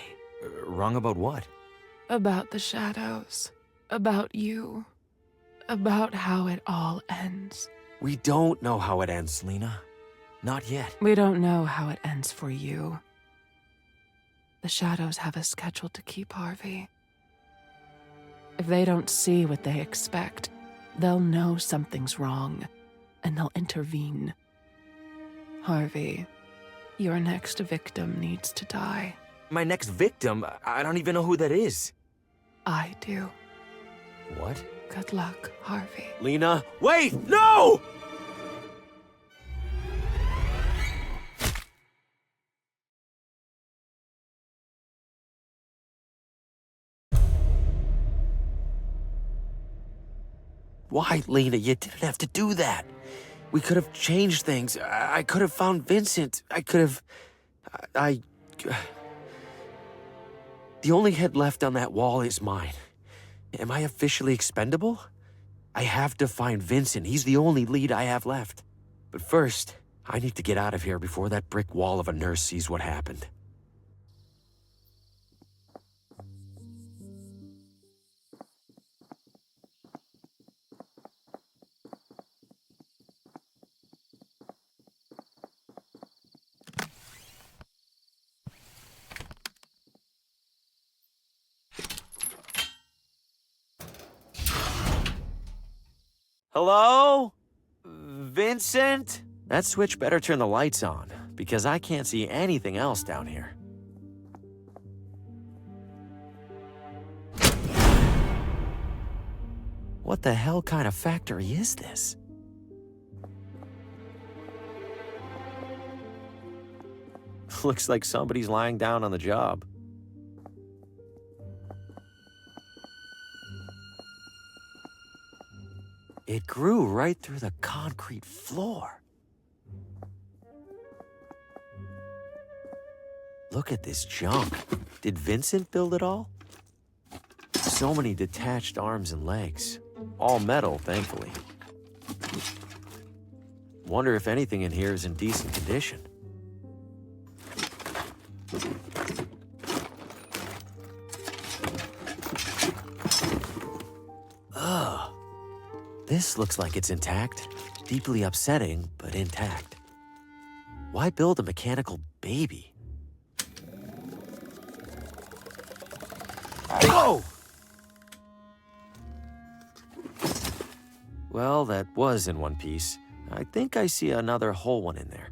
Wrong about what? About the shadows. About you. About how it all ends. We don't know how it ends, Lena. Not yet. We don't know how it ends for you. The shadows have a schedule to keep, Harvey. If they don't see what they expect, they'll know something's wrong, and they'll intervene. Harvey, your next victim needs to die. My next victim? I don't even know who that is. I do. What? Good luck, Harvey. Lena, wait! No! Why, Lena? You didn't have to do that. We could have changed things. I could have found Vincent. I could have... The only head left on that wall is mine. Am I officially expendable? I have to find Vincent. He's the only lead I have left. But first, I need to get out of here before that brick wall of a nurse sees what happened. Hello? Vincent? That switch better turn the lights on, because I can't see anything else down here. What the hell kind of factory is this? Looks like somebody's lying down on the job. It grew right through the concrete floor. Look at this junk. Did Vincent build it all? So many detached arms and legs. All metal, thankfully. Wonder if anything in here is in decent condition. Ugh. This looks like it's intact. Deeply upsetting, but intact. Why build a mechanical baby? Whoa! Well, that was in one piece. I think I see another whole one in there.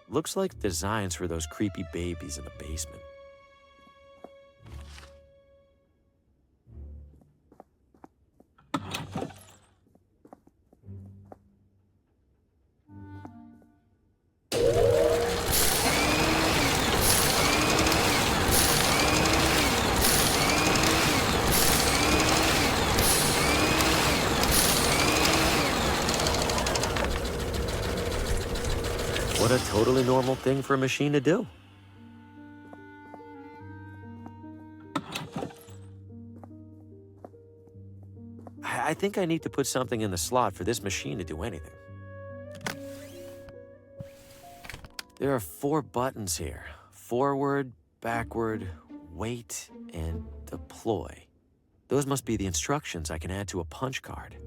Looks like designs for those creepy babies in the basement. What a totally normal thing for a machine to do. I think I need to put something in the slot for this machine to do anything. There are 4 buttons here. Forward, backward, wait, and deploy. Those must be the instructions I can add to a punch card.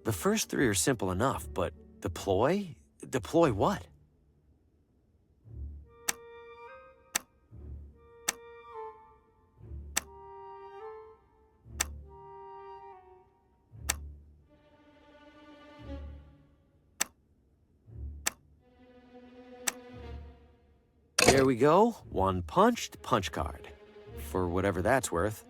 The first 3 are simple enough, but deploy? Deploy what? There we go. 1 punched punch card. For whatever that's worth.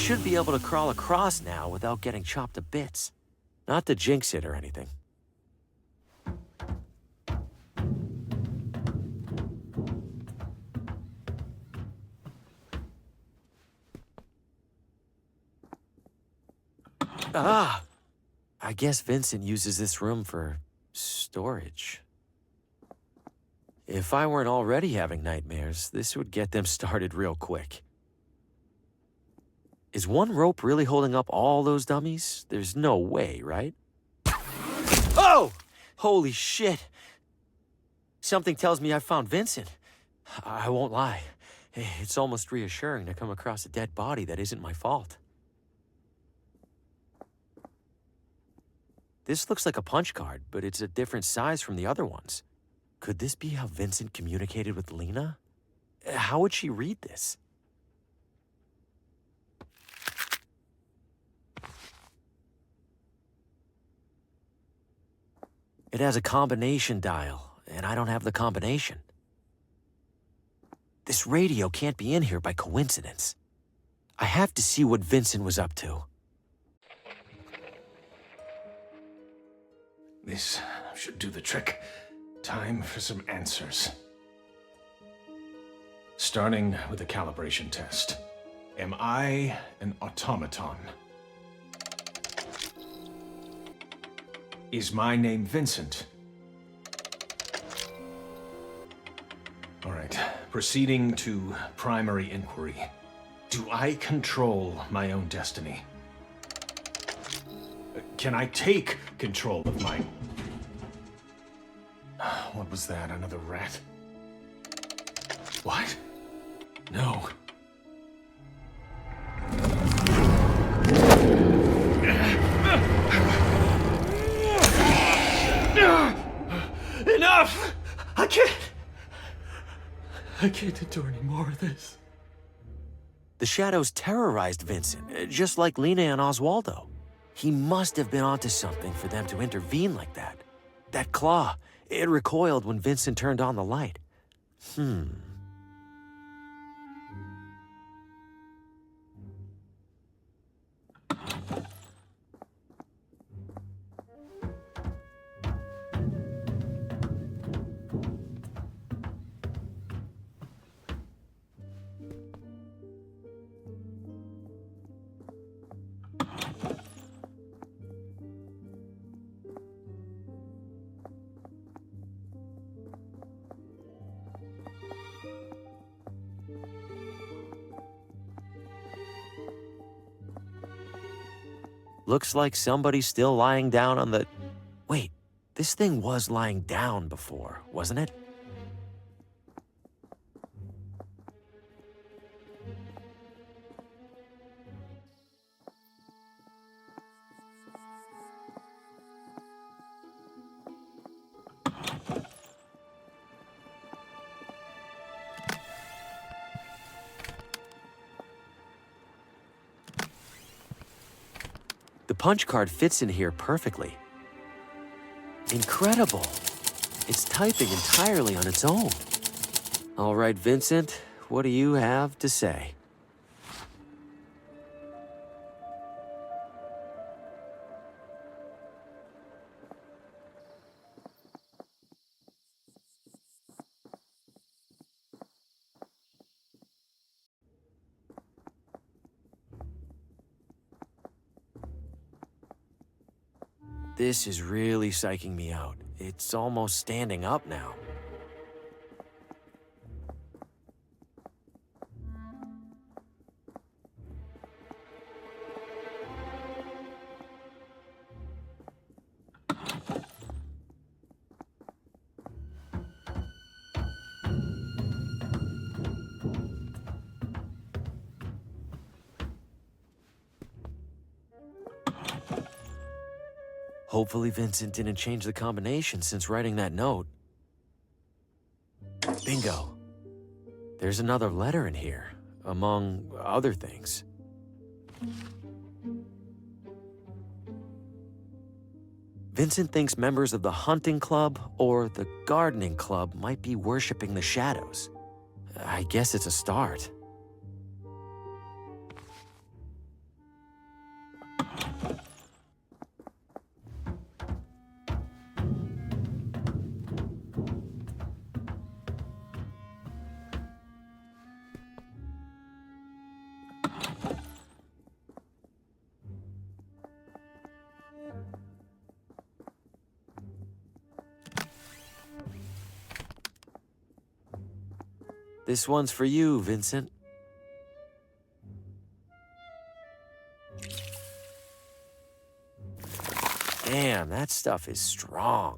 Should be able to crawl across now without getting chopped to bits. Not to jinx it or anything. Ah! I guess Vincent uses this room for storage. If I weren't already having nightmares, this would get them started real quick. Is one rope really holding up all those dummies? There's no way, right? Oh! Holy shit! Something tells me I found Vincent. I won't lie. It's almost reassuring to come across a dead body that isn't my fault. This looks like a punch card, but it's a different size from the other ones. Could this be how Vincent communicated with Lena? How would she read this? It has a combination dial, and I don't have the combination. This radio can't be in here by coincidence. I have to see what Vincent was up to. This should do the trick. Time for some answers. Starting with a calibration test. Am I an automaton? Is my name Vincent? All right, proceeding to primary inquiry. Do I control my own destiny? Can I take control of my... What was that? Another rat? What? No. Enough! I can't endure any more of this. The shadows terrorized Vincent, just like Lena and Oswaldo. He must have been onto something for them to intervene like that. That claw, it recoiled when Vincent turned on the light. Looks like somebody's still lying down on the... Wait, this thing was lying down before, wasn't it? The punch card fits in here perfectly. Incredible. It's typing entirely on its own. All right, Vincent, what do you have to say? This is really psyching me out. It's almost standing up now. Hopefully Vincent didn't change the combination since writing that note. Bingo. There's another letter in here, among other things. Vincent thinks members of the hunting club or the gardening club might be worshipping the shadows. I guess it's a start. This one's for you, Vincent. Damn, that stuff is strong.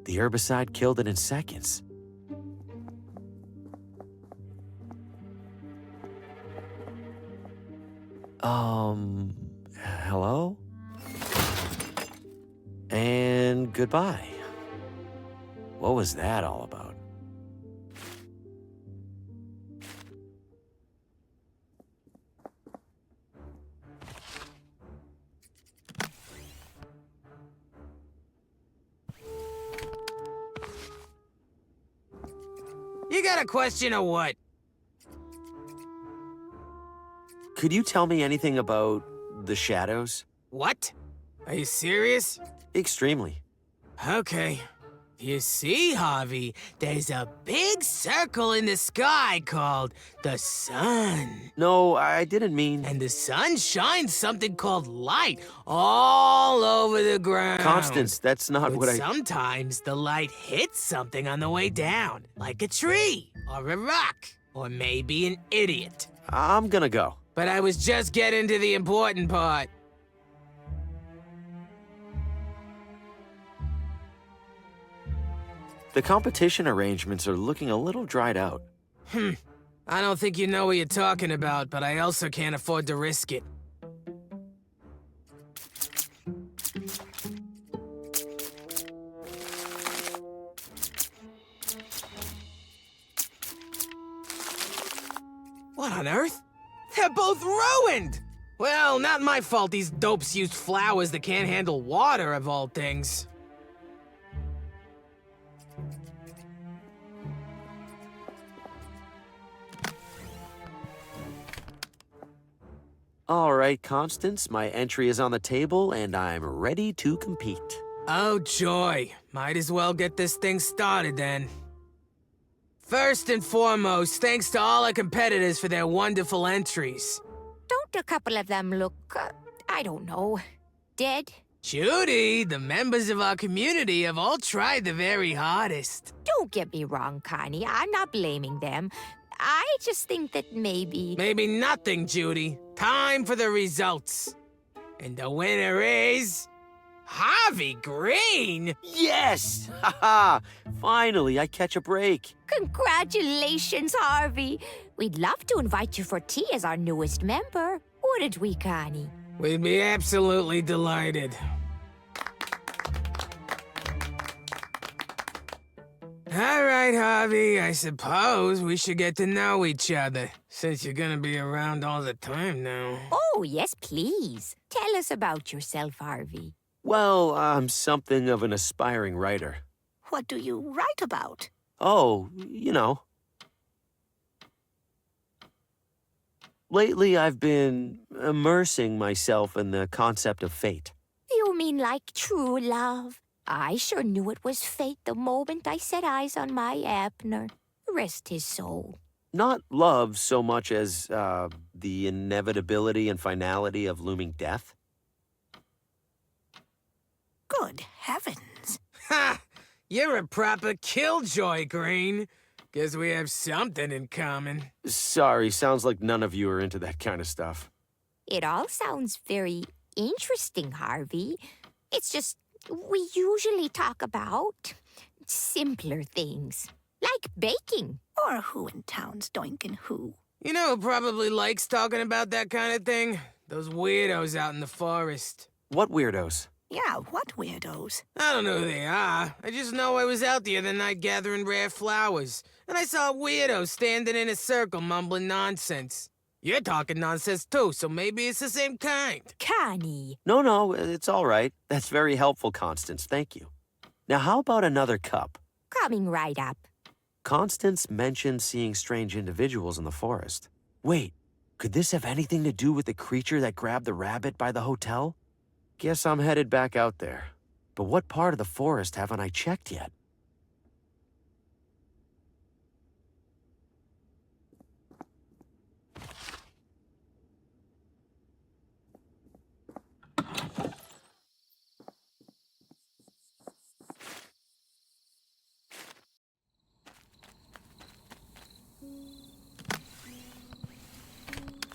The herbicide killed it in seconds. Hello? And goodbye. What was that all about? You got a question or what? Could you tell me anything about the shadows? What? Are you serious? Extremely. Okay. You see, Harvey, there's a big circle in the sky called the sun. No, I didn't mean... And the sun shines something called light all over the ground. Constance, that's not But what I... sometimes the light hits something on the way down, like a tree, or a rock, or maybe an idiot. I'm gonna go. But I was just getting to the important part. The competition arrangements are looking a little dried out. I don't think you know what you're talking about, but I also can't afford to risk it. What on earth? They're both ruined! Well, not my fault these dopes used flowers that can't handle water, of all things. All right, Constance, my entry is on the table, and I'm ready to compete. Oh, joy. Might as well get this thing started, then. First and foremost, thanks to all our competitors for their wonderful entries. Don't a couple of them look, I don't know, dead? Judy, the members of our community have all tried the very hardest. Don't get me wrong, Connie. I'm not blaming them. I just think that maybe... Maybe nothing, Judy. Time for the results. And the winner is... Harvey Green! Yes! Haha! Finally, I catch a break. Congratulations, Harvey. We'd love to invite you for tea as our newest member. Wouldn't we, Connie? We'd be absolutely delighted. All right, Harvey, I suppose we should get to know each other, since you're gonna be around all the time now. Oh, yes, please. Tell us about yourself, Harvey. Well, I'm something of an aspiring writer. What do you write about? Oh, you know. Lately, I've been immersing myself in the concept of fate. You mean like true love? I sure knew it was fate the moment I set eyes on my Abner. Rest his soul. Not love so much as the inevitability and finality of looming death. Good heavens. Ha! You're a proper killjoy, Green. Guess we have something in common. Sorry, sounds like none of you are into that kind of stuff. It all sounds very interesting, Harvey. It's just, we usually talk about simpler things, like baking. Or who in town's doinkin' who. You know who probably likes talking about that kind of thing? Those weirdos out in the forest. What weirdos? Yeah, what weirdos? I don't know who they are. I just know I was out the other night gathering rare flowers, and I saw a weirdo standing in a circle mumbling nonsense. You're talking nonsense too, so maybe it's the same kind. Connie. No, it's all right. That's very helpful, Constance. Thank you. Now, how about another cup? Coming right up. Constance mentioned seeing strange individuals in the forest. Wait, could this have anything to do with the creature that grabbed the rabbit by the hotel? Guess I'm headed back out there. But what part of the forest haven't I checked yet?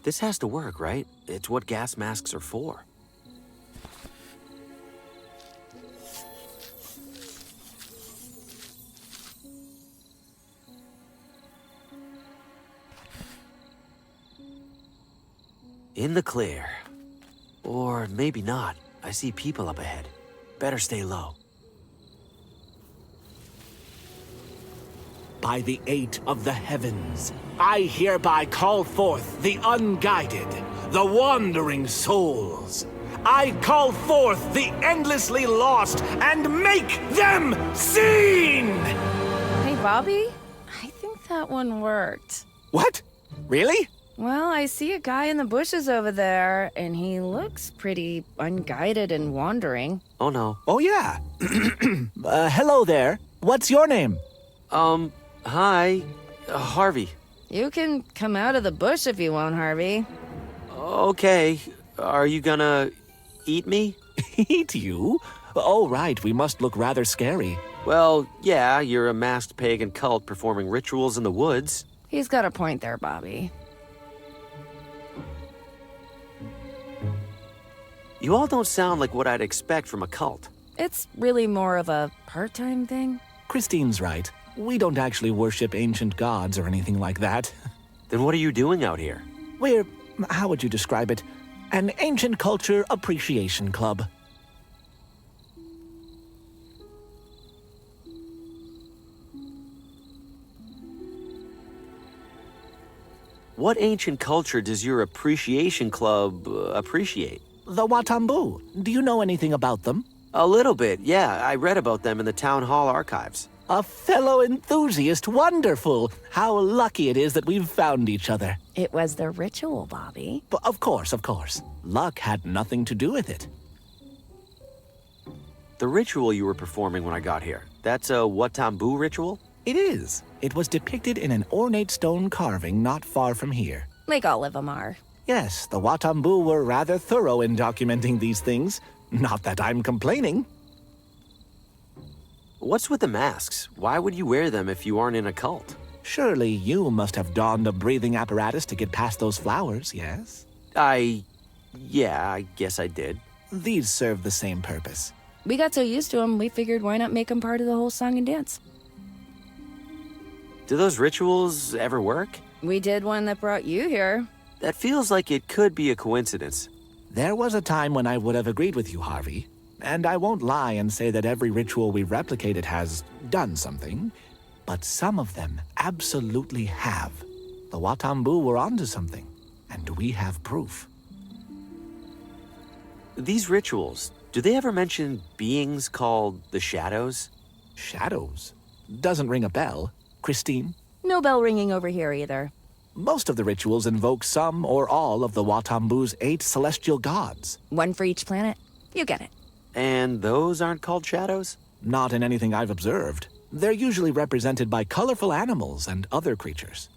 This has to work, right? It's what gas masks are for. In the clear. Or maybe not. I see people up ahead. Better stay low. By the eight of the heavens, I hereby call forth the unguided, the wandering souls. I call forth the endlessly lost and make them seen! Hey, Bobby? I think that one worked. What? Really? Well, I see a guy in the bushes over there, and he looks pretty unguided and wandering. Oh no. Oh yeah. Hello there. What's your name? Hi. Harvey. You can come out of the bush if you want, Harvey. Okay. Are you gonna eat me? Eat you? Oh, right. We must look rather scary. Well, yeah, you're a masked pagan cult performing rituals in the woods. He's got a point there, Bobby. You all don't sound like what I'd expect from a cult. It's really more of a part-time thing. Christine's right. We don't actually worship ancient gods or anything like that. Then what are you doing out here? We're, how would you describe it? An ancient culture appreciation club. What ancient culture does your appreciation club appreciate? The Watambu. Do you know anything about them? A little bit, yeah. I read about them in the town hall archives. A fellow enthusiast. Wonderful. How lucky it is that we've found each other. It was the ritual, Bobby. But of course. Luck had nothing to do with it. The ritual you were performing when I got here, that's a Watambu ritual? It is. It was depicted in an ornate stone carving not far from here. Like all of them are. Yes, the Watambu were rather thorough in documenting these things. Not that I'm complaining. What's with the masks? Why would you wear them if you aren't in a cult? Surely you must have donned a breathing apparatus to get past those flowers, yes? Yeah, I guess I did. These serve the same purpose. We got so used to them, we figured why not make them part of the whole song and dance. Do those rituals ever work? We did one that brought you here. That feels like it could be a coincidence. There was a time when I would have agreed with you, Harvey. And I won't lie and say that every ritual we've replicated has done something, but some of them absolutely have. The Watambu were onto something, and we have proof. These rituals, do they ever mention beings called the Shadows? Shadows? Doesn't ring a bell. Christine? No bell ringing over here either. Most of the rituals invoke some or all of the Watambu's 8 celestial gods. One for each planet. You get it. And those aren't called shadows? Not in anything I've observed. They're usually represented by colorful animals and other creatures.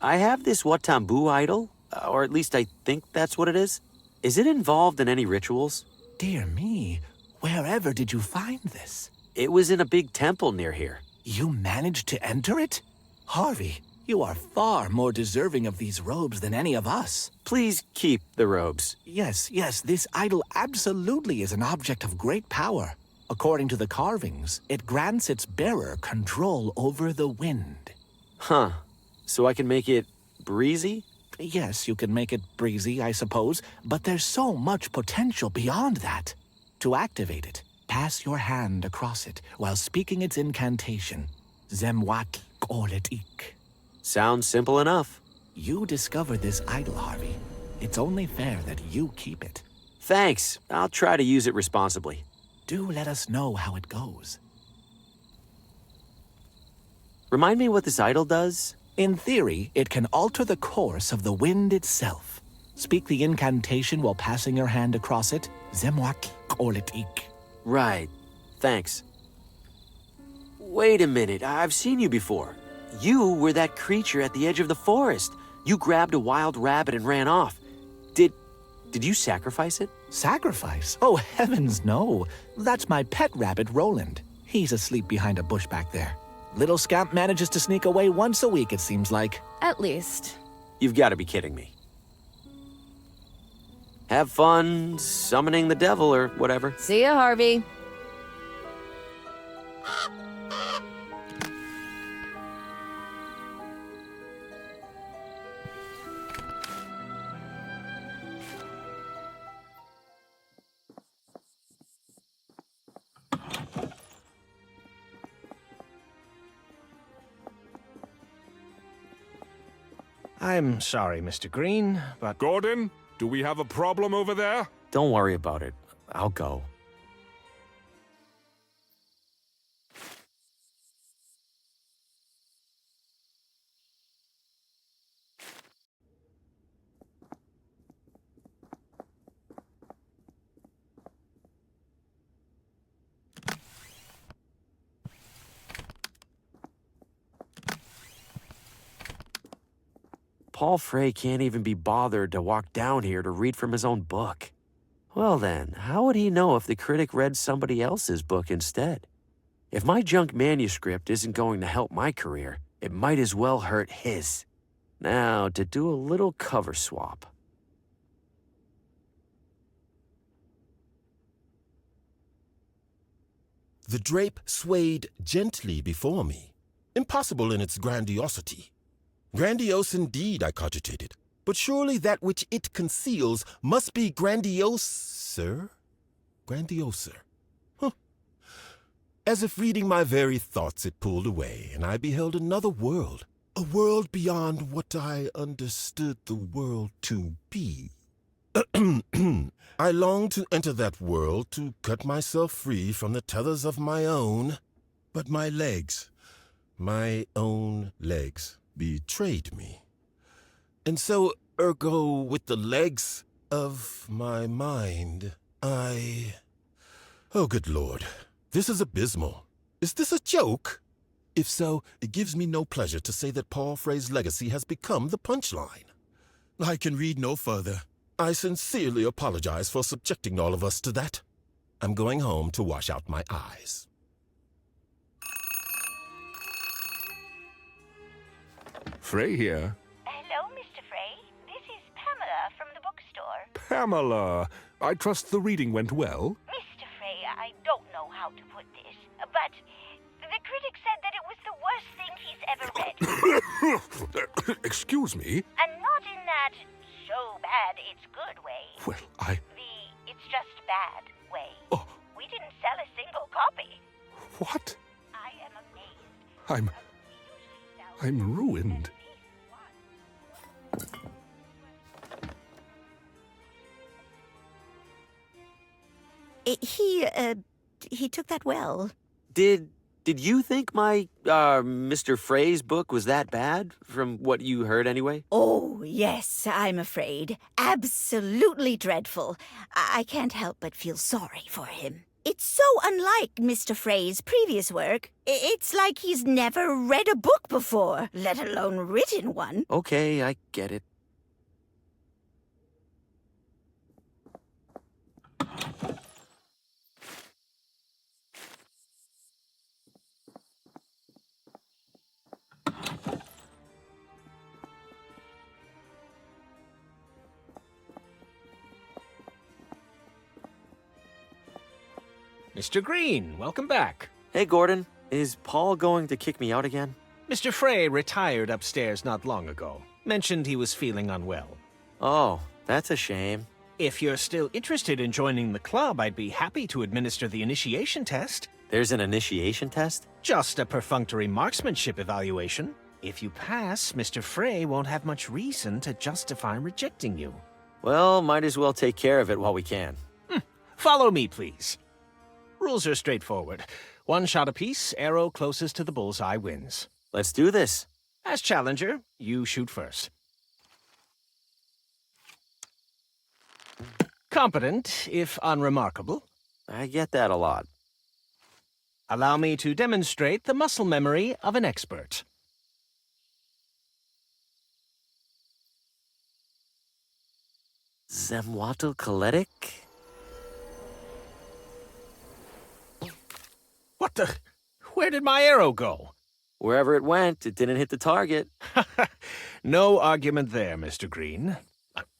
I have this Watambu idol, or at least I think that's what it is. Is it involved in any rituals? Dear me, wherever did you find this? It was in a big temple near here. You managed to enter it? Harvey, you are far more deserving of these robes than any of us. Please keep the robes. Yes, this idol absolutely is an object of great power. According to the carvings, it grants its bearer control over the wind. Huh. So I can make it breezy? Yes, you can make it breezy, I suppose, but there's so much potential beyond that. To activate it, pass your hand across it while speaking its incantation. Zemwat Koletik. Sounds simple enough. You discovered this idol, Harvey. It's only fair that you keep it. Thanks. I'll try to use it responsibly. Do let us know how it goes. Remind me what this idol does? In theory, it can alter the course of the wind itself. Speak the incantation while passing your hand across it. Zemwat Koletik. Right. Thanks. Wait a minute. I've seen you before. You were that creature at the edge of the forest. You grabbed a wild rabbit and ran off. Did you sacrifice it? Sacrifice? Oh, heavens no. That's my pet rabbit, Roland. He's asleep behind a bush back there. Little scamp manages to sneak away once a week, it seems like. At least. You've got to be kidding me. Have fun summoning the devil or whatever. See ya, Harvey. I'm sorry, Mr. Green, but... Gordon, do we have a problem over there? Don't worry about it. I'll go. Paul Frey can't even be bothered to walk down here to read from his own book. Well then, how would he know if the critic read somebody else's book instead? If my junk manuscript isn't going to help my career, it might as well hurt his. Now, to do a little cover swap. The drape swayed gently before me, impossible in its grandiosity. Grandiose indeed, I cogitated, but surely that which it conceals must be grandioser? Grandioser. Huh. As if reading my very thoughts, it pulled away, and I beheld another world, a world beyond what I understood the world to be. I longed to enter that world, to cut myself free from the tethers of my own, but my legs, my own legs, betrayed me. And so, ergo, with the legs of my mind, Oh, good Lord, this is abysmal. Is this a joke? If so, it gives me no pleasure to say that Paul Frey's legacy has become the punchline. I can read no further. I sincerely apologize for subjecting all of us to that. I'm going home to wash out my eyes. Frey here. Hello, Mr. Frey. This is Pamela from the bookstore. Pamela, I trust the reading went well? Mr. Frey, I don't know how to put this, but the critic said that it was the worst thing he's ever read. Excuse me? And not in that so bad it's good way. Well, It's just bad way. Oh. We didn't sell a single copy. What? I am amazed. I'm ruined. He took that well. Did you think my, Mr. Frey's book was that bad, from what you heard anyway? Oh, yes, I'm afraid. Absolutely dreadful. I can't help but feel sorry for him. It's so unlike Mr. Frey's previous work. It's like he's never read a book before, let alone written one. Okay, I get it. Mr. Green, welcome back. Hey, Gordon. Is Paul going to kick me out again? Mr. Frey retired upstairs not long ago. Mentioned he was feeling unwell. Oh, that's a shame. If you're still interested in joining the club, I'd be happy to administer the initiation test. There's an initiation test? Just a perfunctory marksmanship evaluation. If you pass, Mr. Frey won't have much reason to justify rejecting you. Well, might as well take care of it while we can. Follow me, please. Rules are straightforward. One shot apiece, arrow closest to the bullseye wins. Let's do this. As challenger, you shoot first. Competent, if unremarkable. I get that a lot. Allow me to demonstrate the muscle memory of an expert. Zemwatl-Koletic? What the? Where did my arrow go? Wherever it went, it didn't hit the target. No argument there, Mr. Green.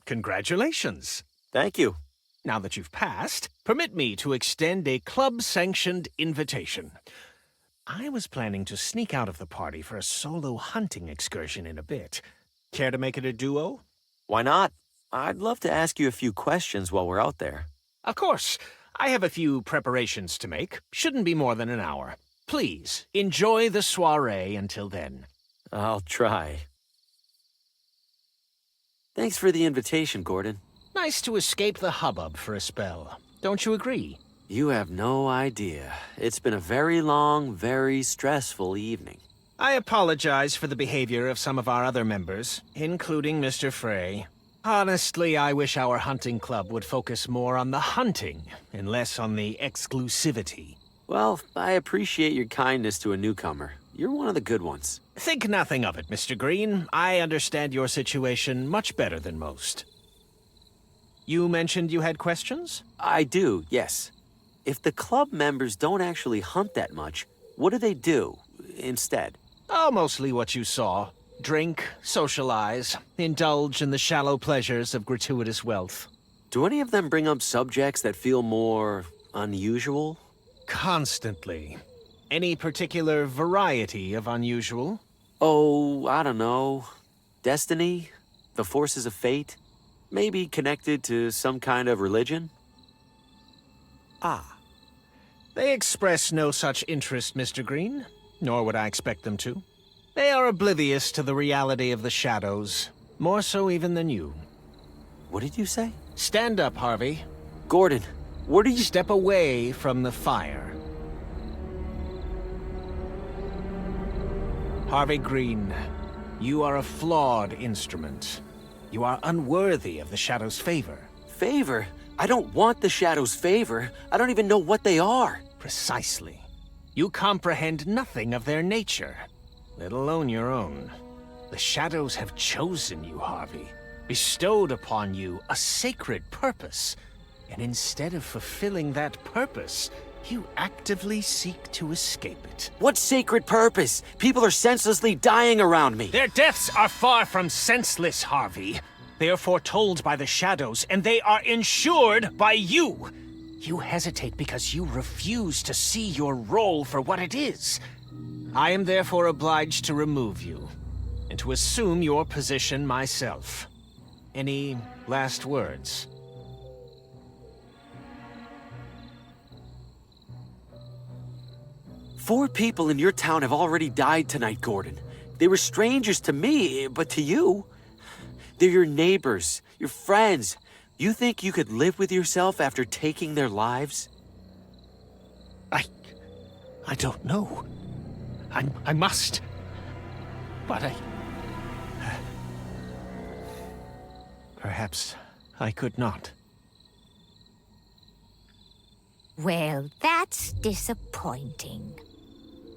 Congratulations. Thank you. Now that you've passed, permit me to extend a club-sanctioned invitation. I was planning to sneak out of the party for a solo hunting excursion in a bit. Care to make it a duo? Why not? I'd love to ask you a few questions while we're out there. Of course. I have a few preparations to make. Shouldn't be more than an hour. Please, enjoy the soiree until then. I'll try. Thanks for the invitation, Gordon. Nice to escape the hubbub for a spell. Don't you agree? You have no idea. It's been a very long, very stressful evening. I apologize for the behavior of some of our other members, including Mr. Frey. Honestly, I wish our hunting club would focus more on the hunting and less on the exclusivity. Well, I appreciate your kindness to a newcomer. You're one of the good ones. Think nothing of it, Mr. Green. I understand your situation much better than most. You mentioned you had questions? I do, yes. If the club members don't actually hunt that much, what do they do instead? Oh, mostly what you saw. Drink, socialize, indulge in the shallow pleasures of gratuitous wealth. Do any of them bring up subjects that feel more unusual? Constantly. Any particular variety of unusual? Oh, I don't know. Destiny? The forces of fate? Maybe connected to some kind of religion? Ah. They express no such interest, Mr. Green, nor would I expect them to. They are oblivious to the reality of the shadows, more so even than you. What did you say? Stand up, Harvey. Gordon, where do you— Step away from the fire. Harvey Green, you are a flawed instrument. You are unworthy of the Shadow's favor. Favor? I don't want the Shadow's favor. I don't even know what they are. Precisely. You comprehend nothing of their nature, let alone your own. The Shadows have chosen you, Harvey, bestowed upon you a sacred purpose, and instead of fulfilling that purpose, you actively seek to escape it. What sacred purpose? People are senselessly dying around me. Their deaths are far from senseless, Harvey. They are foretold by the Shadows, and they are ensured by you. You hesitate because you refuse to see your role for what it is. I am therefore obliged to remove you, and to assume your position myself. Any last words? Four people in your town have already died tonight, Gordon. They were strangers to me, but to you, they're your neighbors, your friends. You think you could live with yourself after taking their lives? I don't know. I must. But perhaps I could not. Well, that's disappointing.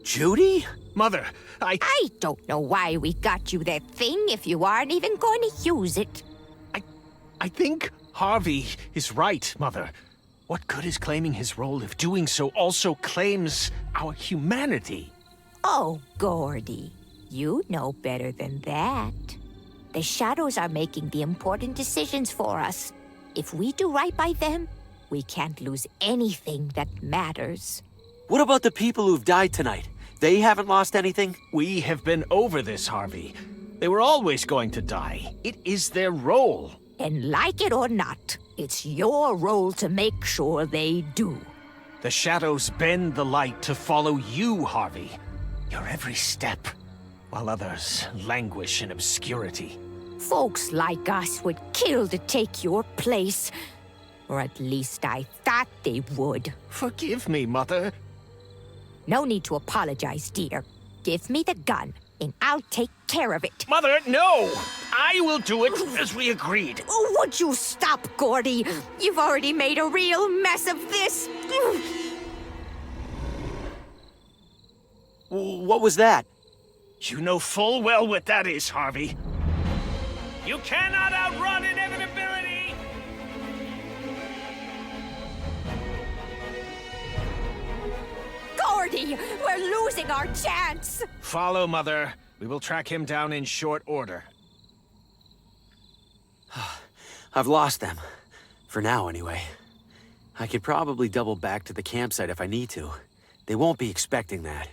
Judy? Mother, I don't know why we got you that thing if you aren't even going to use it. I think Harvey is right, Mother. What good is claiming his role if doing so also claims our humanity? Oh, Gordy, you know better than that. The Shadows are making the important decisions for us. If we do right by them, we can't lose anything that matters. What about the people who've died tonight? They haven't lost anything? We have been over this, Harvey. They were always going to die. It is their role. And like it or not, it's your role to make sure they do. The Shadows bend the light to follow you, Harvey. Your every step, while others languish in obscurity. Folks like us would kill to take your place. Or at least I thought they would. Forgive me, Mother. No need to apologize, dear. Give me the gun, and I'll take care of it. Mother, no! I will do it as we agreed. Would you stop, Gordy? You've already made a real mess of this. What was that? You know full well what that is, Harvey. You cannot outrun inevitability! Gordy, we're losing our chance! Follow, Mother. We will track him down in short order. I've lost them. For now, anyway. I could probably double back to the campsite if I need to. They won't be expecting that.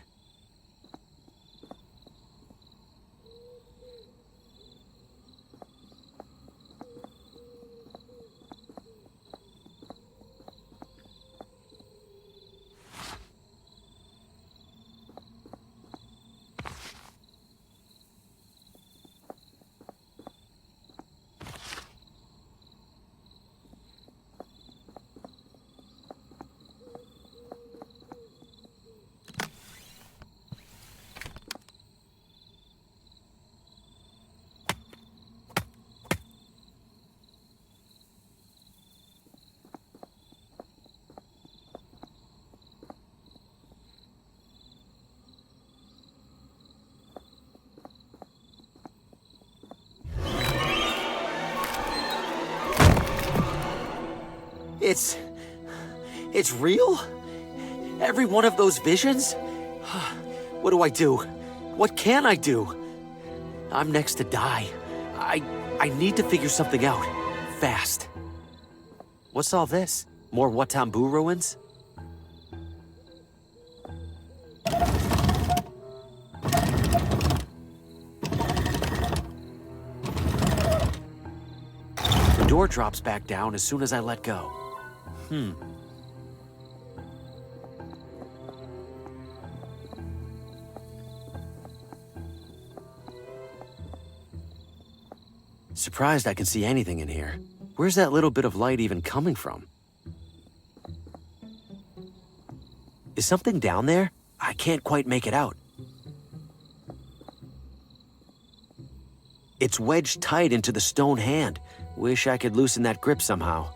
It's real? Every one of those visions? What do I do? What can I do? I'm next to die. I need to figure something out. Fast. What's all this? More Watambu ruins? The door drops back down as soon as I let go. Surprised I can see anything in here. Where's that little bit of light even coming from? Is something down there? I can't quite make it out. It's wedged tight into the stone hand. Wish I could loosen that grip somehow.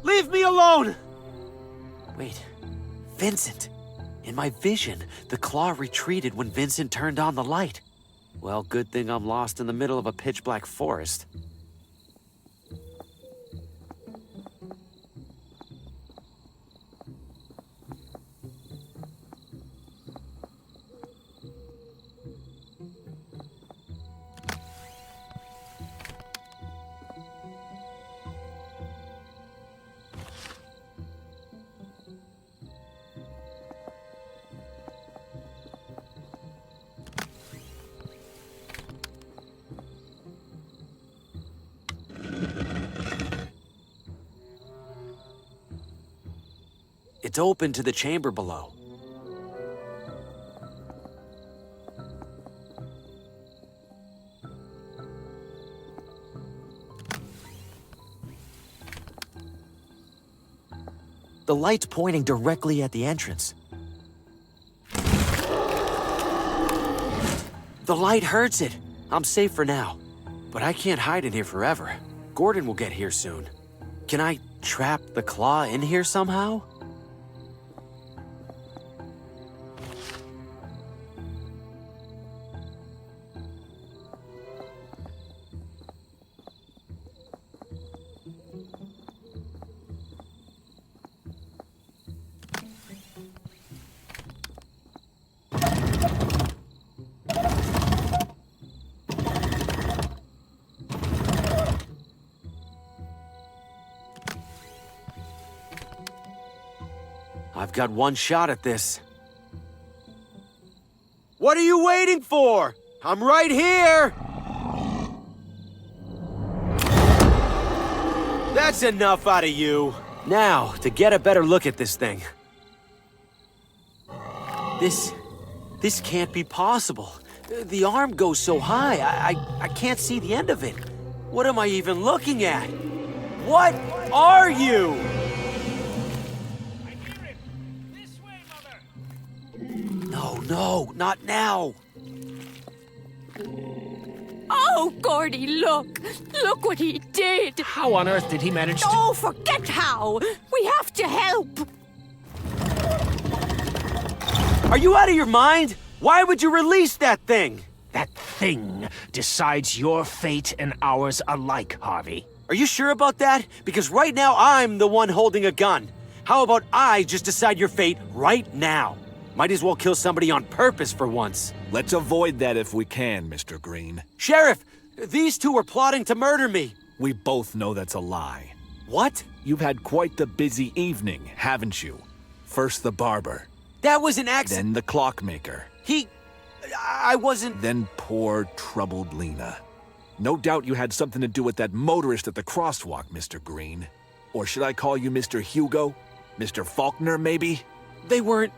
Leave me alone! Wait, Vincent. In my vision, the claw retreated when Vincent turned on the light. Well, good thing I'm lost in the middle of a pitch-black forest. It's open to the chamber below. The light's pointing directly at the entrance. The light hurts it. I'm safe for now. But I can't hide in here forever. Gordon will get here soon. Can I trap the claw in here somehow? I've got one shot at this. What are you waiting for? I'm right here! That's enough out of you. Now, to get a better look at this thing. This can't be possible. The arm goes so high, I can't see the end of it. What am I even looking at? What are you? No, not now. Oh, Gordy, look! Look what he did! How on earth did he manage to... Oh, forget how! We have to help! Are you out of your mind? Why would you release that thing? That thing decides your fate and ours alike, Harvey. Are you sure about that? Because right now I'm the one holding a gun. How about I just decide your fate right now? Might as well kill somebody on purpose for once. Let's avoid that if we can, Mr. Green. Sheriff, these two were plotting to murder me. We both know that's a lie. What? You've had quite the busy evening, haven't you? First the barber. That was an accident. Then the clockmaker. He... I wasn't... Then poor, troubled Lena. No doubt you had something to do with that motorist at the crosswalk, Mr. Green. Or should I call you Mr. Hugo? Mr. Faulkner, maybe? They weren't...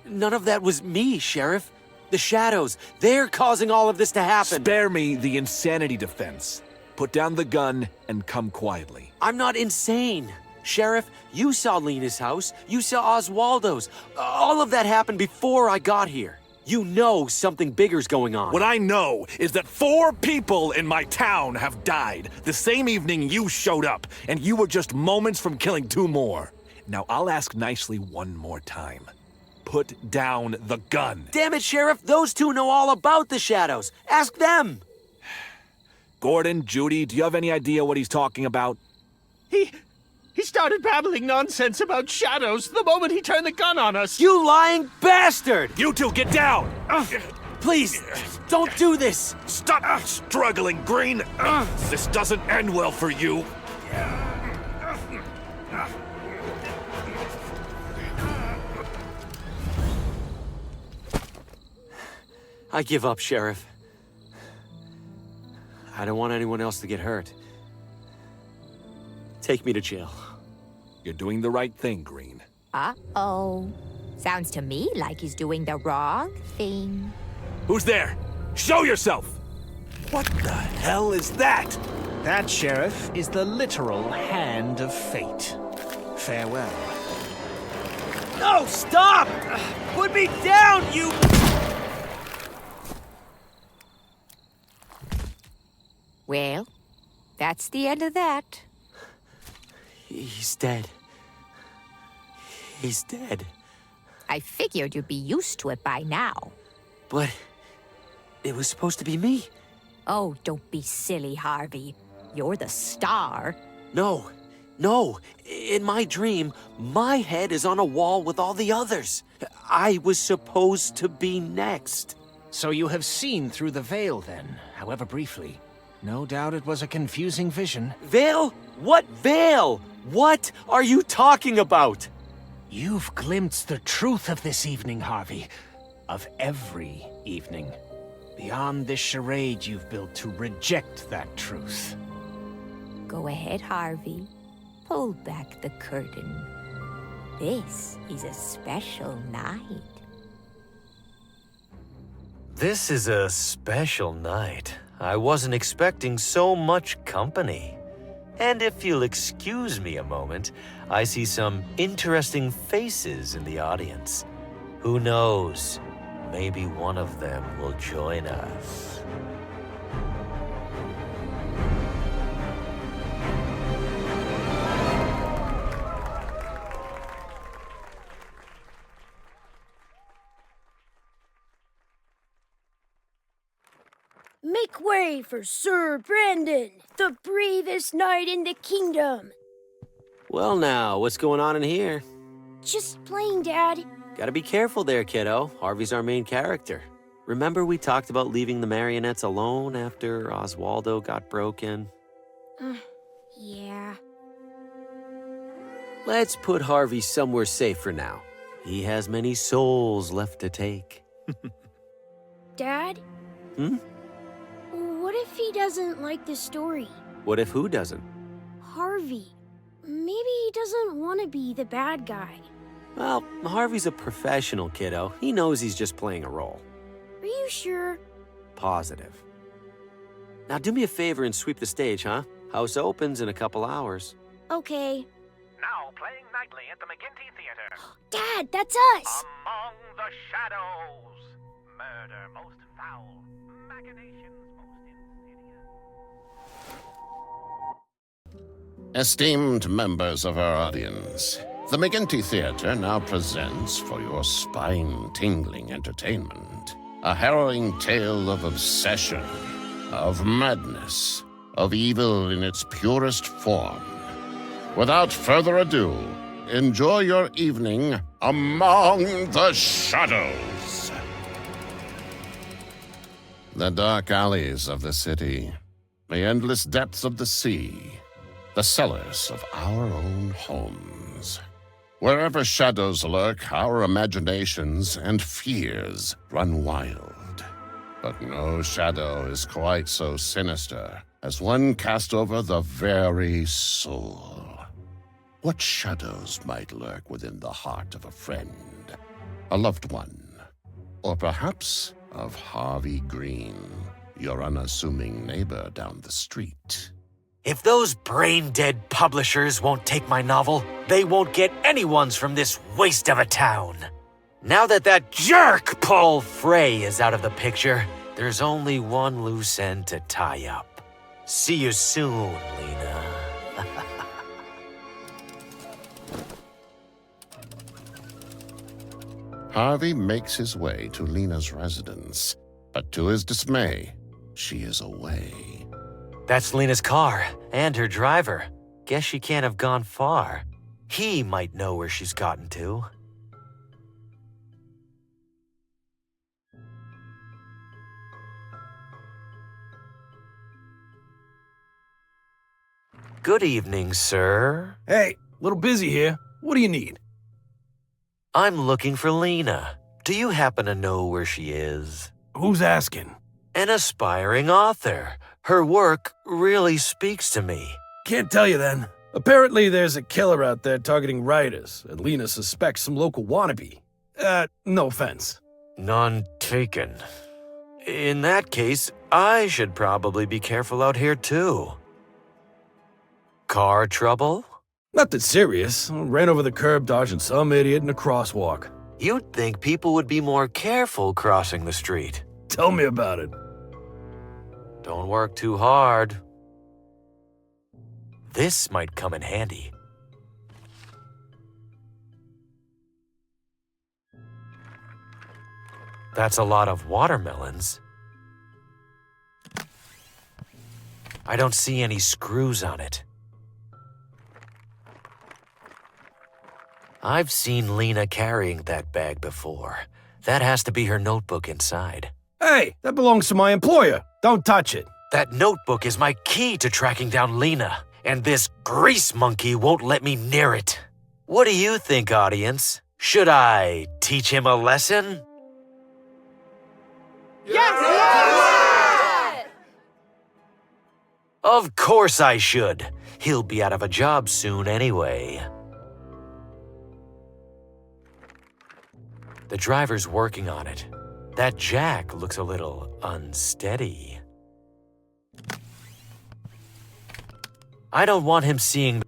None of that was me, Sheriff. The shadows, they're causing all of this to happen. Spare me the insanity defense. Put down the gun and come quietly. I'm not insane. Sheriff, you saw Lena's house. You saw Oswaldo's. All of that happened before I got here. You know something bigger's going on. What I know is that 4 people in my town have died the same evening you showed up, and you were just moments from killing 2 more. Now, I'll ask nicely one more time. Put down the gun. Damn it, Sheriff. Those 2 know all about the shadows. Ask them. Gordon, Judy, do you have any idea what he's talking about? He started babbling nonsense about shadows the moment he turned the gun on us. You lying bastard! You 2, get down! Please, don't do this! Stop struggling, Green! This doesn't end well for you. I give up, Sheriff. I don't want anyone else to get hurt. Take me to jail. You're doing the right thing, Green. Uh-oh. Sounds to me like he's doing the wrong thing. Who's there? Show yourself! What the hell is that? That, Sheriff, is the literal hand of fate. Farewell. No, stop! Put me down, you... Well, that's the end of that. He's dead. He's dead. I figured you'd be used to it by now. But it was supposed to be me. Oh, don't be silly, Harvey. You're the star. No. In my dream, my head is on a wall with all the others. I was supposed to be next. So you have seen through the veil, then, however briefly. No doubt it was a confusing vision. Veil? What veil? What are you talking about? You've glimpsed the truth of this evening, Harvey. Of every evening. Beyond this charade you've built to reject that truth. Go ahead, Harvey. Pull back the curtain. This is a special night. This is a special night. I wasn't expecting so much company. And if you'll excuse me a moment, I see some interesting faces in the audience. Who knows? Maybe one of them will join us. Make way for Sir Brandon, the bravest knight in the kingdom. Well now, what's going on in here? Just playing, Dad. Gotta be careful there, kiddo. Harvey's our main character. Remember we talked about leaving the marionettes alone after Oswaldo got broken? Yeah. Let's put Harvey somewhere safe for now. He has many souls left to take. Dad? What if he doesn't like the story? What if who doesn't? Harvey. Maybe he doesn't want to be the bad guy. Well, Harvey's a professional, kiddo. He knows he's just playing a role. Are you sure? Positive. Now do me a favor and sweep the stage, huh? House opens in a couple hours. Okay. Now playing nightly at the McGinty Theater. Dad, that's us! Among the Shadows. Murder most foul. Machinations most insidious. Esteemed members of our audience, the McGinty Theater now presents for your spine-tingling entertainment a harrowing tale of obsession, of madness, of evil in its purest form. Without further ado, enjoy your evening Among the Shadows. The dark alleys of the city, the endless depths of the sea, the cellars of our own homes. Wherever shadows lurk, our imaginations and fears run wild. But no shadow is quite so sinister as one cast over the very soul. What shadows might lurk within the heart of a friend, a loved one, or perhaps of Harvey Green, your unassuming neighbor down the street? If those brain-dead publishers won't take my novel, they won't get anyone's from this waste of a town. Now that jerk Paul Frey is out of the picture, there's only one loose end to tie up. See you soon, Lena. Harvey makes his way to Lena's residence, but to his dismay, she is away. That's Lena's car, and her driver. Guess she can't have gone far. He might know where she's gotten to. Good evening, sir. Hey, a little busy here. What do you need? I'm looking for Lena. Do you happen to know where she is? Who's asking? An aspiring author. Her work really speaks to me. Can't tell you then. Apparently there's a killer out there targeting writers, and Lena suspects some local wannabe. No offense. None taken. In that case, I should probably be careful out here too. Car trouble? Nothing serious. Ran over the curb dodging some idiot in a crosswalk. You'd think people would be more careful crossing the street. Tell me about it. Don't work too hard. This might come in handy. That's a lot of watermelons. I don't see any screws on it. I've seen Lena carrying that bag before. That has to be her notebook inside. Hey, that belongs to my employer. Don't touch it. That notebook is my key to tracking down Lena, and this grease monkey won't let me near it. What do you think, audience? Should I teach him a lesson? Yes! Of course I should. He'll be out of a job soon anyway. The driver's working on it. That jack looks a little unsteady. I don't want him seeing.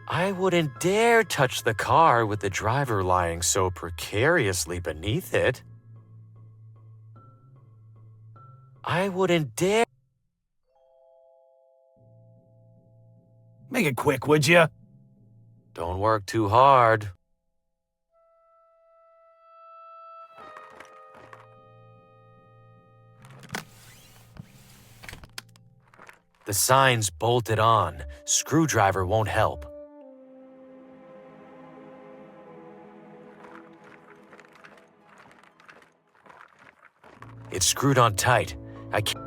I wouldn't dare touch the car with the driver lying so precariously beneath it. I wouldn't dare. Make it quick, would you? Don't work too hard. The sign's bolted on. Screwdriver won't help. It's screwed on tight. I can't.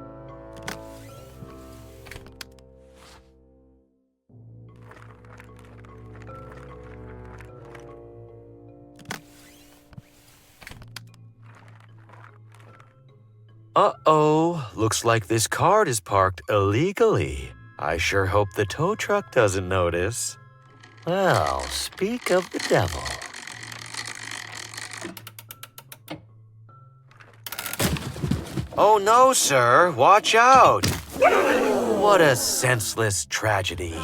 Uh-oh, looks like this cart is parked illegally. I sure hope the tow truck doesn't notice. Well, speak of the devil. Oh no, sir, watch out! What a senseless tragedy.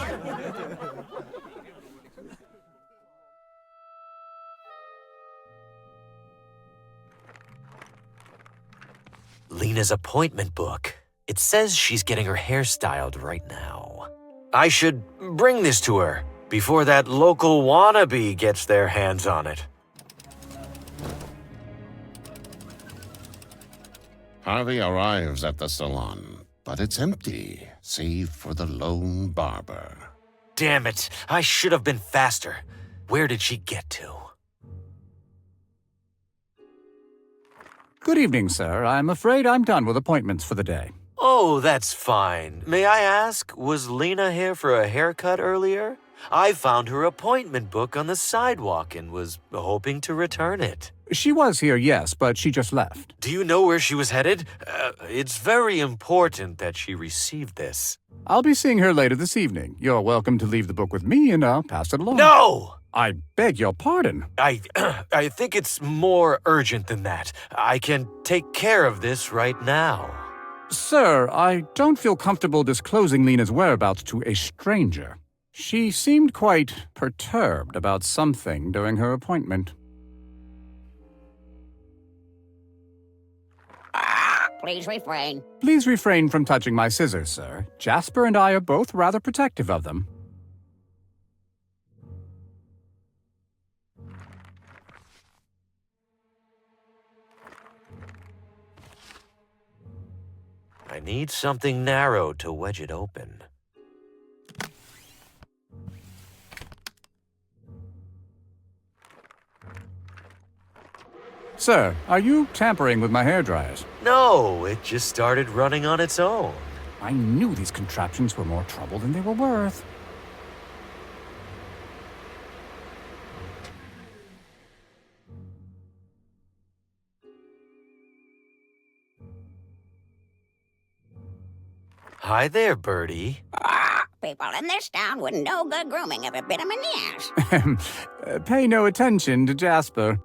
Lena's appointment book. It says she's getting her hair styled right now. I should bring this to her before that local wannabe gets their hands on it. Harvey arrives at the salon, but it's empty, save for the lone barber. Damn it, I should have been faster. Where did she get to? Good evening, sir. I'm afraid I'm done with appointments for the day. Oh, that's fine. May I ask, was Lena here for a haircut earlier? I found her appointment book on the sidewalk and was hoping to return it. She was here, yes, but she just left. Do you know where she was headed? It's very important that she received this. I'll be seeing her later this evening. You're welcome to leave the book with me and I'll pass it along. No! I beg your pardon. I think it's more urgent than that. I can take care of this right now. Sir, I don't feel comfortable disclosing Lena's whereabouts to a stranger. She seemed quite perturbed about something during her appointment. Please refrain. Please refrain from touching my scissors, sir. Jasper and I are both rather protective of them. I need something narrow to wedge it open. Sir, are you tampering with my hairdryers? No, it just started running on its own. I knew these contraptions were more trouble than they were worth. Hi there, Birdie. People in this town with no good grooming ever bit 'em in the ass. Pay no attention to Jasper.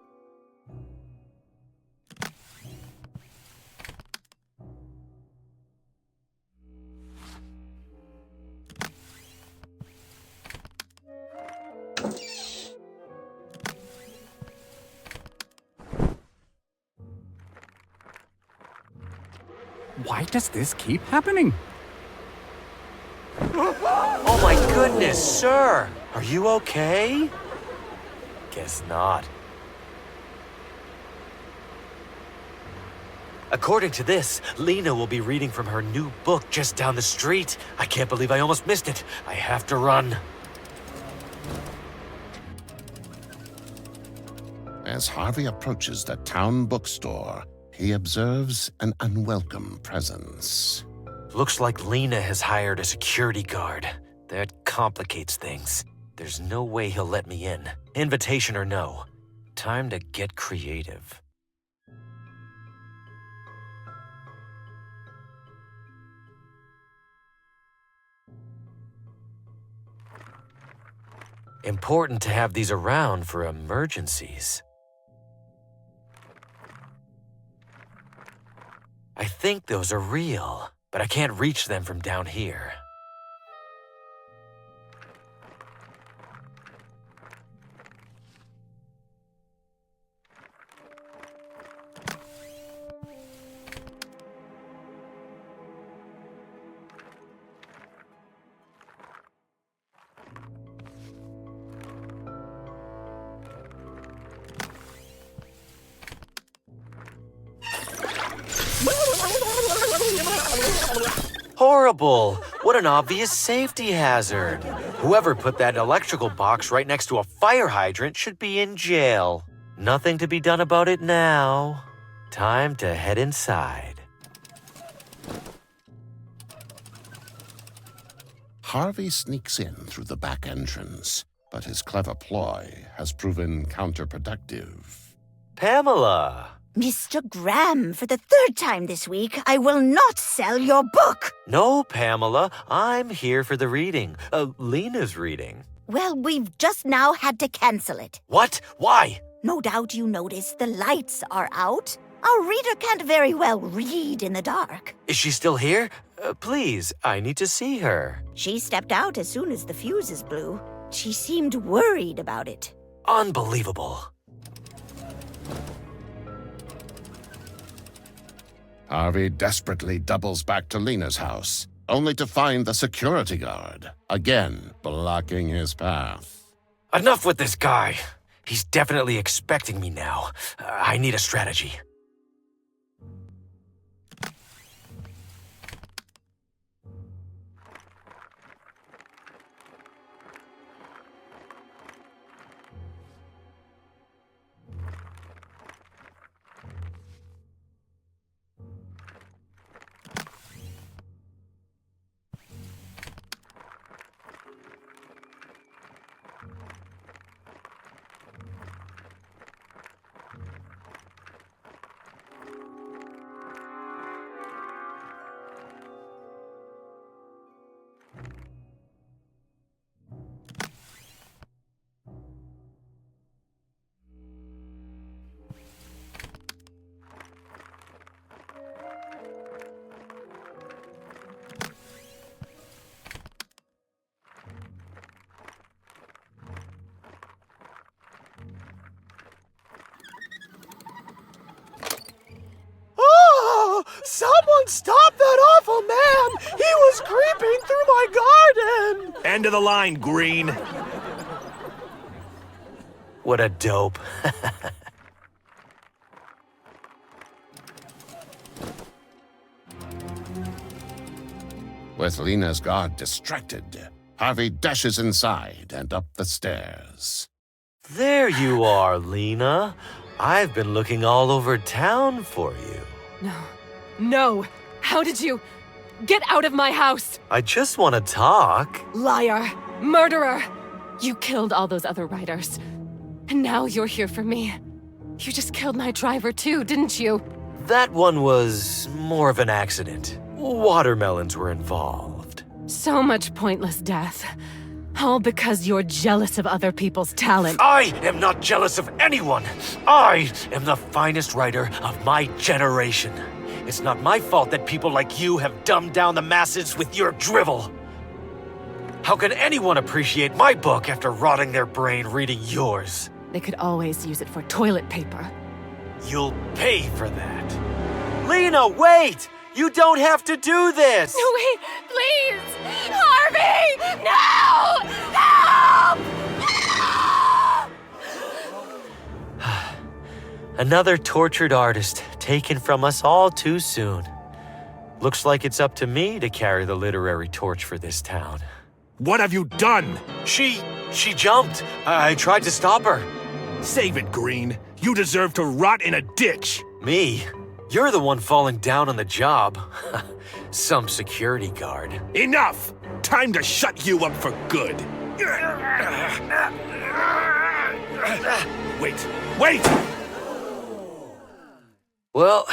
Why does this keep happening? Oh my goodness, sir! Are you okay? Guess not. According to this, Lena will be reading from her new book just down the street. I can't believe I almost missed it. I have to run. As Harvey approaches the town bookstore, he observes an unwelcome presence. Looks like Lena has hired a security guard. That complicates things. There's no way he'll let me in. Invitation or no. Time to get creative. Important to have these around for emergencies. I think those are real, but I can't reach them from down here. Horrible! What an obvious safety hazard. Whoever put that electrical box right next to a fire hydrant should be in jail. Nothing to be done about it now. Time to head inside. Harvey sneaks in through the back entrance, but his clever ploy has proven counterproductive. Pamela! Mr. Graham, for the third time this week, I will not sell your book. No, Pamela. I'm here for the reading. Lena's reading. Well, we've just now had to cancel it. What? Why? No doubt you noticed the lights are out. Our reader can't very well read in the dark. Is she still here? Please, I need to see her. She stepped out as soon as the fuses blew. She seemed worried about it. Unbelievable. Harvey desperately doubles back to Lena's house, only to find the security guard, again blocking his path. Enough with this guy. He's definitely expecting me now. I need a strategy. Stop that awful man! He was creeping through my garden! End of the line, Green. What a dope. With Lena's guard distracted, Harvey dashes inside and up the stairs. There you are, Lena. I've been looking all over town for you. No. No! How did you... Get out of my house! I just want to talk. Liar! Murderer! You killed all those other writers. And now you're here for me. You just killed my driver too, didn't you? That one was more of an accident. Watermelons were involved. So much pointless death. All because you're jealous of other people's talent. I am not jealous of anyone. I am the finest writer of my generation. It's not my fault that people like you have dumbed down the masses with your drivel. How can anyone appreciate my book after rotting their brain reading yours? They could always use it for toilet paper. You'll pay for that. Lena, wait! You don't have to do this! No, wait, please! Harvey! No! Help! Another tortured artist taken from us all too soon. Looks like it's up to me to carry the literary torch for this town. What have you done? She jumped. I tried to stop her. Save it, Green. You deserve to rot in a ditch. Me? You're the one falling down on the job. Some security guard. Enough! Time to shut you up for good. Wait! Well,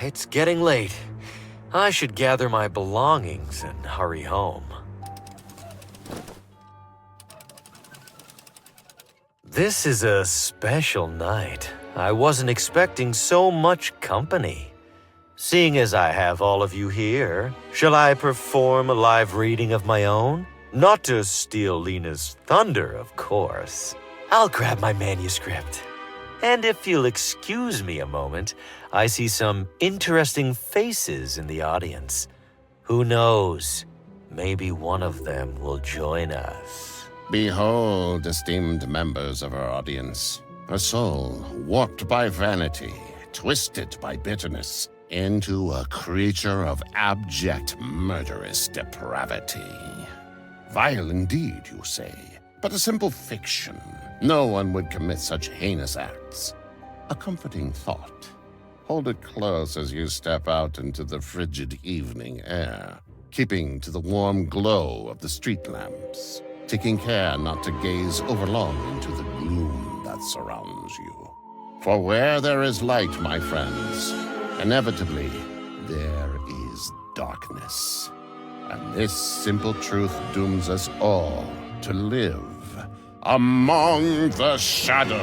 it's getting late. I should gather my belongings and hurry home. This is a special night. I wasn't expecting so much company. Seeing as I have all of you here, shall I perform a live reading of my own? Not to steal Lena's thunder, of course. I'll grab my manuscript. And if you'll excuse me a moment, I see some interesting faces in the audience. Who knows? Maybe one of them will join us. Behold, esteemed members of our audience, a soul warped by vanity, twisted by bitterness, into a creature of abject murderous depravity. Vile indeed, you say, but a simple fiction. No one would commit such heinous acts. A comforting thought. Hold it close as you step out into the frigid evening air, keeping to the warm glow of the street lamps, taking care not to gaze overlong into the gloom that surrounds you. For where there is light, my friends, inevitably there is darkness. And this simple truth dooms us all to live among the shadows.